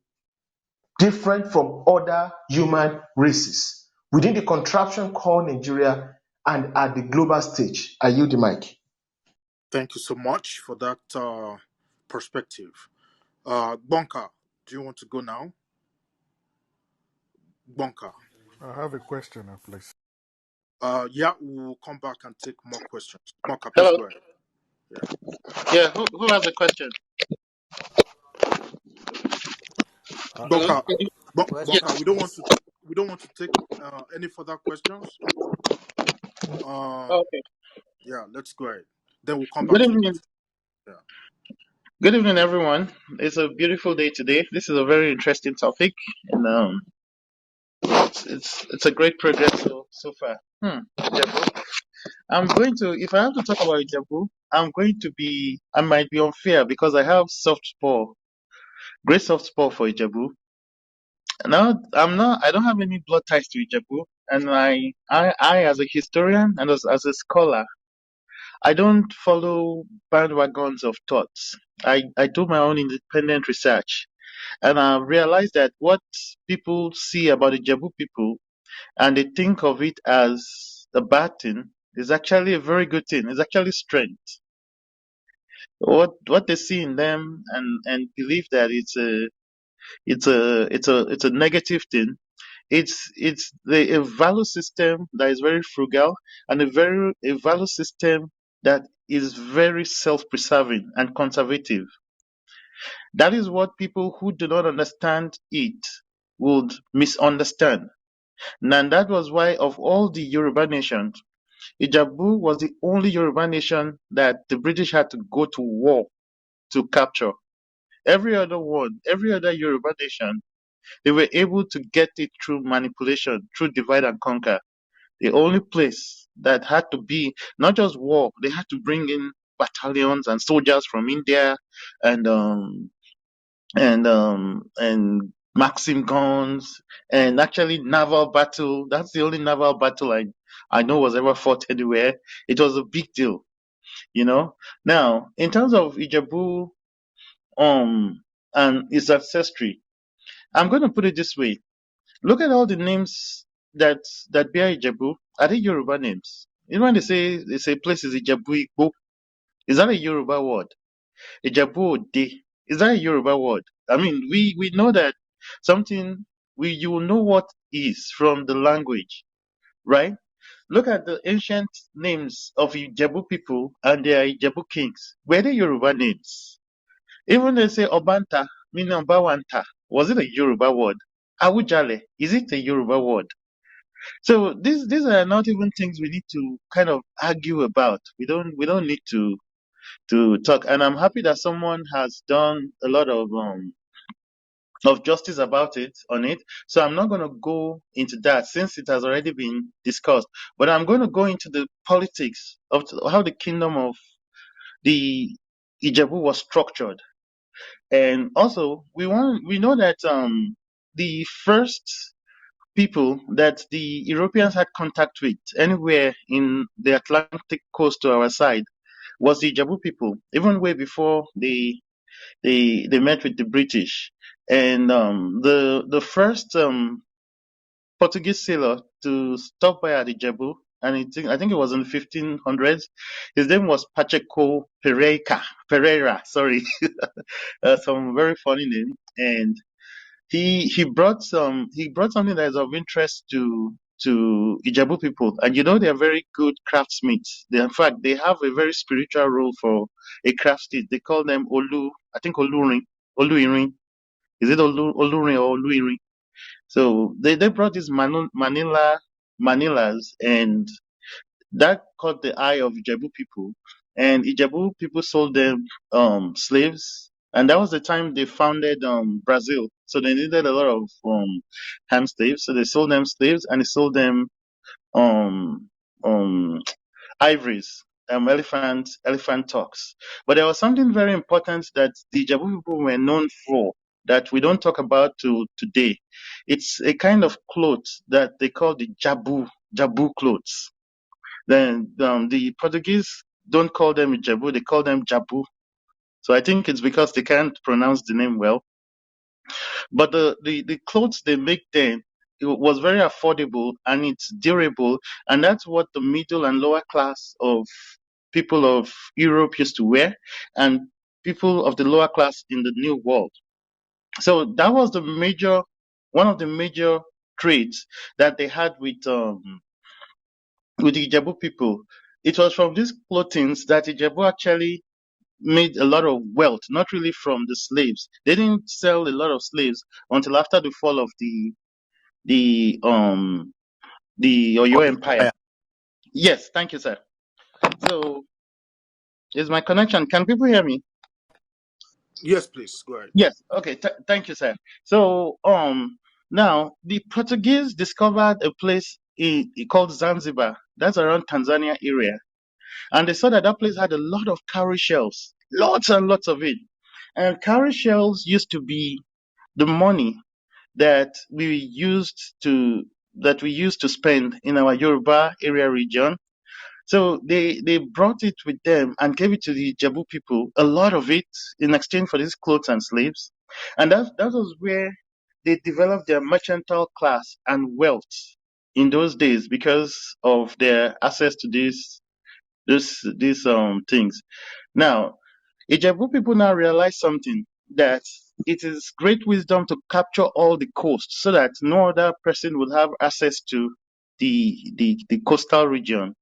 different from other human races within the contraption called Nigeria and at the global stage. I yield the mic. Thank you so much for that perspective. Bonka, do you want to go now? Bonka. I have a question, please. Yeah, we'll come back and take more questions. Bonka, please Hello. go ahead. Yeah. Yeah, who has a question? Uh, Hello. Bonka, Yeah. Bonka, we don't want to take any further questions. Okay. Yeah, let's go ahead. Then we'll come back Good to you. evening. Yeah. Good evening, everyone. It's a beautiful day today. This is a very interesting topic, and it's a great progress so far. Ijebu. I'm going to, if I have to talk about Ijebu, I might be unfair because I have great soft spot for Ijebu. Now, I don't have any blood ties to Ijebu, and I as a historian and as a scholar, I don't follow bandwagons of thoughts. I do my own independent research, and I realize that what people see about the Ijebu people and they think of it as a bad thing is actually a very good thing. It's actually strength. What they see in them and believe that it's a negative thing. A value system that is very frugal and a value system that is very self-preserving and conservative. That is what people who do not understand it would misunderstand. And that was why of all the Yoruba nations, Ijabu was the only Yoruba nation that the British had to go to war to capture. Every other Yoruba nation, they were able to get it through manipulation, through divide and conquer. The only place that had to be not just war, they had to bring in battalions and soldiers from India and Maxim guns and actually naval battle. That's the only naval battle I know was ever fought anywhere. It was a big deal, you know. Now, in terms of Ijebu and its ancestry, I'm going to put it this way. Look at all the names that bear Ijebu. Are they Yoruba names? You know when they say place is Ijebu Igbo, is that a Yoruba word? Ijebu Ode, is that a Yoruba word? I mean, we know that something. you will know what is from the language, right? Look at the ancient names of Ijebu people and their Ijebu kings. Were they Yoruba names? Even they say Obanta, meaning Obawanta, was it a Yoruba word? Awujale, is it a Yoruba word? So these are not even things we need to kind of argue about. We don't need to talk. And I'm happy that someone has done a lot of justice about it on it. So I'm not going to go into that since it has already been discussed. But I'm going to go into the politics of how the kingdom of the Ijebu was structured. And also we know that the first people that the Europeans had contact with anywhere in the Atlantic coast to our side was the Ijebu people, even way before they met with the British. And the first Portuguese sailor to stop by at Ijebu, and I think it was in the 1500s. His name was Pacheco Pereira. Sorry, some very funny name. And he brought something that is of interest to Ijebu people, and they're very good craftsmiths. In fact, they have a very spiritual role for a craftsmith. They call them Olu. I think Oluirin. Is it Olurin or Oluirin? So they brought these Manilas, and that caught the eye of Ijebu people. And Ijebu people sold them slaves, and that was the time they founded Brazil. So they needed a lot of hand slaves, so they sold them slaves, and they sold them um um ivories, elephant tusk. But there was something very important that the Jabu people were known for that we don't talk about to today. It's a kind of cloth that they call the Jabu clothes. Then the Portuguese don't call them Jabu, they call them Jabu. So I think it's because they can't pronounce the name well. But the clothes they make then, it was very affordable and it's durable, and that's what the middle and lower class of people of Europe used to wear, and people of the lower class in the New World. So that was one of the major traits that they had with the Ijebu people. It was from these clothings that Ijebu actually made a lot of wealth, not really from the slaves. They didn't sell a lot of slaves until after the fall of the the Oyo Empire. Yes, thank you, sir. So is my connection? Can people hear me? Yes, please go ahead. Yes. Okay. Thank you, sir. So now the Portuguese discovered a place called Zanzibar. That's around Tanzania area, and they saw that that place had a lot of cowrie shells, lots and lots of it. And cowrie shells used to be the money that we used to spend in our Yoruba area region. So they brought it with them and gave it to the Jabu people, a lot of it in exchange for these clothes and slaves. And that was where they developed their mercantile class and wealth in those days because of their access to these things. Now, Ijebu people now realize something, that it is great wisdom to capture all the coast so that no other person will have access to the coastal region.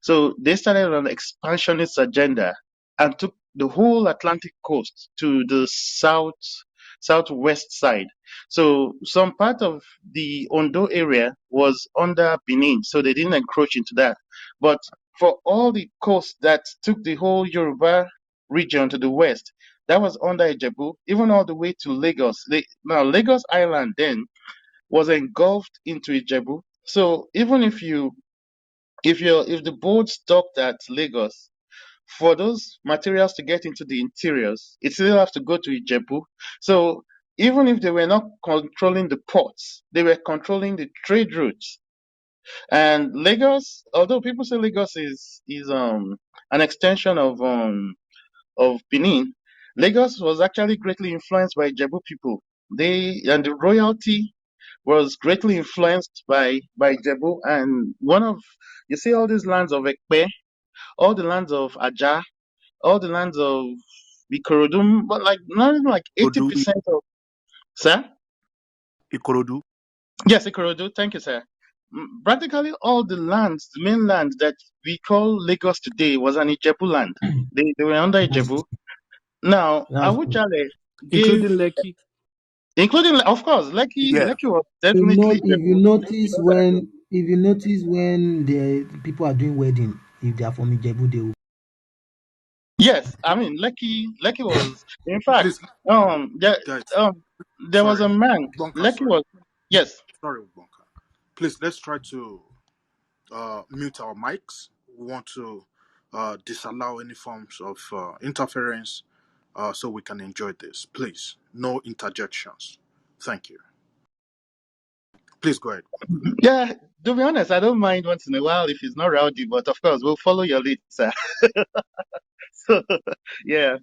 So they started on an expansionist agenda and took the whole Atlantic coast to the southwest side. So some part of the Ondo area was under Benin, so they didn't encroach into that. But for all the coast that took the whole Yoruba region to the west, that was under Ijebu, even all the way to Lagos. Now Lagos Island then was engulfed into Ijebu. So even if the boat stopped at Lagos, for those materials to get into the interiors, it still have to go to Ijebu. So even if they were not controlling the ports, they were controlling the trade routes. And Lagos, although people say Lagos is an extension of Benin, Lagos was actually greatly influenced by Ijebu people. The royalty was greatly influenced by Ijebu, and you see all these lands of Ekpe, all the lands of Aja, all the lands of Bikorodum, but like not even like Odu, 80% of, sir? Ikorodu. Yes, Ikorodu. Thank you, sir. Practically all the lands, the mainland that we call Lagos today was an Ijebu land. They were under That's Ijebu. Now, that's good. Awujale gave, including Lekki. including, of course, Yeah. Lekki was So you know, definitely Ijebu. if you notice when the people are doing wedding, if they are from Ijebu, they will. Yes, I mean, Lekki was, in fact, Please, um, there, guys. um, there was Sorry, a man, Bonka. Lekki Sorry, was, yes. sorry, Bonka. Please, let's try to mute our mics. We want to disallow any forms of interference so we can enjoy this. Please, no interjections. Thank you. Please go ahead. Yeah, to be honest, I don't mind once in a while if it's not rowdy, but of course, we'll follow your lead, sir. So, yeah.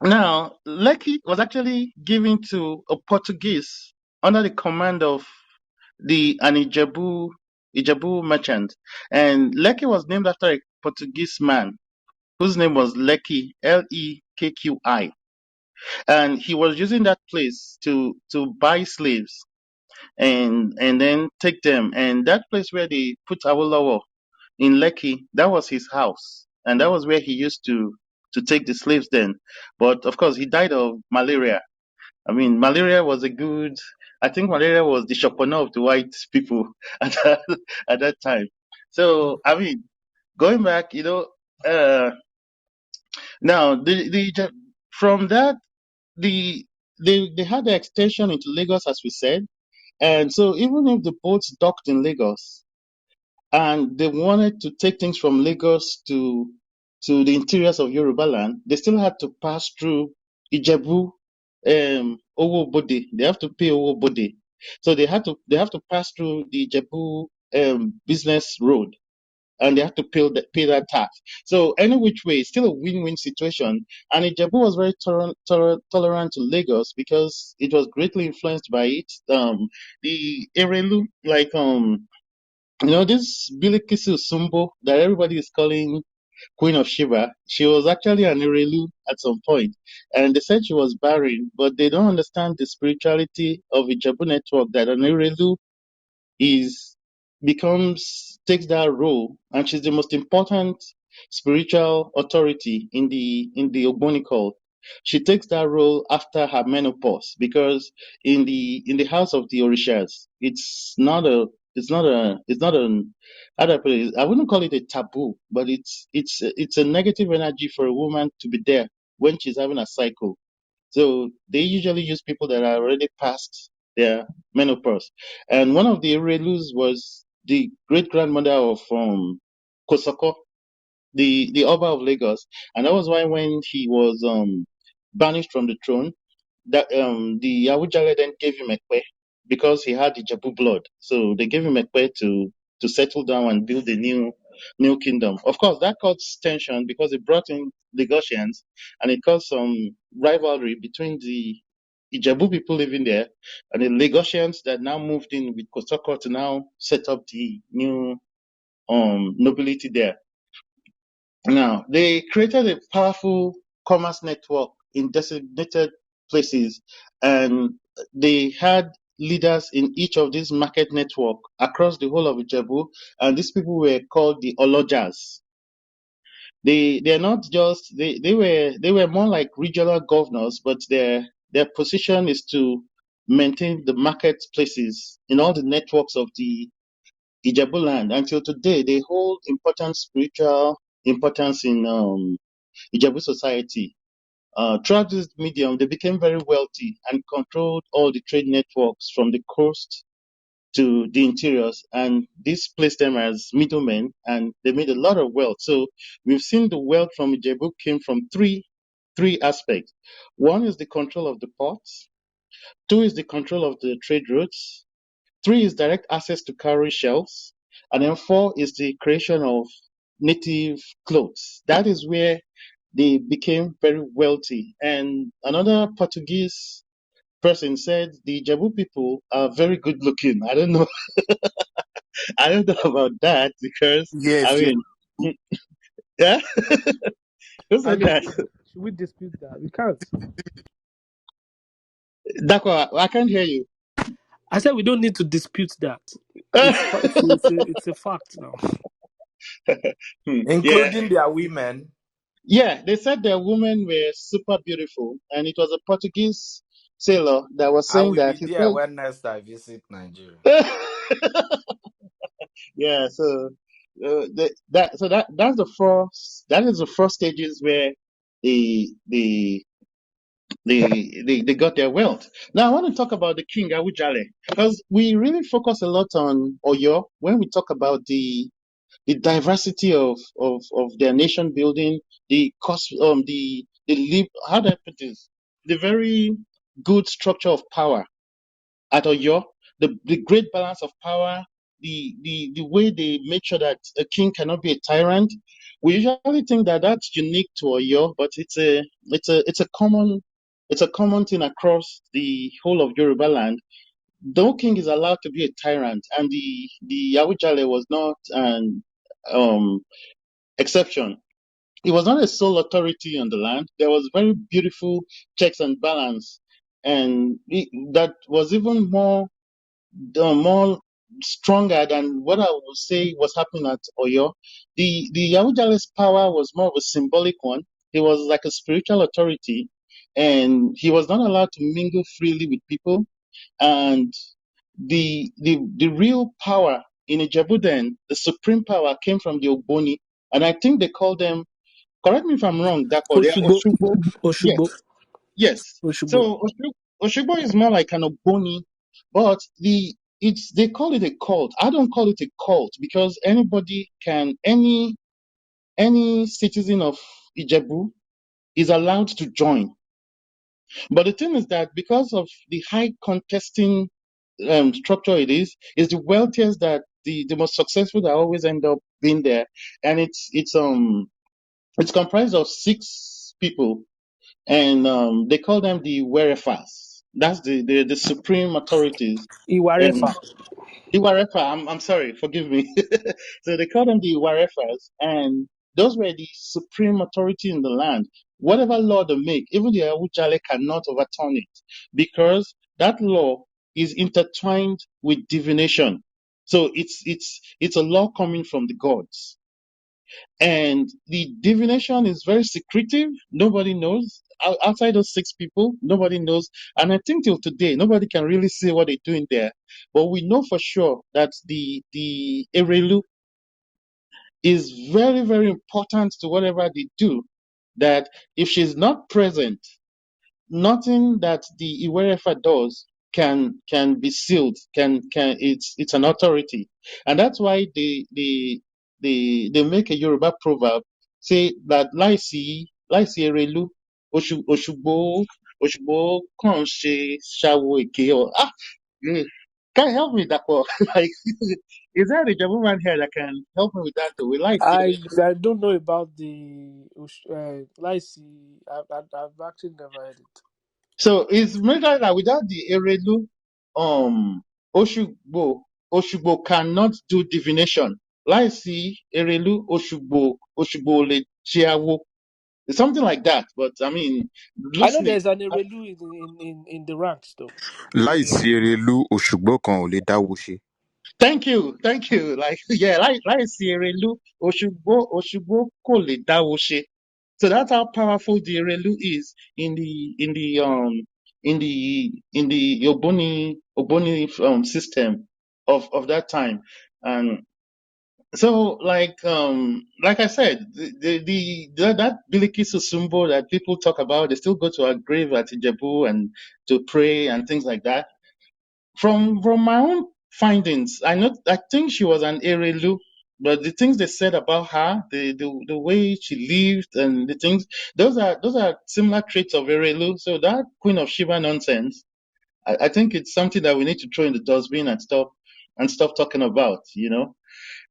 Now, Lekki was actually given to a Portuguese under the command of an Ijebu merchant. And Lekki was named after a Portuguese man whose name was Lekki, Lequi. And he was using that place to buy slaves and then take them. And that place where they put Awolowo in Lekki, that was his house. And that was where he used to take the slaves then. But of course, he died of malaria. I mean, malaria was I think malaria was the shopona of the white people at at that time. So, I mean, going back, uh, now from that, the, they had the extension into Lagos, as we said. And so even if the boats docked in Lagos, and they wanted to take things from Lagos to the interiors of Yoruba land, they still had to pass through Ijebu, Owo Bode. They have to pay Owo Bode, so they have to pass through the Ijebu business road, and they have to pay that tax. So any which way, it's still a win-win situation. And Ijebu was very tolerant to Lagos because it was greatly influenced by it. The Erelu, this Bilikisu Sumbo that everybody is calling Queen of Shiva, she was actually an Irelu at some point. And they said she was barren, but they don't understand the spirituality of Ijabu network that an Irelu is takes that role, and she's the most important spiritual authority in the Ogboni cult. She takes that role after her menopause because in the house of the Orishas, it's not a how do I put it? I wouldn't call it a taboo, but it's a negative energy for a woman to be there when she's having a cycle. So they usually use people that are already past their menopause. And one of the Erelus was the great grandmother of Kosoko, the Oba of Lagos. And that was why when he was banished from the throne, that the Awujale then gave him Ekpe because he had the Jabu blood. So they gave him Ekpe to settle down and build a new kingdom. Of course, that caused tension because it brought in Lagosians and it caused some rivalry between the Ijebu people living there and the Lagosians that now moved in with Kosoko to now set up the new nobility there. Now, they created a powerful commerce network in designated places, and they had leaders in each of these market network across the whole of Ijebu, and these people were called the Olojas. They're not just they were more like regional governors, but their position is to maintain the marketplaces in all the networks of the Ijebu land. Until today, they hold important spiritual importance in Ijebu society. Throughout this medium, they became very wealthy and controlled all the trade networks from the coast to the interiors, and this placed them as middlemen, and they made a lot of wealth. So we've seen the wealth from Ijebu came from three aspects. One is the control of the ports. Two is the control of the trade routes. Three is direct access to cowrie shells. And then four is the creation of native clothes. That is where they became very wealthy. And another Portuguese person said the Jabu people are very good looking. I don't know. I don't know about that because I Yes, yes. mean, yeah, who I said mean, that? should we dispute that? We can't. Dako, I can't hear you. I said we don't need to dispute that. It's a fact now. Yeah, including their women. yeah. They said their women were super beautiful, and it was a Portuguese sailor that was I saying will that be he there when next I visit Nigeria. said. Yeah, so that's the first, that is the first stages where they they they got their wealth. Now I want to talk about the king Awujale, because we really focus a lot on Oyo when we talk about the diversity of their nation building, the cost, how do I put this, the very good structure of power at Oyo, the great balance of power, the way they make sure that a king cannot be a tyrant. We usually think that that's unique to Oyo, but it's a common thing across the whole of Yoruba land. No king is allowed to be a tyrant, and the Awujale was not an exception. He was not a sole authority on the land. There was very beautiful checks and balance, and that was even more stronger than what I would say was happening at Oyo. The Yahujale's power was more of a symbolic one. He was like a spiritual authority, and he was not allowed to mingle freely with people. And the real power in Ijebu then, the supreme power came from the Ogboni, and I think they call them. Correct me if I'm wrong, Dapo. They are Oshugbo, Oshugbo. Oshugbo, Yes, yes. Oshugbo. So Oshogbo is more like an Ogboni, but they call it a cult. I don't call it a cult because any citizen of Ijebu is allowed to join. But the thing is that because of the high contesting structure is the wealthiest that the most successful that always end up being there, and it's comprised of six people, and they call them the Werefas. That's the supreme authorities. And Iwarefa. the Warefa, I'm sorry, forgive me. So they call them the Warefas, and those were the supreme authority in the land. Whatever law they make, even the Awujale cannot overturn it because that law is intertwined with divination. So it's a law coming from the gods. And the divination is very secretive. Nobody knows. Outside those six people, nobody knows. And I think till today, nobody can really say what they're doing there. But we know for sure that the Erelu is very, very important to whatever they do. That if she's not present, nothing that the Iwerefa does can be sealed. Can it's an authority, and that's why they make a Yoruba proverb say that láìsí Erelu Òṣùgbó Òṣùgbó kàn ṣe ṣàwo èké or eh, can't help me that like is there a Jabu man here that can help me with that? We like I don't know about the Lycee. I've actually never heard it. So it's made out that without the Erelu, Oshugbo, Oshugbo cannot do divination. Láìsí Erelu, Oshugbo le chiawo. It's something like that. But I mean, I know loosely. there's an Erelu in the ranks though. láìsí erelú òṣùgbó kan ò lè dáwó ṣe. Thank you. Like yeah, láìsí Erelu, Oshugbo kò lè dáwó ṣe. So that's how powerful the Erelu is in the Ogboni system of that time. And so like I said, that Biliki Susumbo that people talk about, they still go to her grave at Ijebu and to pray and things like that. From my own findings, I think she was an Erelu, but the things they said about her, the way she lived and the things, those are similar traits of Erelu. So that Queen of Shiva nonsense, I think it's something that we need to throw in the dustbin and stop talking about,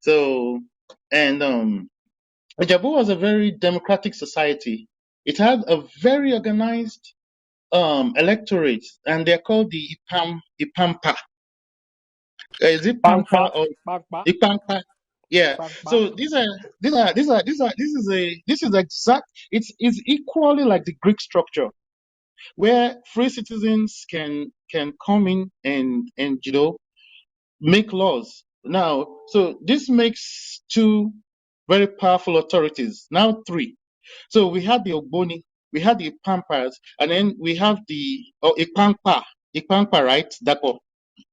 So and Ijabu was a very democratic society. It had a very organized electorate, and they're called the Ipampa. Is it Pampa, Pampa or Pampa, Ipampa? Yeah. Pampa. So this is exact. It's equally like the Greek structure. where free citizens can come in and make laws. Now, so this makes two very powerful authorities, now three. So we had the Ogboni, we had the Pampas, and then we have the Ikpampa, right? Dapo.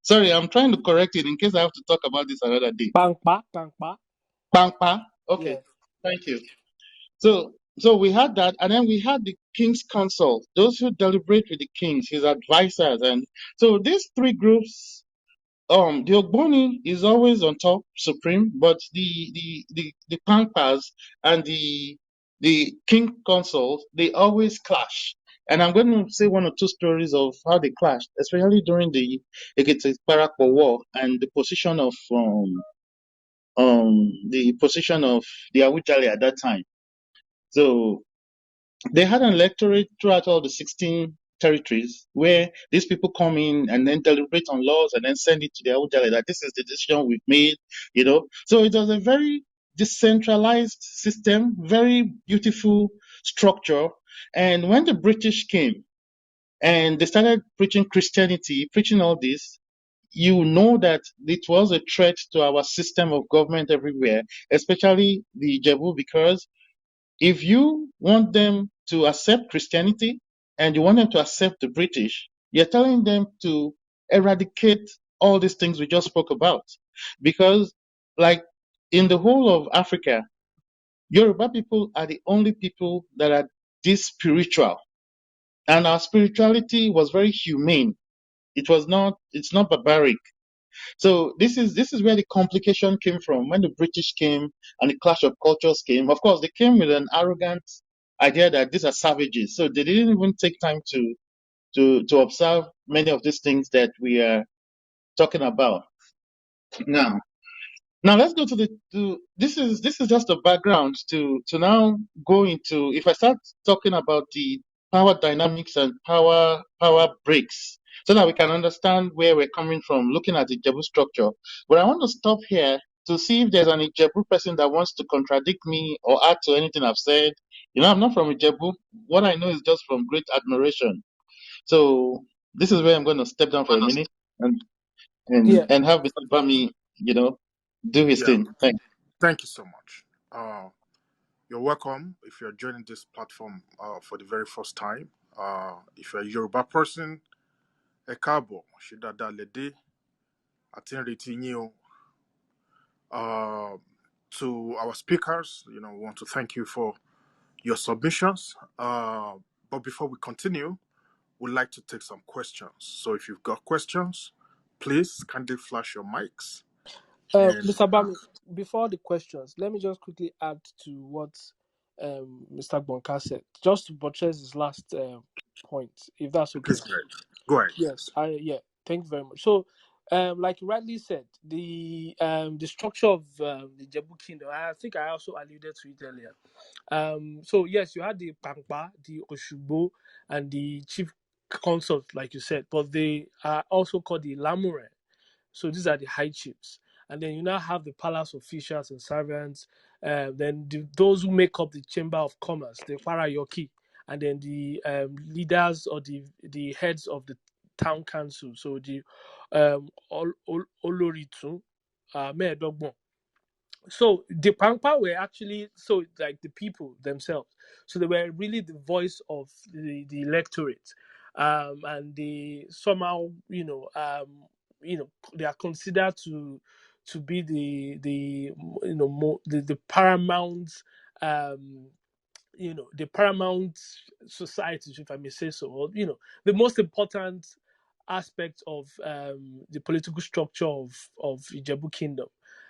Sorry, I'm trying to correct it in case I have to talk about this another day. Pangpa, Pangpa. Pampa, okay, Yeah. thank you. So we had that, and then we had the king's council, those who deliberate with the kings, his advisors, and so these three groups. The Ogboni is always on top, supreme, but the Pampas and the king consuls, they always clash. And I'm going to say one or two stories of how they clashed, especially during the Ekiti Parappa War and the position of the Awujale at that time. So they had an electorate throughout all the 16 territories where these people come in and then deliberate on laws and then send it to the Aujale that this is the decision we've made. So it was a very decentralized system, very beautiful structure. And when the British came and they started preaching Christianity, preaching all this, you know that it was a threat to our system of government everywhere, especially the Ijebu, because if you want them to accept Christianity and you want them to accept the British, you're telling them to eradicate all these things we just spoke about. Because, like, in the whole of Africa, Yoruba people are the only people that are this spiritual. And our spirituality was very humane. It's not barbaric. So this is where the complication came from when the British came and the clash of cultures came. Of course, they came with an arrogant idea that these are savages. So they didn't even take time to observe many of these things that we are talking about now. Now let's go to this is just a background to now go into, if I start talking about the power dynamics and power breaks so that we can understand where we're coming from looking at the Ijebu structure. But I want to stop here to see if there's an Ijebu person that wants to contradict me or add to anything I've said. I'm not from Ijebu. What I know is just from great admiration. So this is where I'm going to step down for a minute and Yeah. and have Mr. Bami, do his Yeah, thing. Thanks. thank you so much. You're welcome if you're joining this platform for the very first time. If you're a Yoruba person, ẹ káàbọ̀, ṣe dáadáa lẹ dé, àti ń retí yín o. To our speakers, we want to thank you for your submissions. But before we continue, we'd like to take some questions. So if you've got questions, please kindly flash your mics. And Mr. Bami, before the questions, let me just quickly add to what Mr. Bonka said, just to buttress his last point, if that's okay. please go ahead. Go ahead, Yes, please. thank you very much. So, like you rightly said, the structure of the Jebu kingdom, I think I also alluded to it earlier. So yes, you had the Pangpa, the Oshubo, and the chief consort, like you said, but they are also called the Lamure. So these are the high chiefs. And then you now have the palace officials and servants. Then those who make up the chamber of commerce, the Farayoki, and then the leaders or the heads of the town council. So the Oloritu, Meedogbon. So the Pampa were actually like the people themselves. So they were really the voice of the electorate, and they somehow they are considered to be the paramount um, the paramount society, if I may say so, or the most important aspect of the political structure of Ijebu Kingdom.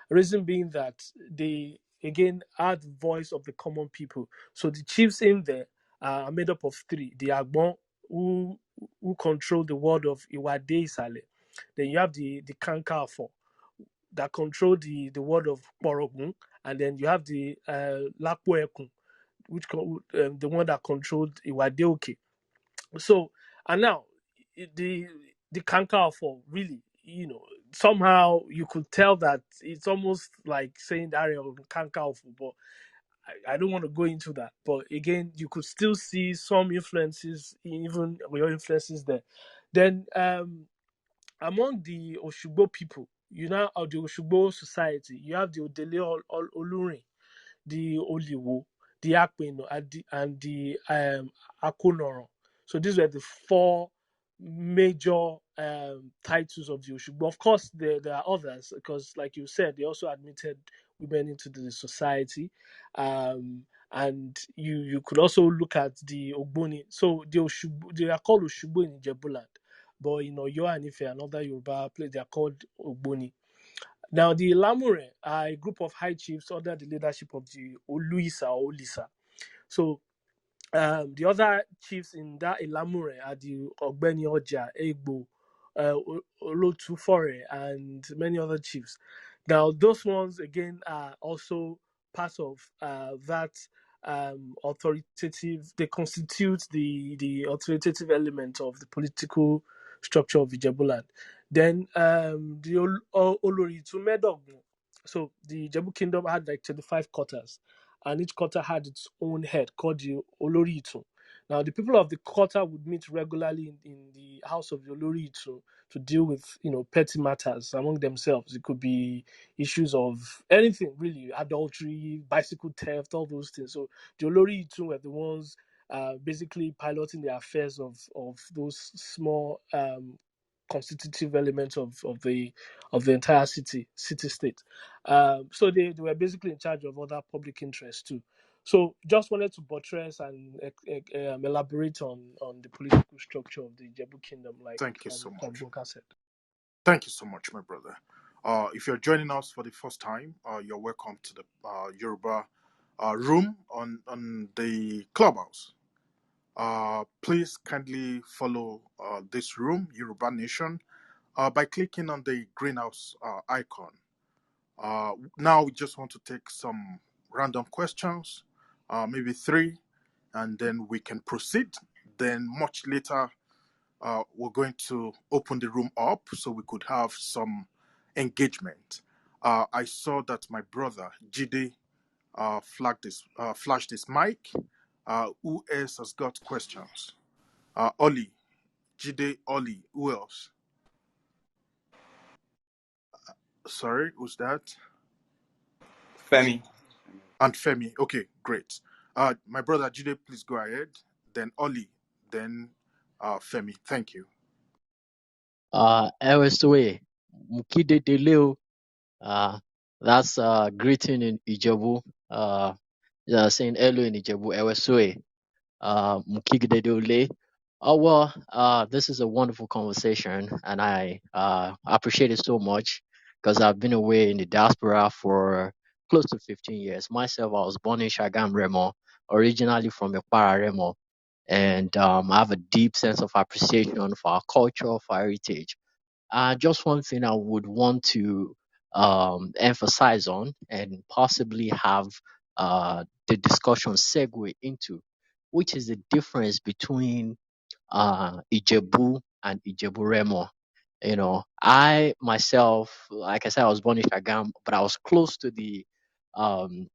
Reason being that they again are the voice of the common people. So the chiefs in there are made up of three: the Agbon, who control the word of Iwade Isale. Then you have the Kankafo that control the word of Borogun, and then you have the Lakpo Ekun, the one that controlled Iwadeoke. So, and now the canker for really, somehow you could tell that it's almost like saying the area of canker, but I don't want to go into that, but again, you could still see some influences, even your influences there. Then among the Oshugbo people, you now have the Oshugbo society, you have the Odele Olurin, the Oliwo, the Akpeno, and the Akonoro. So these were the four major titles of the Oshugbo. Of course, there are others because, like you said, they also admitted women into the society. And you could also look at the Ogboni. So the Oshugbo, they are called Oshugbo in Ijebuland, but in Oyo and Ife, another Yoruba place, they are called Ogboni. Now, the Lamure are a group of high chiefs under the leadership of the Oluisa or Olisa. So the other chiefs in that Ilamure are the Ogbeni Oja, Egbo, Olotufore, and many other chiefs. Now, those ones again are also part of that authoritative. They constitute the authoritative element of the political structure of Ijebuland. Then the Olori Tumedogbo. So the Ijebu kingdom had like 25 quarters, and each quarter had its own head called the Olori Itu. Now, the people of the quarter would meet regularly in the house of the Olori Itu to deal with, petty matters among themselves. It could be issues of anything really, adultery, bicycle theft, all those things. So the Olori Itu were the ones basically piloting the affairs of those small constitutive elements of the entire city state. So they were basically in charge of other public interests too. So just wanted to buttress and elaborate on the political structure of the Ijebu kingdom, like Thank you so much. Bunka said. Thank you so much, my brother. If you're joining us for the first time, you're welcome to the Yoruba room on the clubhouse. Please kindly follow this room, Yoruba Nation, by clicking on the greenhouse icon. Now we just want to take some random questions, maybe 3, and then we can proceed. Then much later, we're going to open the room up so we could have some engagement. I saw that my brother Jide flashed his mic. Who else has got questions? Oli, Jide, Oli. Who else? Sorry, who's that? Femi. And Femi. Okay, great. My brother Jide, please go ahead. Then Oli, then Femi. Thank you. Ewesoe, Mukide Deleo, that's greeting in Ijebu, saying hello in Ijebu, Ewesoe, Mukide Dele. Oh, well, this is a wonderful conversation, and I appreciate it so much because I've been away in the diaspora for close to 15 years. Myself, I was born in Shagam Remo, originally from Ekpara Remo, and I have a deep sense of appreciation for our culture, for our heritage. Just one thing I would want to emphasize on and possibly have the discussion segue into, which is the difference between Ijebu and Ijebu Remo. I myself, like I said, I was born in Shagam, but I was close to the um,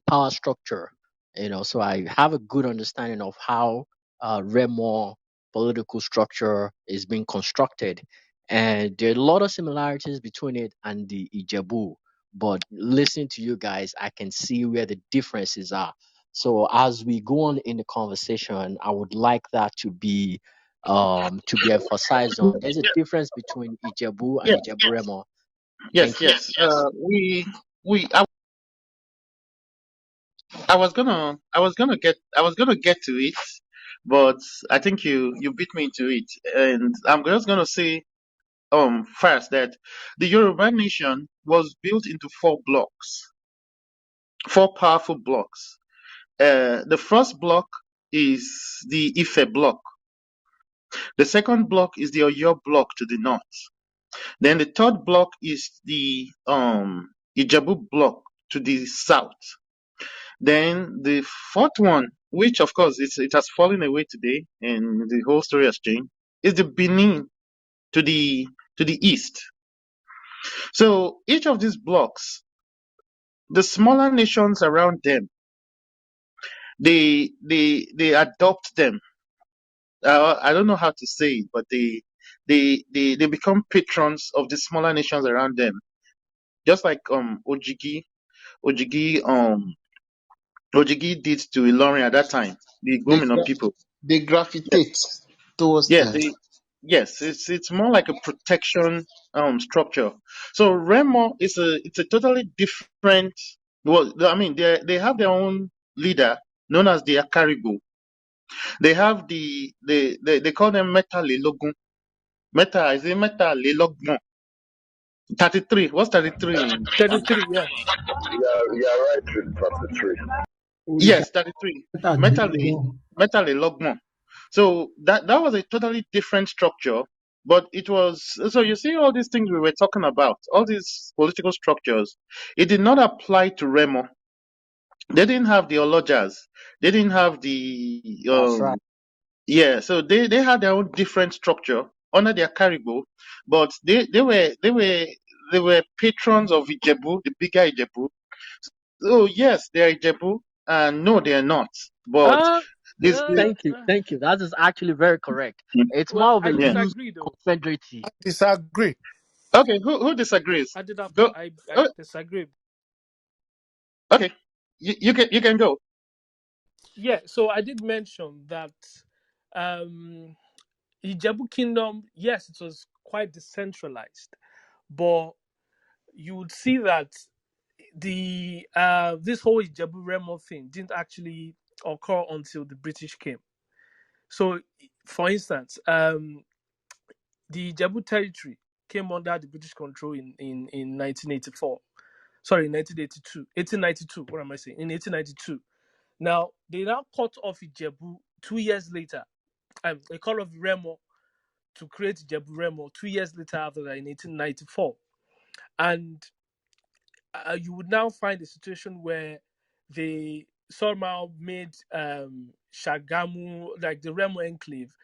power structure, so I have a good understanding of how Remo political structure is being constructed. And there are a lot of similarities between it and the Ijebu. But listening to you guys, I can see where the differences are. So as we go on in the conversation, I would like that to be emphasized on. There's a difference between Ijebu and Yeah, Ijebu Remo. yes, Thank you. yes. We. I was gonna get to it, but I think you beat me into it, and I'm just gonna say first that the Yoruba nation was built into 4 blocks, 4 powerful blocks. The first block is the Ife block. The second block is the Oyo block to the north. Then the third block is the Ijebu block to the south. Then the fourth one, which of course it has fallen away today, and the whole story has changed, is the Benin to the east. So each of these blocks, the smaller nations around them they adopt them. I don't know how to say it, but they become patrons of the smaller nations around them. Just like Ojigi Ojigi did to Ilorin at that time, the They Igbominam people. they Yes, gravitate towards yes, them. it's more like a protection structure. So Remo is a totally different. Well, I mean they have their own leader known as the Akarigo. They have they call them Meta Lelogun. Meta is it Meta Lelogbon? 33. What's 33 in? 33, yeah. You are right with Pastor Tree. òrìṣà Yes, 33. mẹ́tàdínlógún. Metal Lelogbon. So that was a totally different structure, but it was so you see all these things we were talking about, all these political structures, it did not apply to Remo. They didn't have the Olojas, they didn't have the That's right. yeah, so they had their own different structure under their Caribou, but they were patrons of Ijebu, the bigger Ijebu. So yes, they are Ijebu, and no, they are not. But Uh, this, Thank you. Thank you. That is actually very correct. It's well, more of a I yeah. loose disagree though. I confederacy. disagree. Okay, who disagrees? I did that. Go. I Oh, disagree. okay, you can go. Yeah, so I did mention that um Ijebu Kingdom, yes, it was quite decentralized, but you would see that the this whole Ijebu Remo thing didn't actually occur until the British came. So, for instance, the Ijebu territory came under the British control in 1984. Sorry, 1982. 1892. What am I saying? In 1892. Now, they now cut off Ijebu 2 years later. They cut off Remo to create Ijebu Remo 2 years later after that in 1894. And you would now find a situation where they somehow made Shagamu, like the Remo enclave,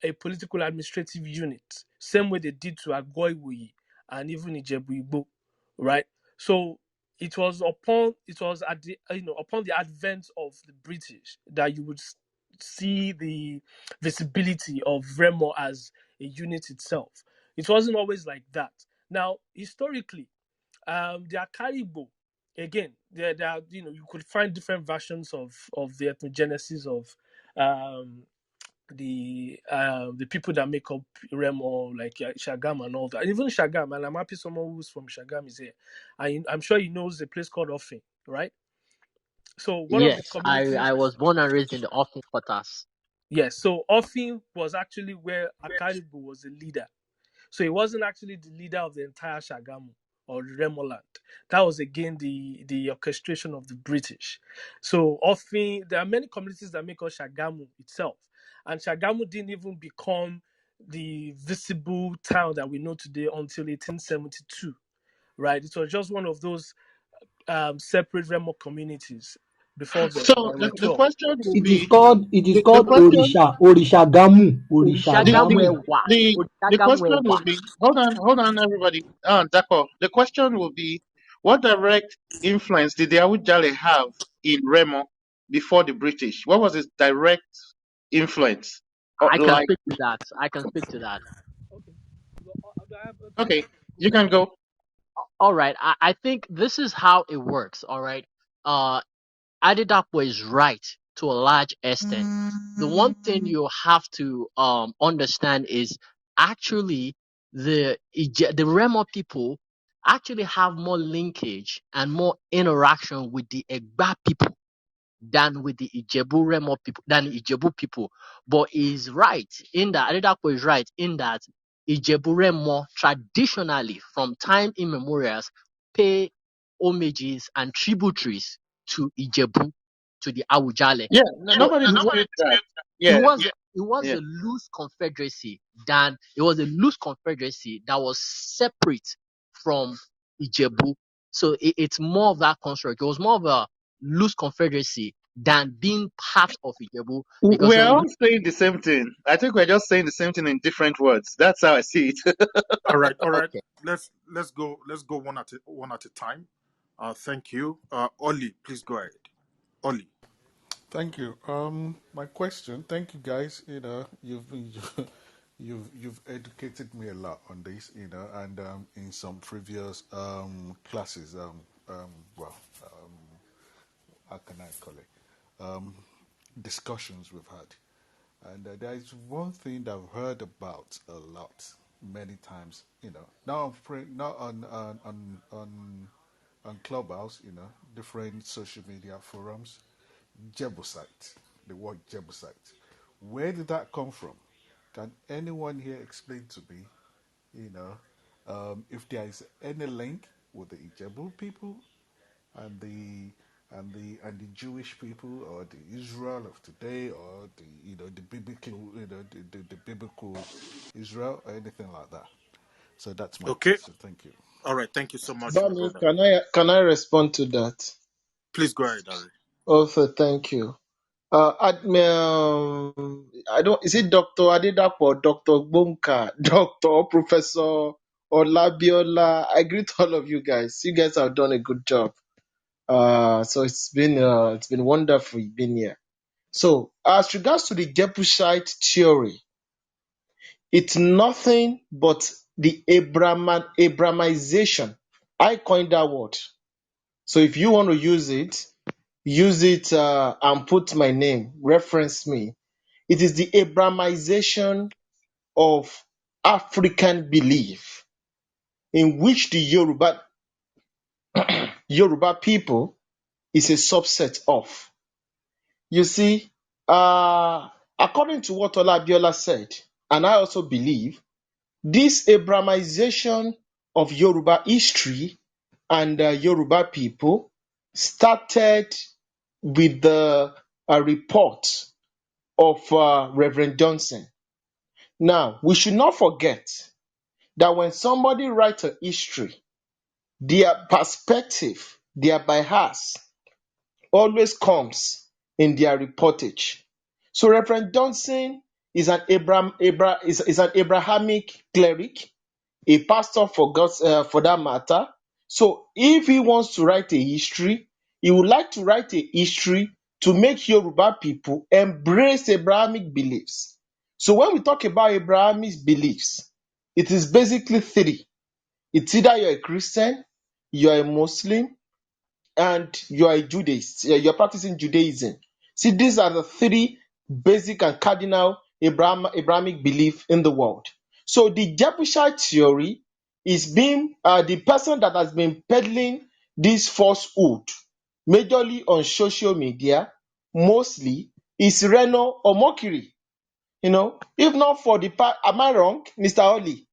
a political administrative unit, same way they did to Agoiwoyi and even Ijebu Igbo, right? So it was at the upon the advent of the British that you would see the visibility of Remo as a unit itself. It wasn't always like that. Now, historically, the Akaribo, again, there are, you could find different versions of the ethnogenesis of um, the people that make up Remo, like Shagam and all that. And even Shagam, and I'm happy someone who's from Shagam is here. I'm sure he knows a place called Offing, right? So one of the Yes, communities, I was born and raised in the Offing Quarters. yes. So Offing was actually where Akaribu was the leader. So he wasn't actually the leader of the entire Shagamu or Remoland. That was again the orchestration of the British. So often there are many communities that make up Shagamu itself. And Shagamu didn't even become the visible town that we know today until 1872. Right? It was just one of those separate Remo communities before then. So There were the 12. question will be It is the called question Òrìṣà the Gámù. the Orishagamwewa. the question will Orishagamwewa. be hold on everybody. Dako. The question will be what direct influence did the Awujale have in Remo before the British? What was his direct influence? I can Like speak to that. I can speak to that. Okay. Do I have time okay, to go you can first? go. All right. I think this is how it works. All right. Adedapo is right to a large extent. The one thing you have to understand is actually the Remo people actually have more linkage and more interaction with the Egba people than with the Ijebu Remo people than the Ijebu people. But he's right in that Adedapo is right in that Ijebu Remo traditionally from time immemorials pay homages and tributaries to Ijebu, to the Awujale. Yeah, So nobody disputes that. it Yeah, was it was yeah. a loose confederacy than it was a loose confederacy that was separate from Ijebu. So it's more of that construct. It was more of a loose confederacy than being part of Ijebu because We're when all saying the same thing. I think we're just saying the same thing in different words. That's how I see it. All right, all right. okay. Let's go one at a time. Thank you. Ollie, please go ahead. Ollie. Thank you. My question. Thank you, guys. You've educated me a lot on this. And in some previous classes. Well, um, how can I call it? Discussions we've had. And there is one thing that I've heard about a lot, many times. Now I'm now on Clubhouse. Different social media forums. Jebusite, the word Jebusite. Where did that come from? Can anyone here explain to me, if there is any link with the Ijebu people and the Jewish people, or the Israel of today, or the biblical the biblical Israel, or anything like that? So that's my Okay. question. Thank you. All right. Thank you so much, my Bami, brother. can I respond to that? Please go ahead, Harry. Also, thank you. I don't. Is it Dr. Adedapo, Dr. Bunka, Dr. Professor Olabiola? I greet all of you guys. You guys have done a good job. So it's been wonderful being here. So as regards to the Jebusite theory, it's nothing but the Abramization. I coined that word. So if you want to use it and put my name, reference me. It is the Abramization of African belief in which the Yoruba people is a subset of. You see, according to what Olabiola said, and I also believe, this Abramization of Yoruba history and Yoruba people started with the report of Reverend Johnson. Now, we should not forget that when somebody writes a history, their perspective, their bias always comes in their reportage. So Reverend Johnson is is an Abrahamic cleric, a pastor for for that matter. So if he wants to write a history, he would like to write a history to make Yoruba people embrace Abrahamic beliefs. So when we talk about Abrahamic beliefs, it is basically three. It's either you're a Christian, you're a Muslim, and you are a Judaist, you're practicing Judaism. See, these are the three basic and cardinal Abrahamic belief in the world. So the Jebusite theory is being the person that has been peddling this falsehood, majorly on social media, mostly is Reno or Mokiri. If not for the part, am I wrong, Mr. Oli?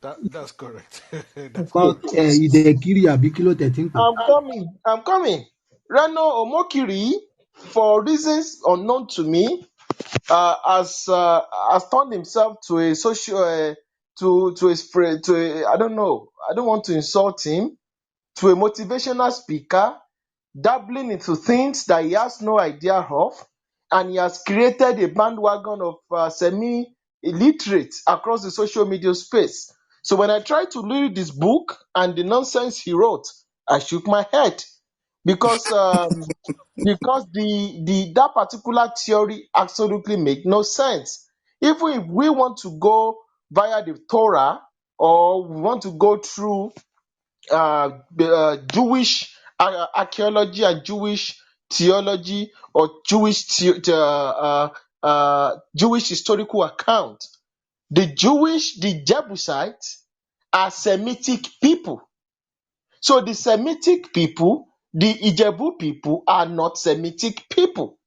That's correct. That's nǹkan correct. ìdẹ̀kiri àbí kí ló tẹ̀ tí ń pè. I'm coming. Reno Omokiri, for reasons unknown to me, has turned himself to a social to his friend to a, I don't know. I don't want to insult him, to a motivational speaker, dabbling into things that he has no idea of, and he has created a bandwagon of semi-illiterates across the social media space. So when I tried to read this book and the nonsense he wrote, I shook my head because the that particular theory absolutely make no sense. Even if we want to go via the Torah, or we want to go through Jewish archaeology and Jewish theology, or Jewish historical account, the Jebusites are Semitic people. So the Semitic people, the Ijebu people, are not Semitic people.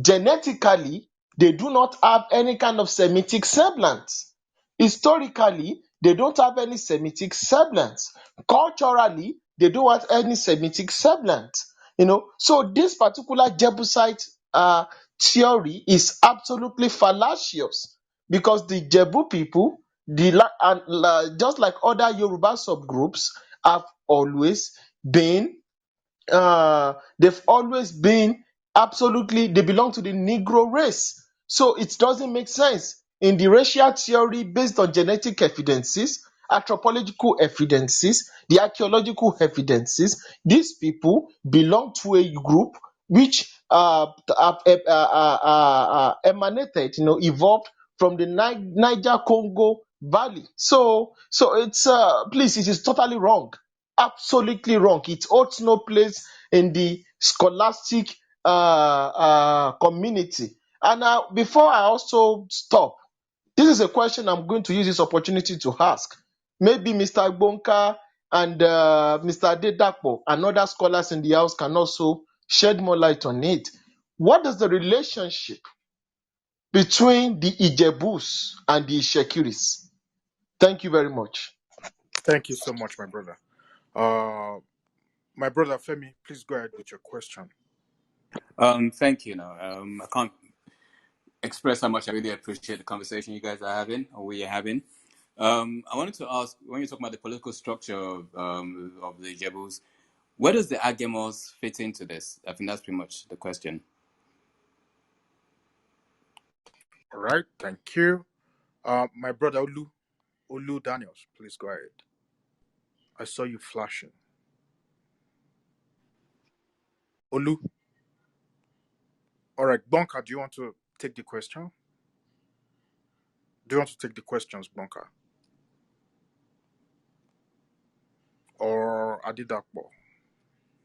Genetically, they do not have any kind of Semitic semblance. Historically, they don't have any Semitic semblance. Culturally, they don't have any Semitic semblance. So this particular Jebusite theory is absolutely fallacious, because the Jebu people, just like other Yoruba subgroups, have always been they've always been absolutely, they belong to the Negro race. So it doesn't make sense in the racial theory based on genetic evidences, anthropological evidences, the archaeological evidences. These people belong to a group which emanated, evolved from the Niger Congo Valley. So it's please, it is totally wrong, absolutely wrong. It holds no place in the scholastic community. And before I also stop, this is a question I'm going to use this opportunity to ask. Maybe Mr. Bonka and Mr. Adedapo and other scholars in the house can also shed more light on it. What is the relationship between the Ijebus and the Ishekiris? Thank you very much. Thank you so much, my brother. My brother Femi, please go ahead with your question. Thank you. No, I can't express how much I really appreciate the conversation you guys are having, or we are having. I wanted to ask, when you're talking about the political structure of the Jebus, where does the Agemos fit into this? I think that's pretty much the question. All right, thank you. My brother Olu Daniels, please go ahead. I saw you flashing. Olu. All right, Bonka, do you want to take the question? Do you want to take the questions, Bonka? Or Adidapo?